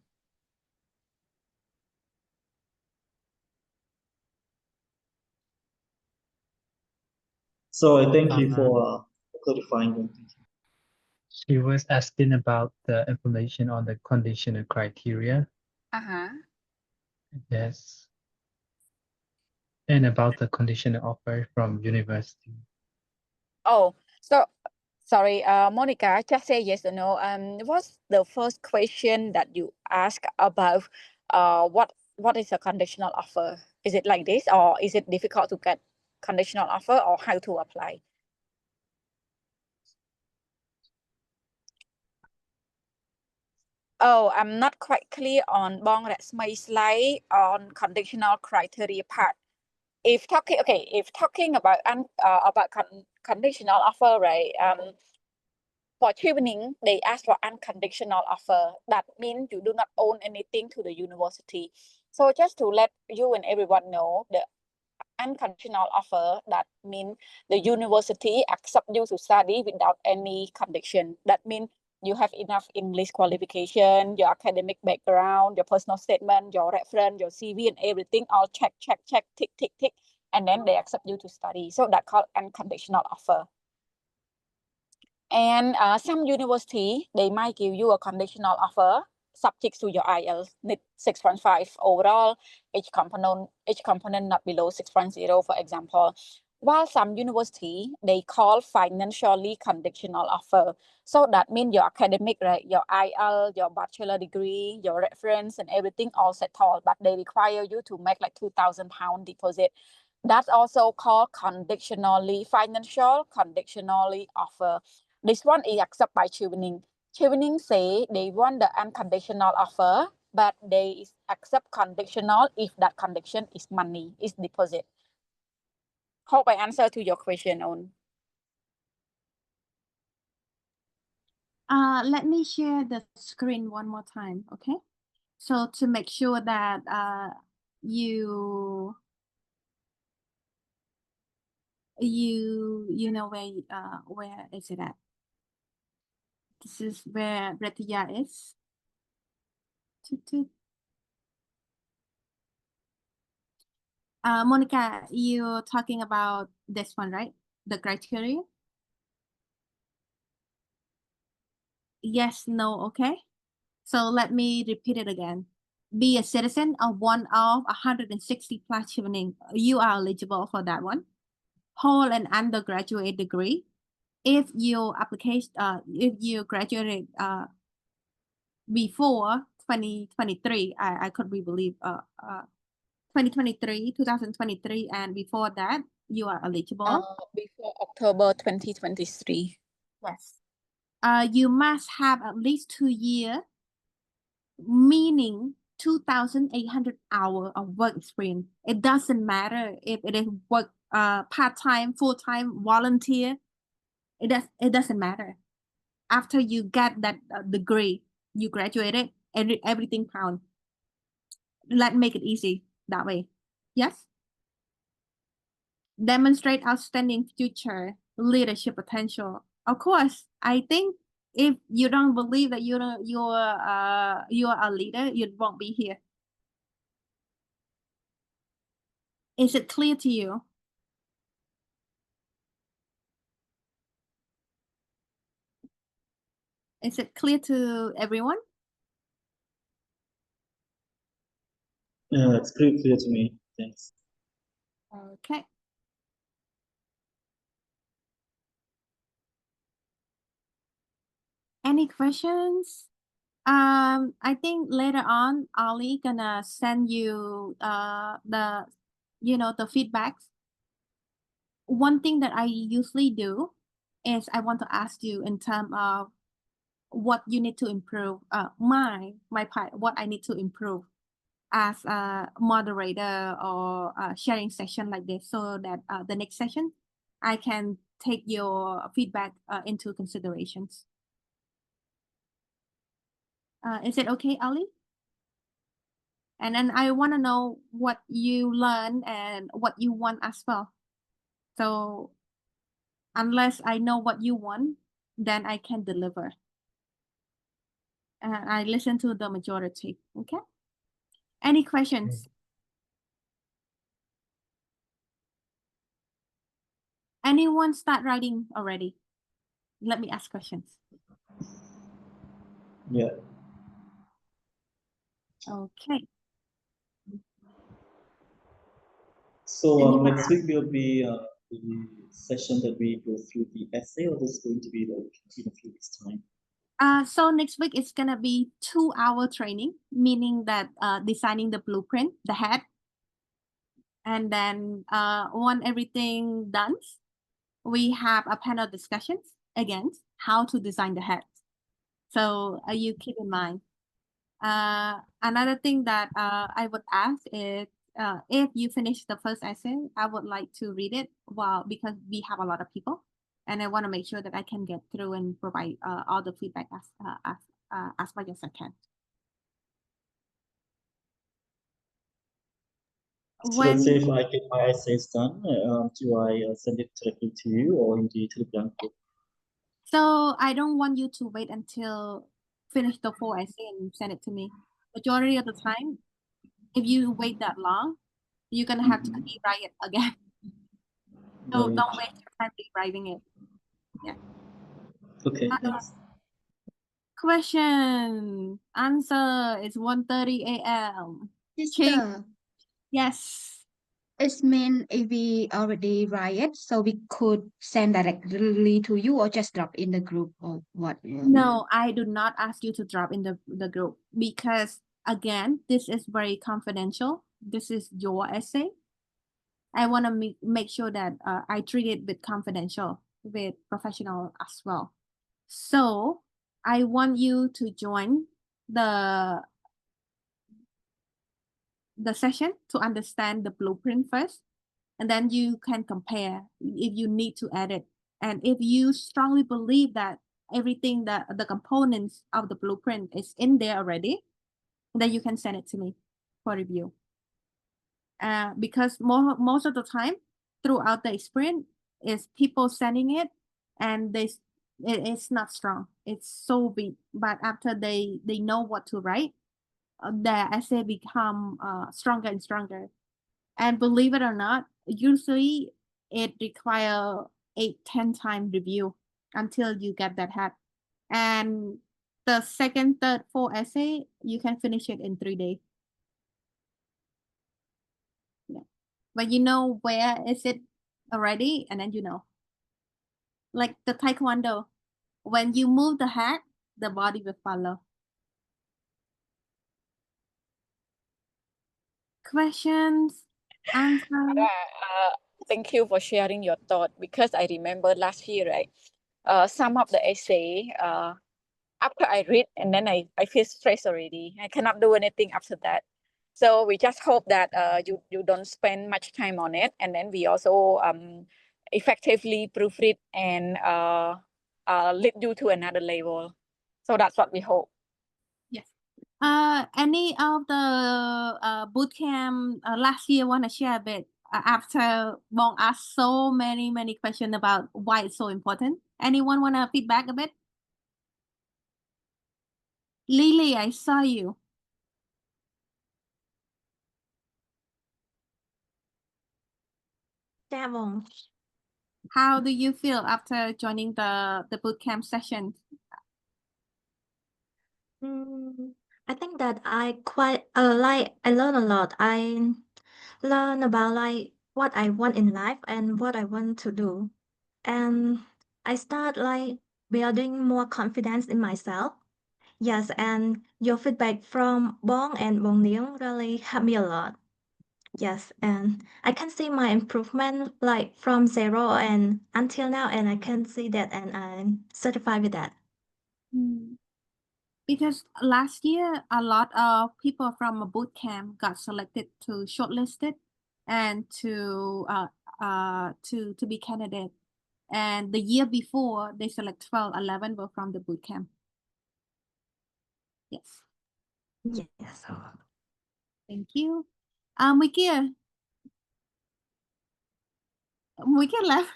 so I thank you for clarifying them.
She was asking about the information on the conditional criteria. Yes. And about the conditional offer from university.
Oh, so sorry, Monica, just say yes or no. What's the first question that you ask about what is a conditional offer? Is it like this, or is it difficult to get conditional offer, or how to apply? Oh, I'm not quite clear on Bong Resmay slide on conditional criteria part. If talking about conditional offer, right? For Chevening, they ask for unconditional offer. That means you do not own anything to the university. So just to let you and everyone know, the unconditional offer, that means the university accept you to study without any condition. That means you have enough English qualification, your academic background, your personal statement, your reference, your CV, and everything all check, tick, tick, tick, and then they accept you to study. So that's called unconditional offer. And some university, they might give you a conditional offer subject to your IELTS need 6.5 overall, each component not below 6.0, for example. While some university, they call financially conditional offer. So that means your academic, right, your IELTS, your bachelor degree, your reference and everything all settled, but they require you to make like £2,000 deposit. That's also called financial conditionally offer. This one is accepted by Chevening. Chevening say they want the unconditional offer, but they accept conditional if that condition is money, is deposit. Hope I answer to your question on.
Let me share the screen one more time, okay? So to make sure that you know where is it at? This is where Retiya is. Monica, you're talking about this one, right? The criteria? Yes, no, okay. So let me repeat it again. Be a citizen of one of 160 plus Chevening. You are eligible for that one. Hold an undergraduate degree. If your application, if you graduated before 2023, I could be believe 2023, and before that, you are eligible.
Before October 2023.
Yes. You must have at least 2 years, meaning 2,800 hours of work experience. It doesn't matter if it is work part-time, full-time, volunteer. It doesn't matter. After you get that degree, you graduated, everything counts. Let's make it easy that way. Yes. Demonstrate outstanding future leadership potential. Of course, I think if you don't believe that you're a leader, you won't be here. Is it clear to you? Is it clear to everyone?
It's pretty clear to me. Thanks.
Okay. Any questions? I think later on, Ali gonna send you the feedbacks. One thing that I usually do is I want to ask you in terms of what you need to improve. My part, what I need to improve as a moderator or sharing session like this, so that the next session I can take your feedback into considerations. Is it okay, Ali? And then I want to know what you learn and what you want as well. So unless I know what you want, then I can deliver. I listen to the majority. Okay. Any questions? Anyone start writing already? Let me ask questions.
Yeah.
Okay.
So next week will be the session that we go through the essay, or this is going to be like in a few weeks' time?
So next week it's gonna be 2-hour training, meaning that designing the blueprint, the head, and then once everything done, we have a panel discussions again how to design the head. So you keep in mind. Another thing that I would ask is if you finish the first essay, I would like to read it because we have a lot of people, and I want to make sure that I can get through and provide all the feedback as much as I can.
So let's say if I get my essays done, do I send it directly to you or in the Telegram group?
So I don't want you to wait until finish the full essay and send it to me. Majority of the time, if you wait that long, you're gonna have to rewrite it again. So don't waste your time rewriting it. Yeah.
Okay, thanks.
Question. Answer is 1:30 a.m.
Sister,
Yes.
it means if we already write it, so we could send directly to you or just drop in the group or what?
No, I do not ask you to drop in the group because again, this is very confidential. This is your essay. I want to make sure that I treat it with confidential, with professional as well. So I want you to join the session to understand the blueprint first, and then you can compare if you need to edit. And if you strongly believe that everything that the components of the blueprint is in there already, then you can send it to me for review. Because most of the time throughout the sprint is people sending it and it's not strong. It's so big, but after they know what to write, the essay become stronger and stronger. And believe it or not, usually it require 8-10 time review until you get that hat. And the second, third, fourth essay, you can finish it in 3 days. Yeah. But you know where is it already, and then you know. Like the taekwondo, when you move the hat, the body will follow. Questions, answers?
Thank you for sharing your thought, because I remember last year, right? Some of the essay, after I read and then I feel stressed already. I cannot do anything after that. So we just hope that you don't spend much time on it, and then we also effectively proofread and lead you to another level. So that's what we hope.
Yes. Any of the bootcamp last year want to share a bit after Bong asked so many questions about why it's so important? Anyone want to feedback a bit? Lily, I saw you.
Dạ vâng.
How do you feel after joining the bootcamp session?
I think that I quite I learn a lot. I learn about like what I want in life and what I want to do. And I start like building more confidence in myself. Yes, and your feedback from Bong and Bong Niang really helped me a lot. Yes, and I can see my improvement like from zero and until now, and I can see that, and I'm certified with that.
Because last year a lot of people from a boot camp got selected to shortlisted and to be candidate, and the year before they select 12, 11 were from the boot camp. Yes.
Yes.
Thank you. Mukia left.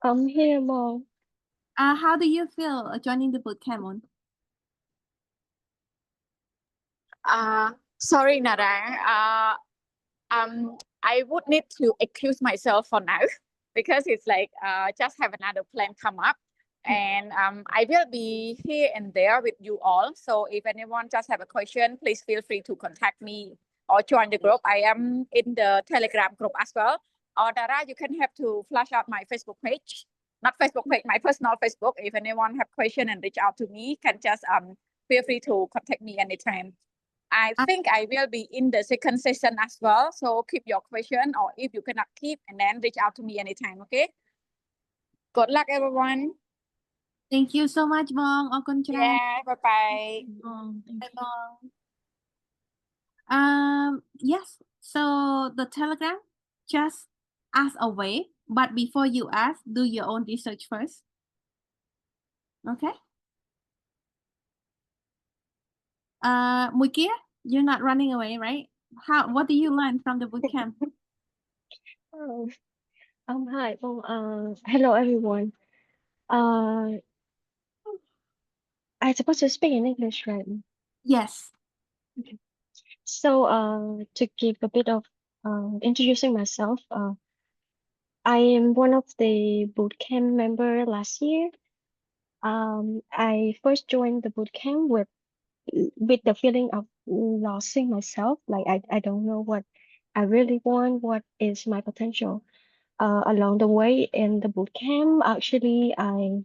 I'm here, Mom.
How do you feel joining the boot camp on?
Sorry, Nara. I would need to excuse myself for now because it's like just have another plan come up, and I will be here and there with you all. So if anyone just have a question, please feel free to contact me or join the group. I am in the Telegram group as well. Or Nara, you can have to flash out my Facebook page, not Facebook page, my personal Facebook. If anyone have question and reach out to me, can just feel free to contact me anytime. I think I will be in the second session as well. So keep your question, or if you cannot keep, and then reach out to me anytime, okay? Good luck, everyone.
Thank you so much, Bong.
Yeah, bye-bye.
Yes, so the Telegram, just ask away, but before you ask, do your own research first. Okay. Mukia, you're not running away, right? What do you learn from the bootcamp?
Hi. Hello, everyone. I supposed to speak in English, right?
Yes.
Okay. So, to give a bit of introducing myself, I am one of the bootcamp member last year. I first joined the bootcamp with the feeling of losing myself. Like I don't know what I really want, what is my potential. Along the way in the bootcamp, actually, I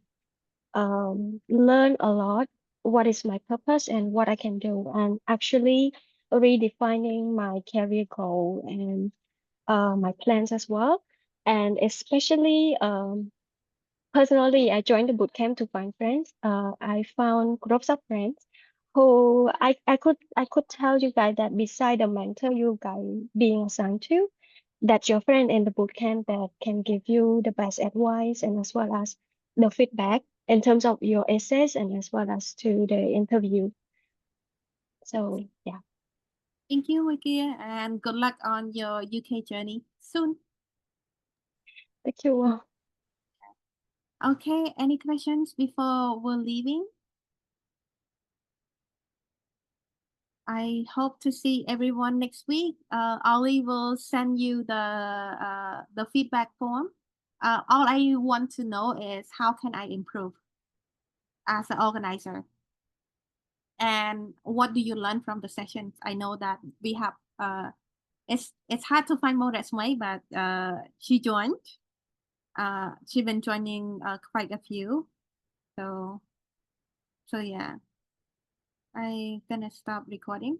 learn a lot what is my purpose and what I can do, and actually redefining my career goal and my plans as well. And especially personally, I joined the bootcamp to find friends. I found groups of friends who I could tell you guys that beside the mentor you guys being assigned to, that's your friend in the bootcamp that can give you the best advice and as well as the feedback in terms of your essays and as well as to the interview. So yeah.
Thank you, Wikia, and good luck on your UK journey soon.
Thank you.
Okay, any questions before we're leaving? I hope to see everyone next week. Ollie will send you the feedback form. All I want to know is how can I improve as an organizer? And what do you learn from the sessions? I know that we have it's hard to find more resume, but she joined. She's been joining quite a few. So yeah. I'm gonna stop recording.